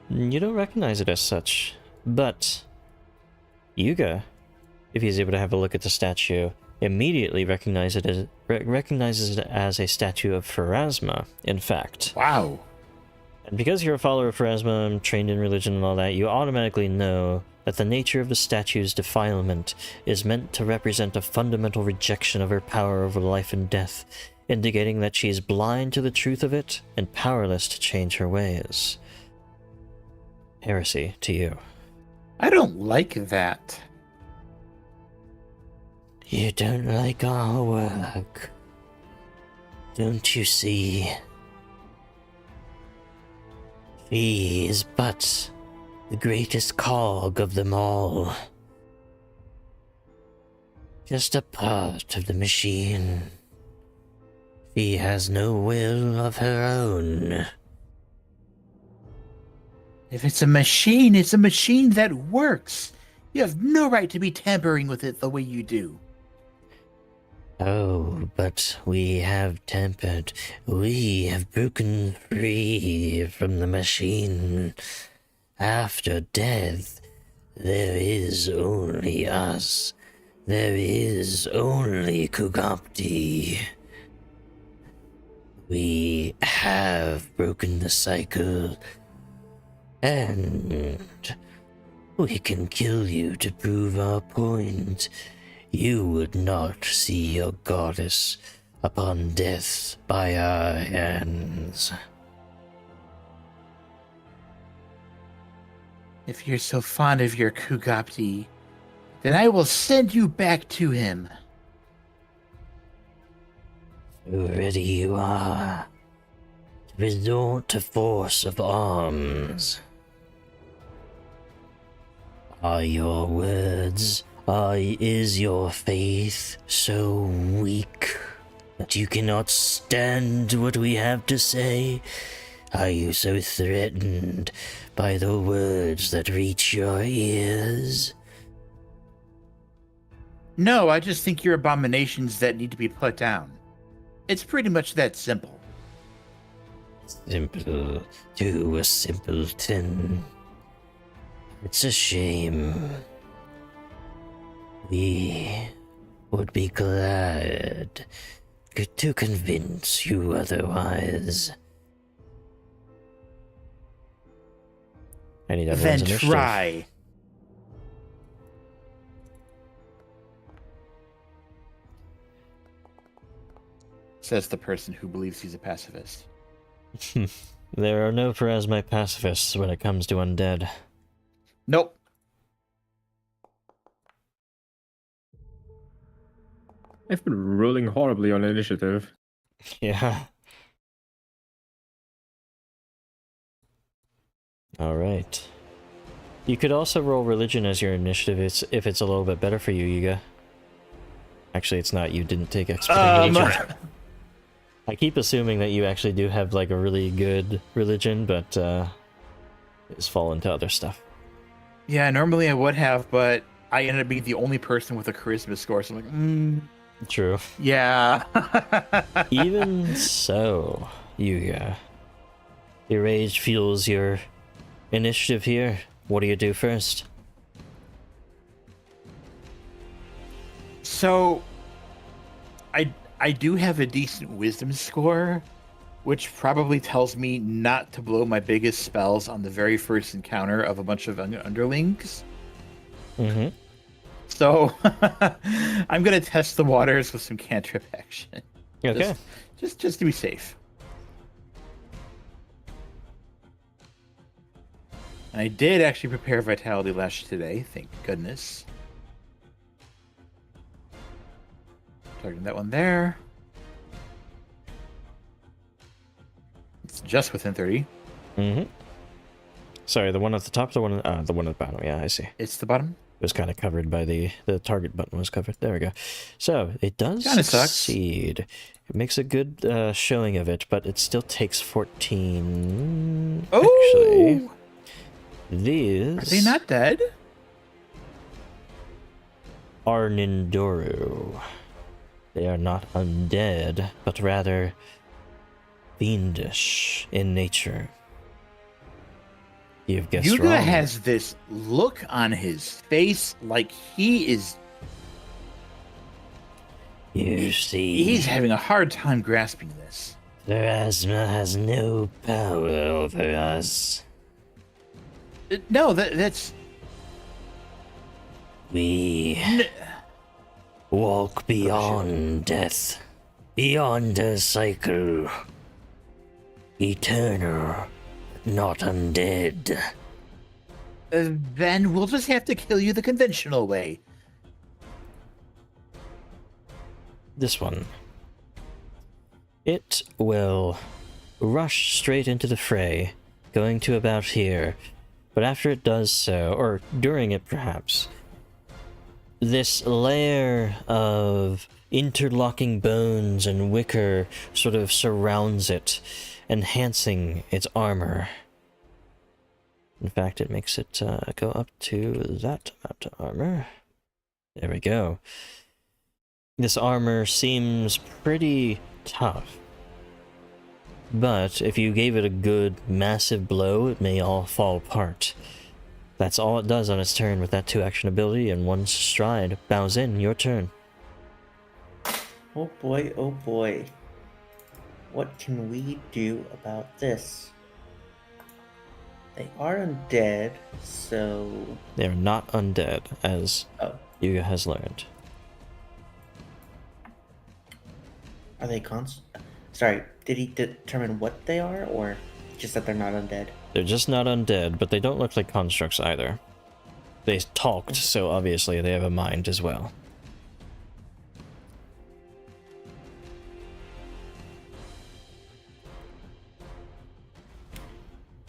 You don't recognize it as such, but Yuga, if he's able to have a look at the statue, immediately recognizes it as a statue of Pharasma, in fact. Wow. And because you're a follower of Pharasma and trained in religion and all that, you automatically know that the nature of the statue's defilement is meant to represent a fundamental rejection of her power over life and death, indicating that she is blind to the truth of it and powerless to change her ways. Heresy to you. I don't like that. You don't like our work. Don't you see? He is but the greatest cog of them all. Just a part of the machine. She has no will of her own. If it's a machine that works. You have no right to be tampering with it the way you do. Oh, but we have tempered. We have broken free from the machine. After death, there is only us. There is only Kugapti. We have broken the cycle, and we can kill you to prove our point. You would not see your goddess upon death by our hands. If you're so fond of your Kugapti, then I will send you back to him. So ready you are to resort to force of arms. Are your words, is your faith so weak that you cannot stand what we have to say? Are you so threatened by the words that reach your ears? No, I just think you're abominations that need to be put down. It's pretty much that simple. Simple to a simpleton. It's a shame. We would be glad to convince you otherwise. I need Then everyone's initiative. try. Says the person who believes he's a pacifist. There are no Pharasma pacifists when it comes to undead. Nope. I've been rolling horribly on initiative. Yeah. Alright. You could also roll religion as your initiative if it's a little bit better for you, Yuga. Actually, it's not. You didn't take expert religion. I keep assuming that you actually do have like a really good religion, but it's fallen to other stuff. Yeah, normally I would have, but I ended up being the only person with a charisma score, so I'm like, True. yeah. Even so, Yuga, your rage fuels your initiative here. What do you do first? So, I do have a decent wisdom score, which probably tells me not to blow my biggest spells on the very first encounter of a bunch of underlings. Mm-hmm. So, I'm gonna test the waters with some cantrip action. Okay. Just to be safe. And I did actually prepare Vitality Lash today, thank goodness. Targeting that one there. It's just within 30. Mm-hmm. Sorry, the one at the top, the one at the bottom. Yeah, I see. It's the bottom. It was kind of covered by the target button was covered. There we go. So it does Kinda sucks. succeed. It makes a good showing of it, but it still takes 14. Oh! Actually, these Are they not dead? are Nindoru. They are not undead, but rather fiendish in nature. You've guessed Yuga wrong. has this look on his face like he is... You see, He's having a hard time grasping this. Pharasma has no power over us. No, that's... We walk beyond death, beyond a cycle. Eternal, not undead. Then we'll just have to kill you the conventional way. this one. It will rush straight into the fray, going to about here. But after it does so, or during it perhaps, this layer of interlocking bones and wicker sort of surrounds it, enhancing its armor. In fact, it makes it go up to that amount of armor. There we go. This armor seems pretty tough. But if you gave it a good, massive blow, it may all fall apart. That's all it does on its turn with that 2-action ability and 1 stride. Bows in, your turn. Oh boy, oh boy. What can we do about this? They are undead, so... They're not undead, as Yuga has learned. Are they Sorry, did he determine what they are, or just that they're not undead? They're just not undead, but they don't look like constructs either. They talked, so obviously they have a mind as well.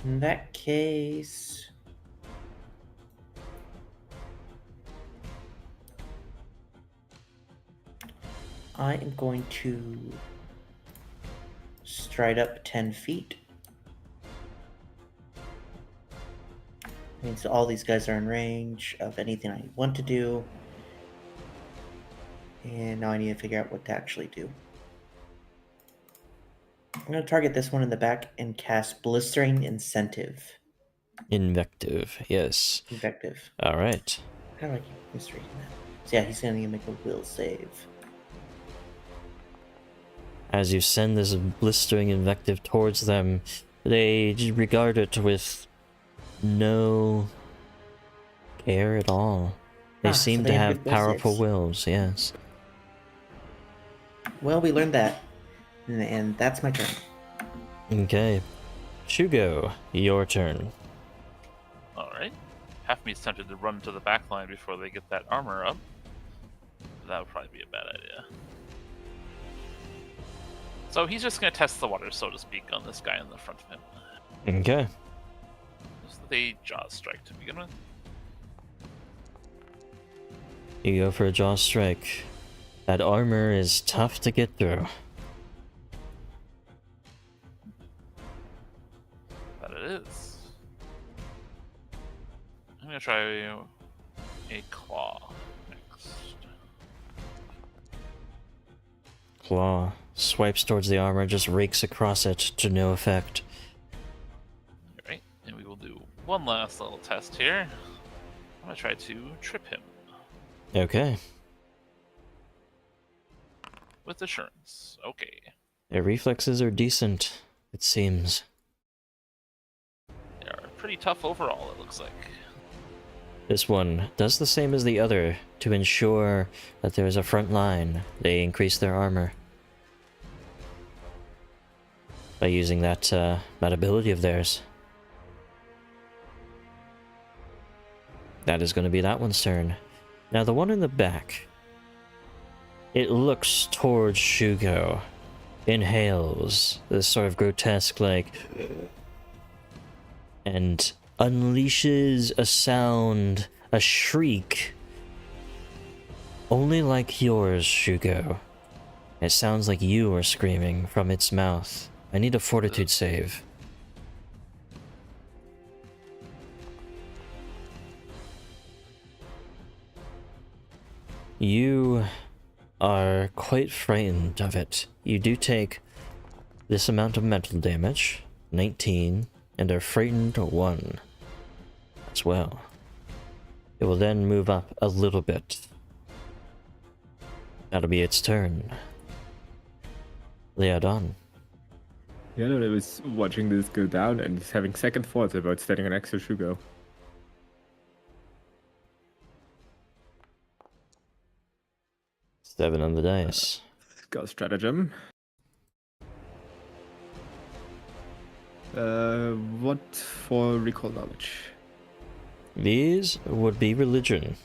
In that case... I am going to stride up 10 feet. Means all these guys are in range of anything I want to do. And now I need to figure out what to actually do. I'm going to target this one in the back and cast Blistering Incentive. Invective, yes. Invective. Alright. How do I keep misreading that? So yeah, he's going to make a will save. As you send this blistering invective towards them, they regard it with no care at all. They seem so to they have have good will powerful saves. wills, yes. Well, we learned that. And that's my turn. Okay. Shugo, your turn. Alright. Half of me is tempted to run to the back line before they get that armor up. That would probably be a bad idea. So he's just going to test the water, so to speak, on this guy in the front of him. Okay. Just a jaw strike to begin with. You go for a jaw strike. That armor is tough to get through. That it is. I'm going to try a claw next. Claw swipes towards the armor, just rakes across it to no effect. Alright, and we will do one last little test here. I'm going to try to trip him Okay. with assurance. Okay. Their reflexes are decent, it seems. They are pretty tough overall, it looks like. This one does the same as the other to ensure that there is a front line. They increase their armor by using that ability of theirs. That is going to be that one's turn. Now the one in the back, it looks towards Shugo, inhales this sort of grotesque and unleashes a sound, a shriek, only like yours, Shugo. It sounds like you are screaming from its mouth. I need a fortitude save. You are quite frightened of it. You do take this amount of mental damage, 19, and are frightened 1 as well. It will then move up a little bit. That'll be its turn. Leodon. Yeah, no, I was watching this go down and just having second thoughts about standing next to Shugo. Seven on the dice. Got stratagem. What for recall knowledge? These would be religion.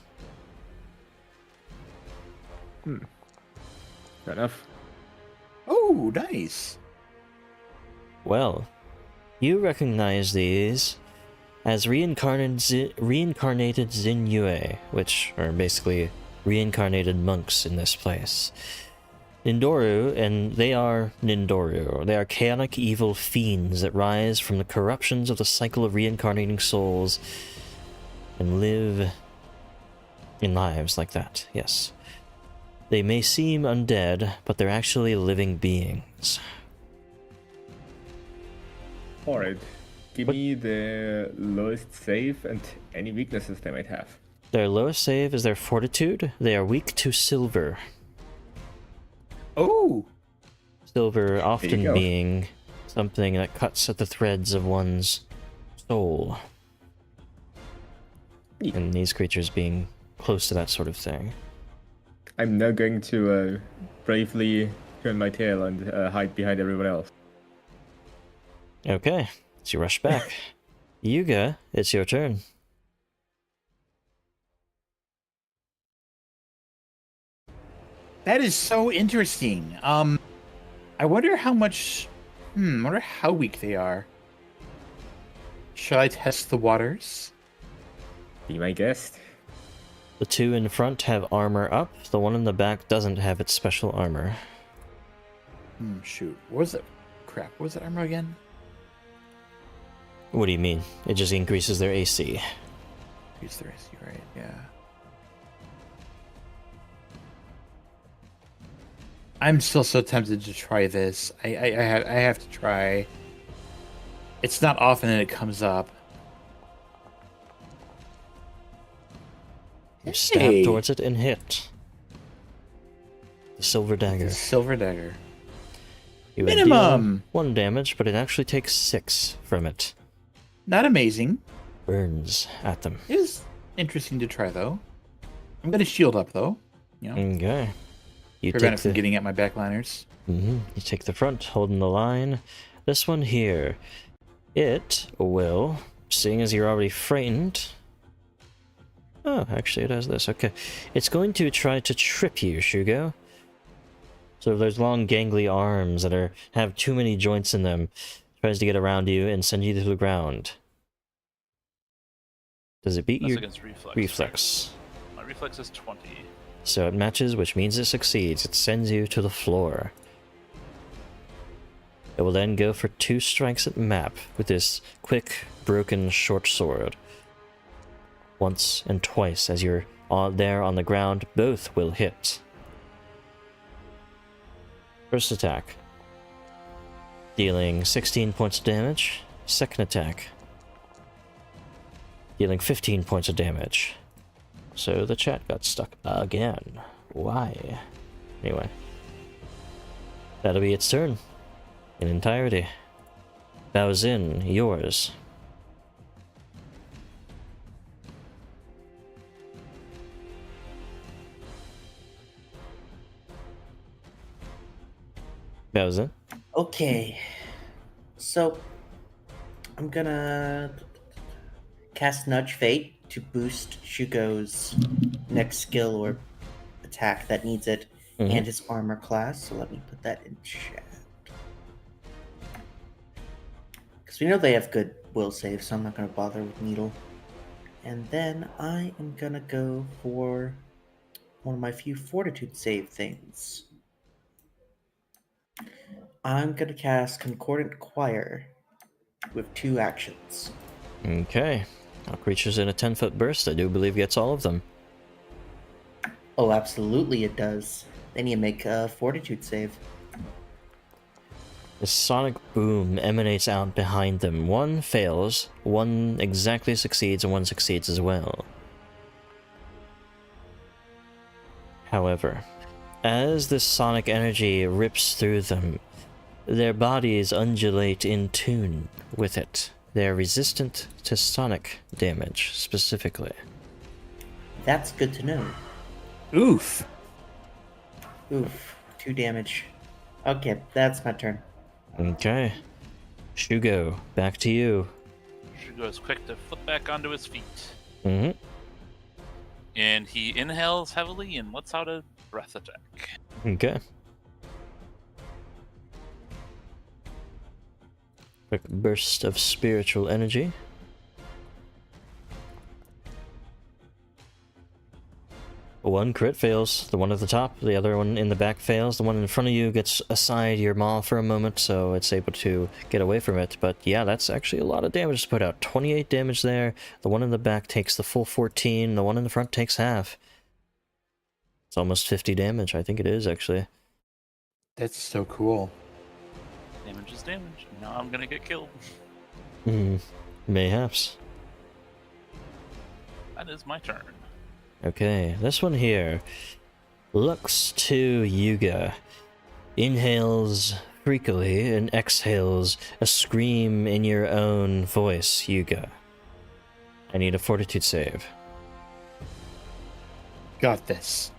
Fair enough. Oh, nice. Well, you recognize these as reincarnated Xinyue, which are basically reincarnated monks in this place. Nindoru, and they are Nindoru. They are chaotic evil fiends that rise from the corruptions of the cycle of reincarnating souls and live in lives like that, yes. They may seem undead, but they're actually living beings. Alright. Give What- me the lowest save and any weaknesses they might have. Their lowest save is their fortitude. They are weak to silver. Oh, Silver often go. being something that cuts at the threads of one's soul. Neat. And these creatures being close to that sort of thing. I'm now going to bravely turn my tail and hide behind everyone else. Okay, so you rush back. Yuga, it's your turn. that is so interesting. I wonder how much. I wonder how weak they are. Should I test the waters? Be my guest. The two in front have armor up. The one in the back doesn't have its special armor. Shoot. What was it? Crap. What was that armor again? What do you mean? It just increases their AC. Use the AC, right? Yeah. I'm still so tempted to try this. I have to try. It's not often that it comes up. You stab Hey! towards it and hit. The silver dagger. Silver dagger. You would Minimum! deal 1 damage, but it actually takes 6 from it. Not amazing. Burns at them. It is interesting to try, though. I'm going to shield up, though. You know, Okay. You prevent take it from the... getting at my backliners. You take the front, holding the line. This one here, it will, seeing as you're already frightened... Oh, actually it has this, okay. It's going to try to trip you, Shugo. So those long gangly arms that have too many joints in them, tries to get around you and send you to the ground. Does it beat That's your against reflex. reflex? My reflex is 20. So it matches, which means it succeeds. It sends you to the floor. It will then go for 2 strikes at map with this quick, broken short sword. Once and twice as you're there on the ground, both will hit. First attack, dealing 16 points of damage. Second attack, dealing 15 points of damage. So the chat got stuck again. Why? Anyway. That'll be its turn. In entirety. Baozin, yours. Baozin? Okay. So, I'm gonna cast Nudge Fate to boost Shugo's next skill or attack that needs it and his armor class. So let me put that in chat. Because we know they have good will save, so I'm not going to bother with Needle. And then I am going to go for one of my few Fortitude save things. I'm going to cast Concordant Choir with 2 actions. Okay. All creatures in a 10-foot burst, I do believe gets all of them. Oh, absolutely it does. Then you make a Fortitude save. The sonic boom emanates out behind them. One fails, one exactly succeeds, and one succeeds as well. However, as this sonic energy rips through them, their bodies undulate in tune with it. They are resistant to sonic damage, specifically. That's good to know. Oof. Oof, 2 damage. Okay, that's my turn. Okay. Shugo, back to you. Shugo is quick to flip back onto his feet. Mm-hmm. And he inhales heavily and lets out a breath attack. Okay. Quick burst of spiritual energy. One crit fails. The one at the top, the other one in the back fails. The one in front of you gets aside your maw for a moment, so it's able to get away from it. But yeah, that's actually a lot of damage to put out. 28 damage there. The one in the back takes the full 14. The one in the front takes half. It's almost 50 damage. I think it is, actually. That's so cool. Damage is damage. Now I'm gonna get killed. Mayhaps. That is my turn. Okay, this one here looks to Yuga, inhales freakily and exhales a scream in your own voice, Yuga. I need a fortitude save. Got this.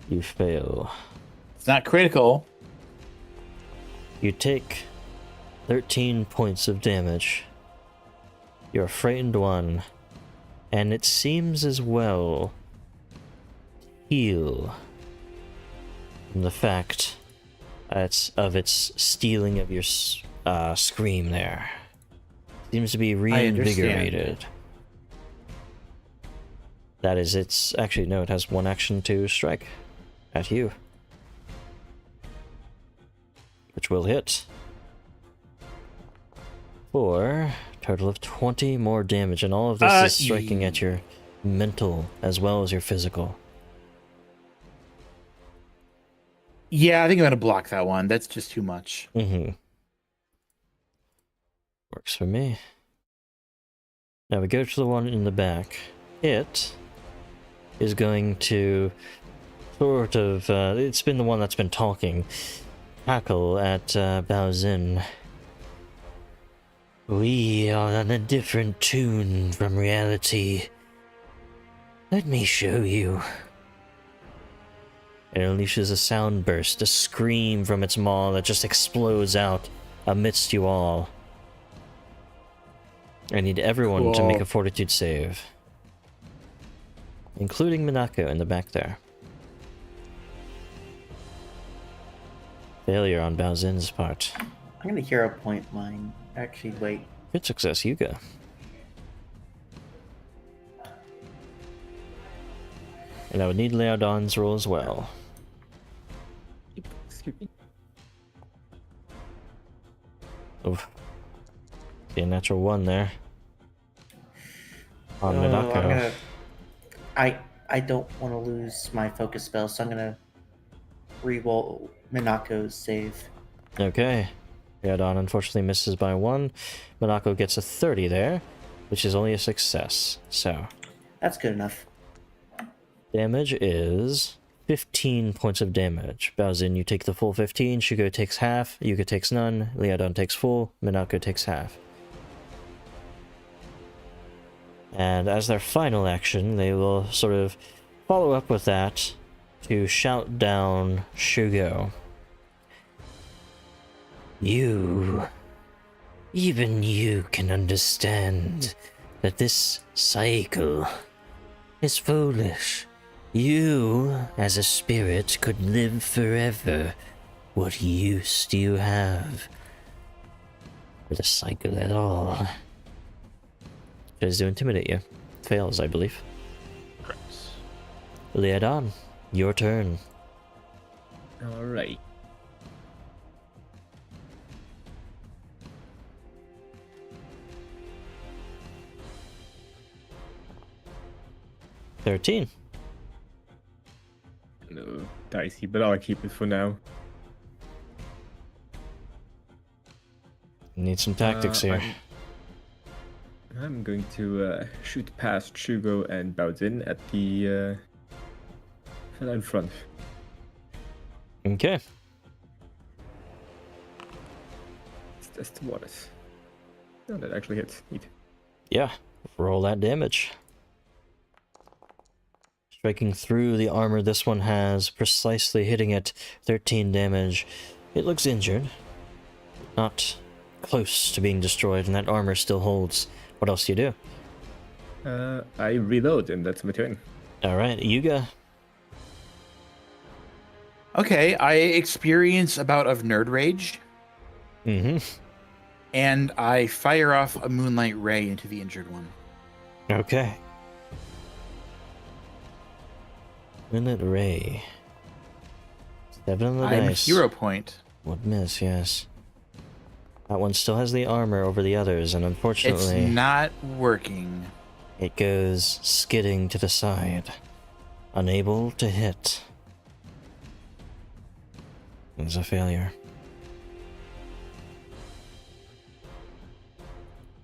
You fail. It's not critical. You take 13 points of damage. You're a frightened one, and it seems as well heal from the fact of its stealing of your scream there. Seems to be reinvigorated. That is its... Actually, no, it has one action to strike at you, which will hit for a total of 20 more damage, and all of this is striking at your mental as well as your physical. Yeah, I think I'm gonna block that one. That's just too much. Works for me. Now we go to the one in the back. It is going to sort of, it's been the one that's been talking, cackle at Bao Xin. We are on a different tune from reality. Let me show you. It unleashes a sound burst, a scream from its maw that just explodes out amidst you all. I need everyone to make a fortitude save, including Minako in the back there. Failure on Bao Xin's part. I'm gonna hero point mine. Actually, wait. Good success, Yuga. And I would need Leodon's roll as well. Excuse me. Oof. See a natural 1 there. On I'm Minako. gonna... I don't want to lose my focus spell, so I'm gonna re-roll Minako's save. Okay. Leodon unfortunately misses by 1. Minako gets a 30 there, which is only a success. So That's good enough. damage is 15 points of damage. Bao Xin, you take the full 15. Shugo takes half. Yuga takes none. Leodon takes full. Minako takes half. And as their final action, they will sort of follow up with that to shout down Shugo. Even you can understand that this cycle is foolish. You, as a spirit, could live forever. What use do you have for the cycle at all? Tries to intimidate you. Fails, I believe. Correct. Leodon, your turn. Alright. $13. No, dicey, but I'll keep it for now. Need some tactics here. I'm going to shoot past Shugo and Bao Xin at the fella in front. Okay. Let's test what is. Oh, that actually hits. Neat. Yeah, roll that damage. Striking through the armor this one has, precisely hitting it, 13 damage. It looks injured. Not close to being destroyed, and that armor still holds. What else do you do? I reload, and that's my turn. Alright, Yuga. Okay, I experience a bout of nerd rage, Mm-hmm. and I fire off a moonlight ray into the injured one. Okay. Minute Ray. 7 on the I'm dice. hero point. Would miss, yes. That one still has the armor over the others, and It's unfortunately, not working. it goes skidding to the side. Unable to hit. It's a failure.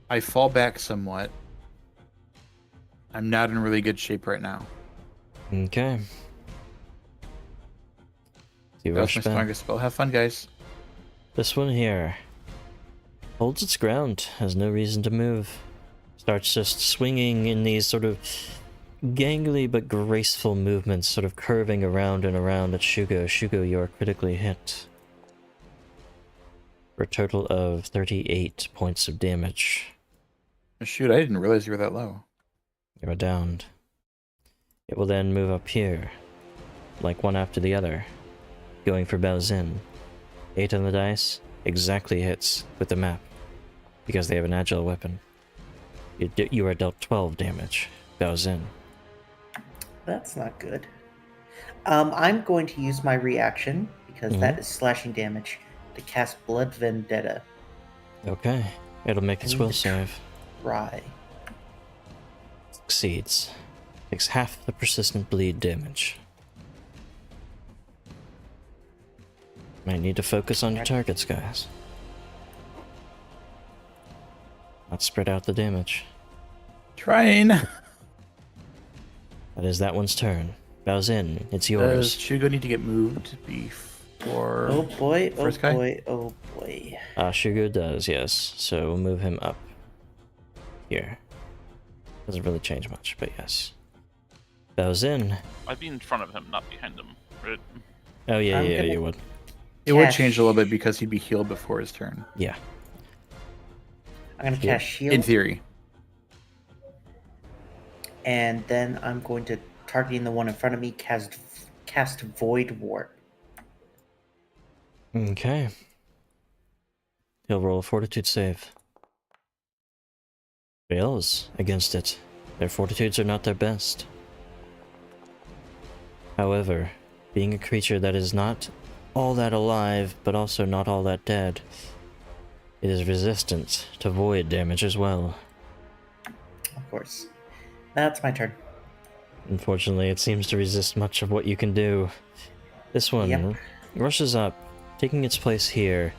I fall back somewhat. I'm not in really good shape right now. Okay. You That was rush my back. strongest spell. Have fun, guys. This one here holds its ground, has no reason to move. Starts just swinging in these sort of gangly but graceful movements, sort of curving around and around at Shugo. Shugo, you are critically hit. For a total of 38 points of damage. Shoot, I didn't realize you were that low. You are downed. It will then move up here, like one after the other, going for Baozin. 8 on the dice, exactly hits with the map, because they have an agile weapon. You are dealt 12 damage, Baozin. That's not good. I'm going to use my reaction, because that is slashing damage, to cast Blood Vendetta. Okay, it'll make its I will need to save. Rye. Succeeds. Takes half the persistent bleed damage. Might need to focus on your targets, guys. Not spread out the damage. Trying. That is that one's turn. Baozin, it's Does yours. Shugo need to get moved before... Oh boy, oh First guy? boy, oh boy. Shugo does, yes. So we'll move him up. Here. Doesn't really change much, but yes. Baozin. I'd be in front of him, not behind him. Right? Oh yeah, I'm yeah, gonna- you would. It would Cash. change a little bit because he'd be healed before his turn. Yeah. I'm going to Yeah. cast Shield, In theory. and then I'm going to, targeting the one in front of me, cast Void Warp. Okay. He'll roll a fortitude save. Fails against it. Their fortitudes are not their best. However, being a creature that is not all that alive, but also not all that dead, it is resistant to void damage as well. Of course. That's my turn. Unfortunately, it seems to resist much of what you can do. This one Yep. rushes up, taking its place here,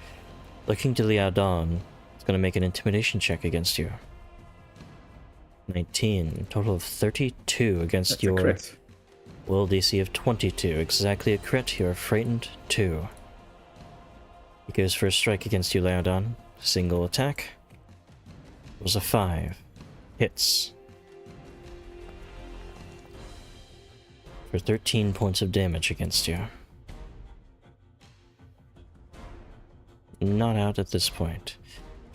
looking to Liaodon. It's going to make an intimidation check against you. 19, total of 32 against That's a your crit. will DC of 22. Exactly a crit, you're frightened 2. He goes for a strike against you, Liaodon. Single attack. Was a 5. Hits. For 13 points of damage against you. Not out at this point.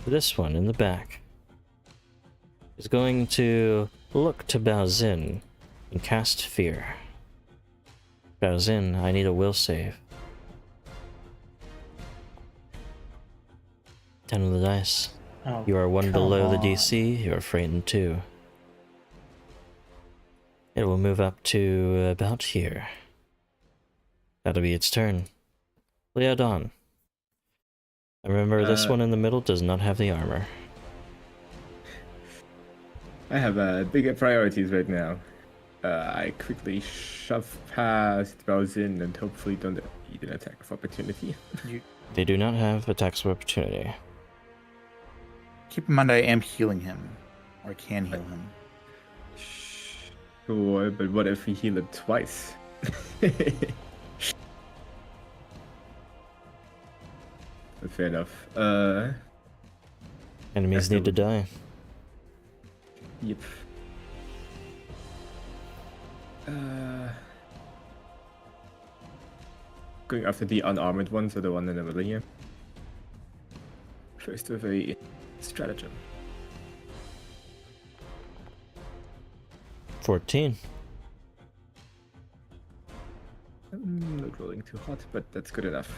This one in the back is going to look to Baozin and cast Fear. Baozin, I need a will save. 10 of the dice. Oh, You are 1 come below the on. DC, you are frightened 2. It will move up to about here. That'll be its turn. Liaodon. Remember, this one in the middle does not have the armor. I have bigger priorities right now. I quickly shove past Baozin and hopefully don't eat an attack of opportunity. They do not have attacks of opportunity. Keep in mind I am healing him. Or can heal him. Sure, but what if we heal it twice? Fair enough. Enemies That's need to the- die. Yep. Going after the unarmored one, so the one in the middle here. First with a stratagem. 14. Not rolling too hot, but that's good enough.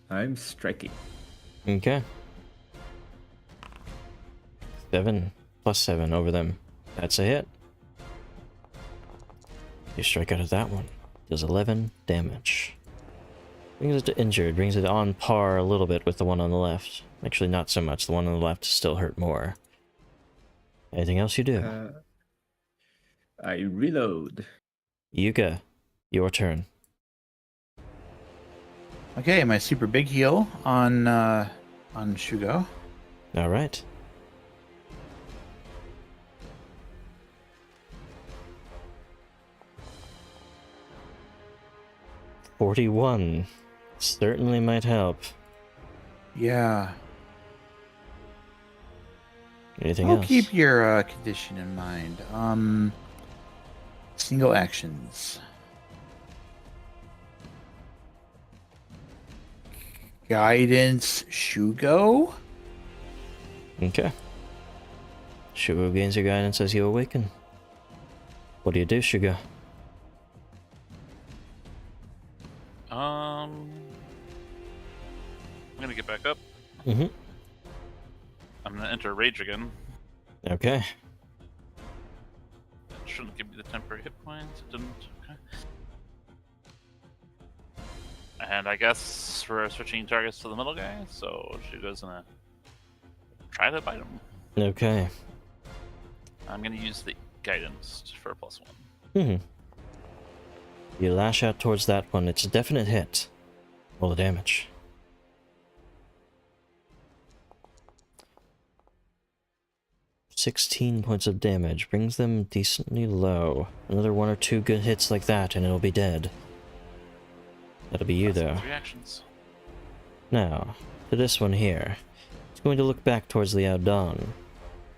I'm striking. Okay. 7 plus 7 over them. That's a hit. You strike out of that one. Does 11 damage. Brings it to injured. Brings it on par a little bit with the one on the left. Actually, not so much. The one on the left still hurt more. Anything else you do? I reload. Yuka, your turn. Okay, my super big heal on Shugo. All right. $41 certainly might help. Yeah. Anything I'll else? keep your condition in mind. Single actions. Guidance Shugo? Okay. Shugo gains your guidance as you awaken. What do you do, Shugo? I'm gonna get back up. Mm-hmm. I'm gonna enter rage again. Okay. It shouldn't give me the temporary hit points. It didn't. Okay. And I guess we're switching targets to the middle guy, so she goes gonna try to bite him. Okay. I'm gonna use the guidance for a +1. Mm-hmm. You lash out towards that one. It's a definite hit. Roll the damage. $16 points of damage. Brings them decently low. Another 1 or 2 good hits like that and it'll be dead. That'll be you, That's though. 3 actions. Now, to this one here. It's going to look back towards the Outdon.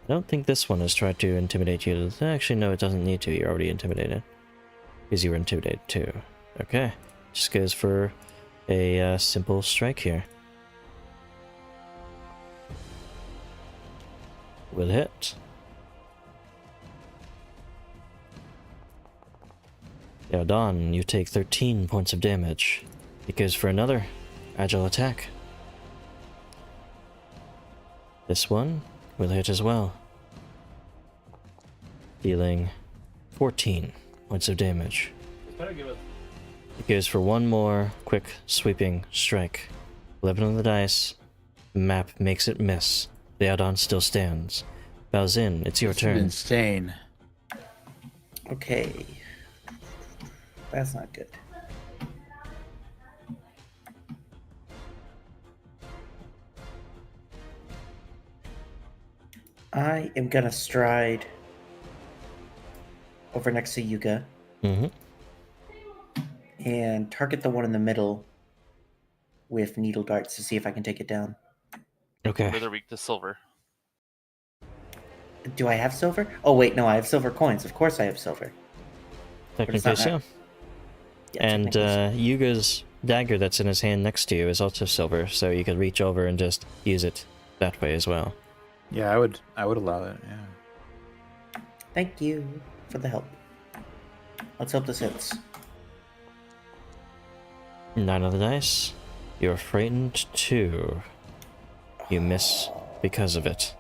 I don't think this one has tried to intimidate you. Actually, no, it doesn't need to. You're already intimidated. Because you were intimidated too. Okay. Just goes for a simple strike here. Will hit. Now, Don, you take 13 points of damage. It goes for another agile attack. This one will hit as well. Dealing 14 points of damage. It goes for one more quick sweeping strike. 11 on the dice. Map makes it miss. The Adon still stands. Baozin, it's your This is turn. insane. Okay. That's not good. I am gonna stride over next to Yuga Mm-hmm. and target the one in the middle with needle darts to see if I can take it down. Okay. They're weak to silver. Do I have silver? Oh wait, no, I have silver coins. Of course I have silver. it's Technically, not so. Yeah, And technically so. Yuga's dagger that's in his hand next to you is also silver, so you could reach over and just use it that way as well. Yeah, I would allow it, yeah. Thank you for the help. Let's hope this hits. 9 on the dice. You're frightened 2. You miss because of it.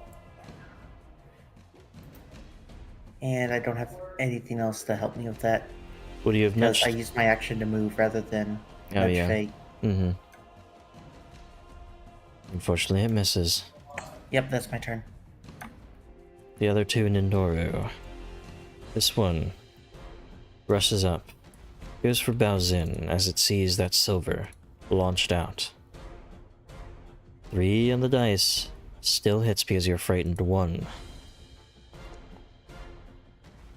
And I don't have anything else to help me with that. Would you have Because nudged? I used my action to move rather than Oh, nudge yeah. fate. Mm-hmm. Unfortunately, it misses. Yep, that's my turn. The other two Nindoru. This one rushes up. Goes for Baozin as it sees that silver launched out. 3 on the dice. Still hits because you're frightened 1.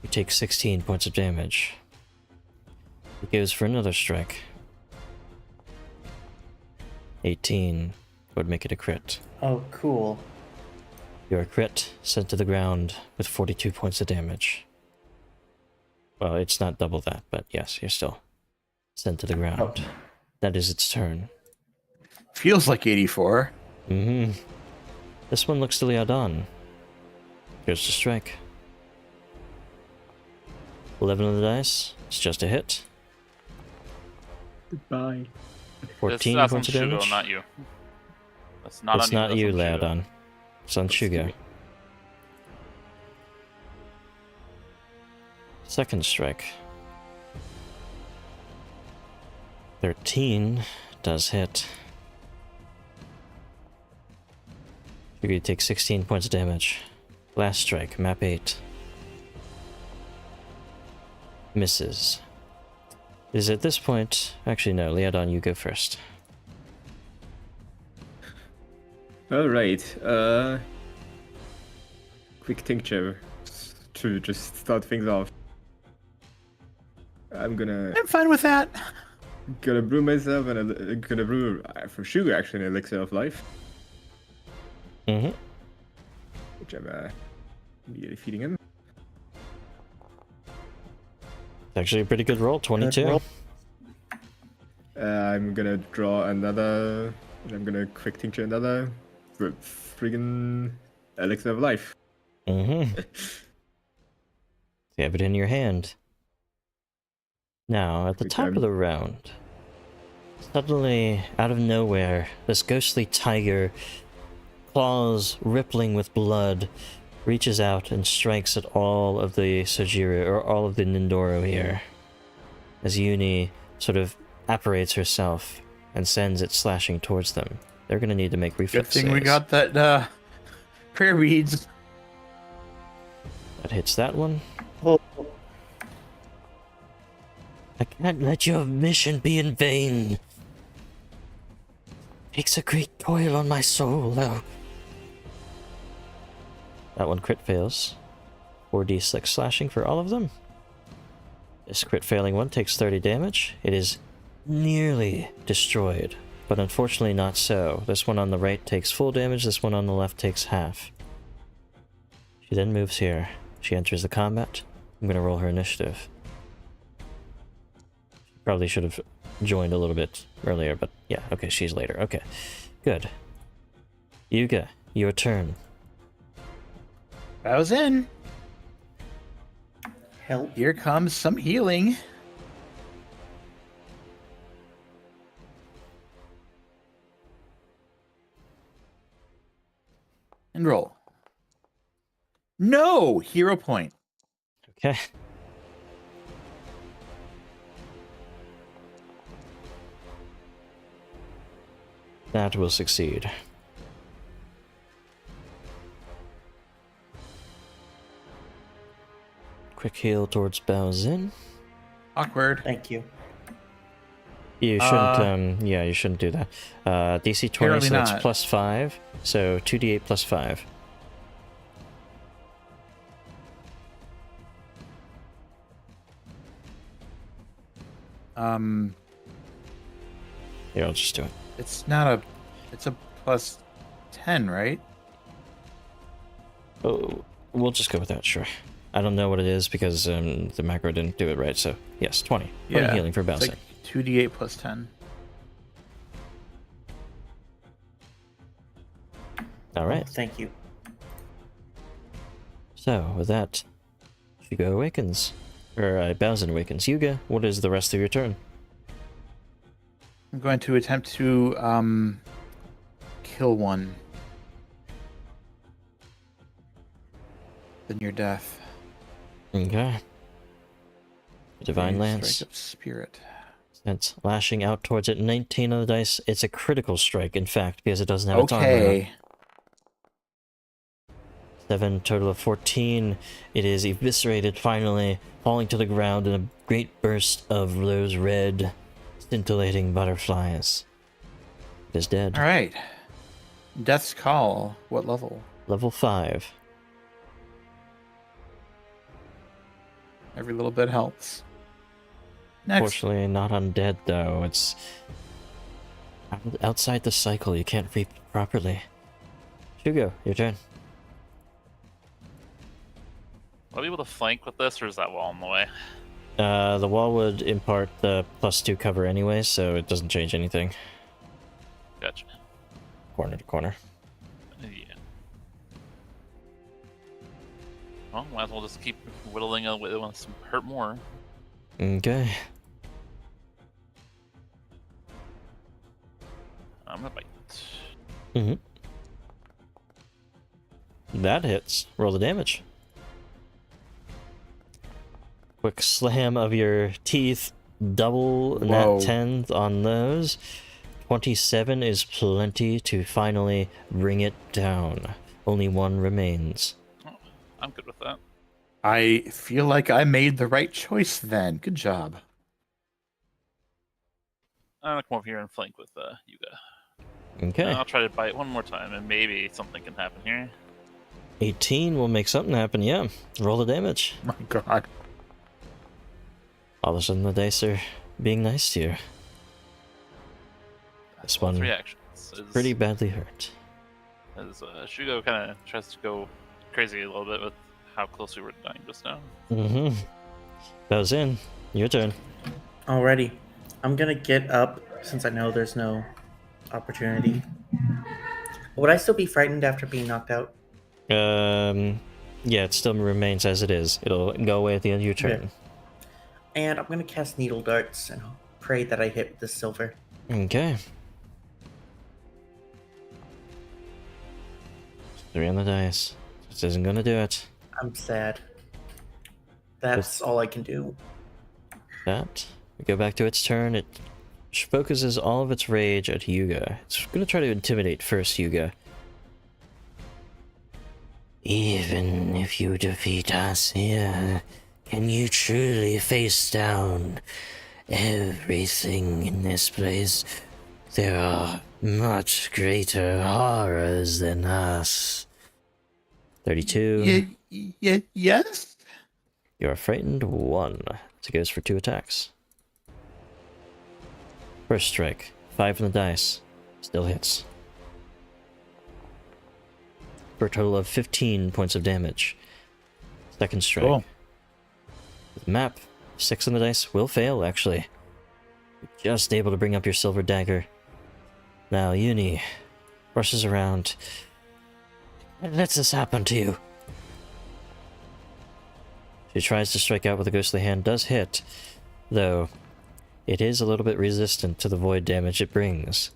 You take 16 points of damage. It goes for another strike. 18 would make it a crit. Oh, cool. You're a crit, sent to the ground with 42 points of damage. Well, it's not double that, but yes, you're still sent to the ground. Oh. That is its turn. Feels like 84. Mm-hmm. This one looks to Liadan. Goes to strike. 11 on the dice. It's just a hit. Goodbye. 14 that's on points of Shugo, damage. not you. That's not It's on you. not That's you, on Shugo. Laodon. It's on Let's Shugo. do it. Second strike. 13 does hit. Shugo takes 16 points of damage. Last strike, map 8. Misses. Is at this point... Actually, no. Laodon, you go first. Alright, quick tincture to just start things off. I'm gonna fine with that. brew myself and gonna brew for Sugar actually an elixir of life, Mm-hmm. which I'm immediately feeding him. Actually a pretty good roll, 22. roll. I'm gonna draw another. I'm gonna quick tincture another friggin' elixir of life. Mm-hmm. You have it in your hand. Now, at the Good top time. of the round, suddenly, out of nowhere, this ghostly tiger, claws rippling with blood, reaches out and strikes at all of the Sojiro, or all of the Nindoro here, as Uni sort of apparates herself and sends it slashing towards them. They're gonna need to make Good reflex thing we saves. got that prayer beads. That hits that one. Oh, I can't let your mission be in vain. Takes a great toil on my soul, though. That one crit fails. 4d6 slashing for all of them. This crit failing one takes 30 damage. It is nearly destroyed, but unfortunately not so. This one on the right takes full damage, this one on the left takes half. She then moves here. She enters the combat. I'm gonna roll her initiative. Probably should have joined a little bit earlier, but yeah, okay, she's later. Okay, good. Yuga, your turn. Bows in. help. Here comes some healing. And roll. No! Hero point. Okay. That will succeed. Quick heal towards Baozin. Awkward. Thank you. You shouldn't, yeah, you shouldn't do that. DC 20, Apparently so that's not. plus 5. So 2d8 plus 5. Here, I'll just do it. It's not a. It's a plus 10, right? Oh, we'll just go with that, sure. I don't know what it is because the macro didn't do it right, so yes, 20. 20 healing for It's Baozin. like 2d8 plus 10. Alright, Thank you. so with that, Shugo awakens. Or Baozin awakens. Yuga, what is the rest of your turn? I'm going to attempt to kill one. Then your death. Okay. Divine A Lance. Strike of spirit. It's lashing out towards it. 19 on the dice. It's a critical strike, in fact, because it doesn't have its armor on. Okay. 7, total of 14. It is eviscerated finally, falling to the ground in a great burst of those red, scintillating butterflies. It is dead. All right. Death's Call. What level? Level 5. Every little bit helps. Next. Fortunately, not undead, though. It's outside the cycle. You can't reap properly. Shugo, your turn. Will I be able to flank with this, or is that wall in the way? The wall would impart the +2 cover anyway, so it doesn't change anything. Gotcha. Corner to corner. Yeah. Well, might as well just keep whittling away with some hurt more. Okay. I'm gonna bite. Mm-hmm. That hits. Roll the damage. Quick slam of your teeth. Double Whoa. nat 10 on those. 27 is plenty to finally bring it down. Only one remains. Oh, I'm good with that. I feel like I made the right choice then. Good job. I'm gonna come over here and flank with Yuga. Okay. I'll try to bite one more time, and maybe something can happen here. 18 will make something happen, yeah. Roll the damage. My God. All of a sudden the dice are being nice to you. This one 3 actions. pretty badly hurt. As Shugo kind of tries to go crazy a little bit with how close we were dying just now. Mm-hmm. Goes in. Your turn. Alrighty. I'm gonna get up since I know there's no opportunity. Would I still be frightened after being knocked out? Yeah, it still remains as it is. It'll go away at the end of your turn. Okay. And I'm gonna cast needle darts and pray that I hit the silver. Okay. 3 on the dice. This isn't gonna do it. I'm sad. That's all I can do. That. We go back to its turn. It focuses all of its rage at Yuga. It's gonna try to intimidate first Yuga. Even if you defeat us here, can you truly face down everything in this place? There are much greater horrors than us. 32. Yes? You're frightened 1. So it goes for 2 attacks. First strike. 5 on the dice. Still hits. For a total of 15 points of damage. Second strike. Cool. Map. 6 on the dice will fail, actually. Just able to bring up your silver dagger. Now, Uni rushes around. What lets this happen to you? She tries to strike out with a ghostly hand. Does hit, though it is a little bit resistant to the void damage it brings.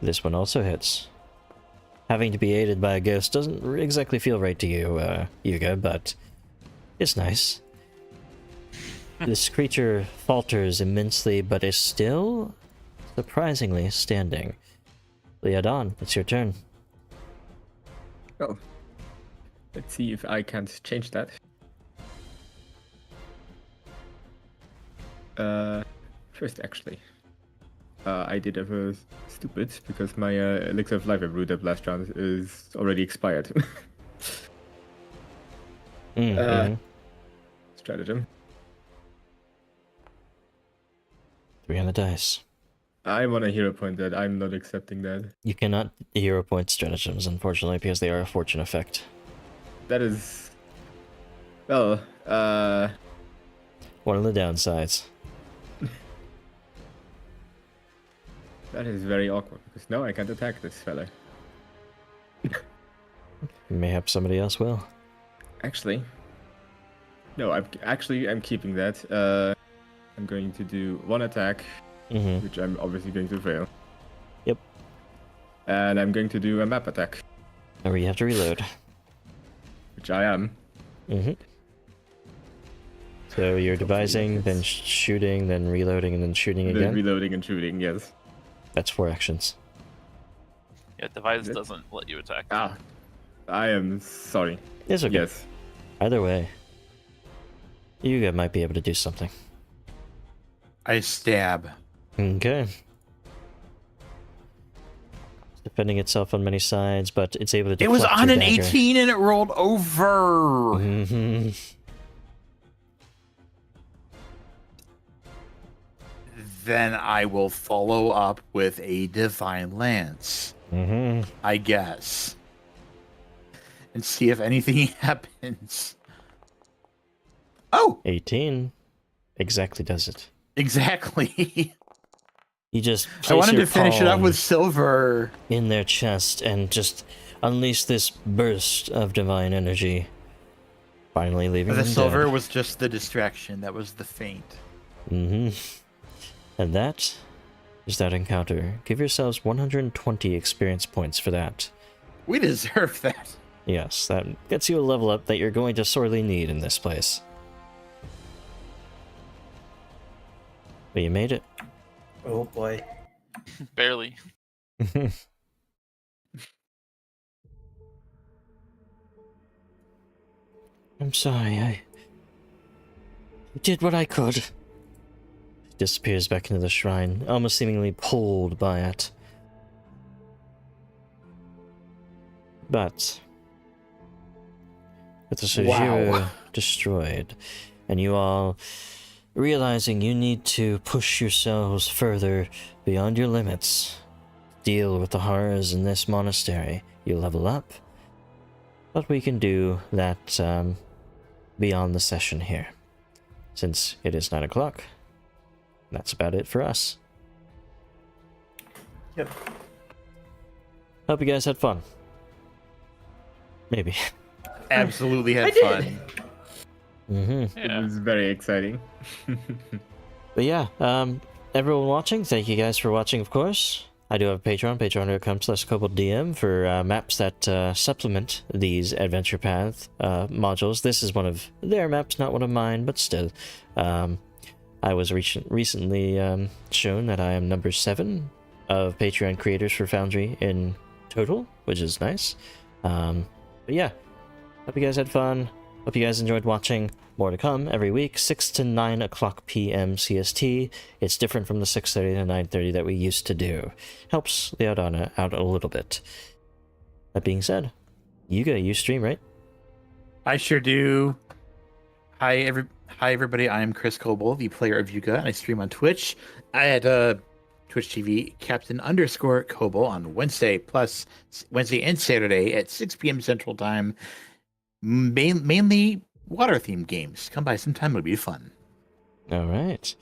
This one also hits. Having to be aided by a ghost doesn't exactly feel right to you, Yuga, but it's nice. This creature falters immensely, but is still surprisingly standing. Leodon, it's your turn. Oh. Let's see if I can't change that. First, actually. I did ever stupid because my elixir of life I brewed up last round is already expired. Mm-hmm. Stratagem. 3 on the dice. I want a hero point that. I'm not accepting that. You cannot hero point stratagems, unfortunately, because they are a fortune effect. That is... Well, One of the downsides. that is very awkward, because now I can't attack this fella. Mayhap somebody else will. Actually... No, I'm keeping that. I'm going to do 1 attack, Mm-hmm. which I'm obviously going to fail. Yep. And I'm going to do a map attack, Or you have to reload. which I am. Mm-hmm. So you're devising, then shooting, then reloading, and then shooting Then again? reloading and shooting, yes. That's 4 actions. Yeah, devise Is it? doesn't let you attack. Ah, I am sorry. It's okay. Yes. Either way, Yuga might be able to do something. I stab. Okay. It's defending itself on many sides, but it's able to It was deflect on your an dagger. 18 and it rolled over. Mm-hmm. Then I will follow up with a Divine Lance, Mm-hmm. I guess. And see if anything happens. Oh, 18 exactly does it. exactly. You just I place wanted your to finish it up palm with silver. in their chest and just unleash this burst of divine energy, finally leaving The them silver dead. was just the distraction. That was the feint. Mm-hmm. And that is that encounter. Give yourselves 120 experience points for that. We deserve that. Yes, that gets you a level up that you're going to sorely need in this place. But you made it. Oh boy. Barely. I'm sorry, I did what I could. He disappears back into the shrine, almost seemingly pulled by it. But with the Sojiro destroyed, and you all realizing you need to push yourselves further beyond your limits, deal with the horrors in this monastery, you level up. But we can do that beyond the session here, since it is 9 o'clock. That's about it for us. Yep. Hope you guys had fun. Maybe. Absolutely I had did. fun. Mm-hmm. It Yeah. was very exciting. But yeah, everyone watching, thank you guys for watching, of course. I do have a Patreon, patreon.com/KoboldDM for maps that supplement these Adventure Path modules. This is one of their maps, not one of mine, but still. I was recently shown that I am number 7 of Patreon creators for Foundry in total, which is nice. But yeah, hope you guys had fun. Hope you guys enjoyed watching. More to come every week, 6 to 9 o'clock p.m. CST. It's different from the 6:30 to 9:30 that we used to do. Helps the out a little bit. That being said, you stream, right? I sure do. Hi everybody. I am Chris Coble, the player of Yuga, and I stream on Twitch. I had Twitch TV Captain_Coble on Wednesday and Saturday at 6 p.m. Central Time. Mainly water themed games. Come by sometime, it'll be fun. All right.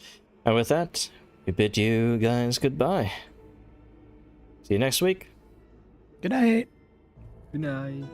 And with that, we bid you guys goodbye. See you next week. Good night. Good night.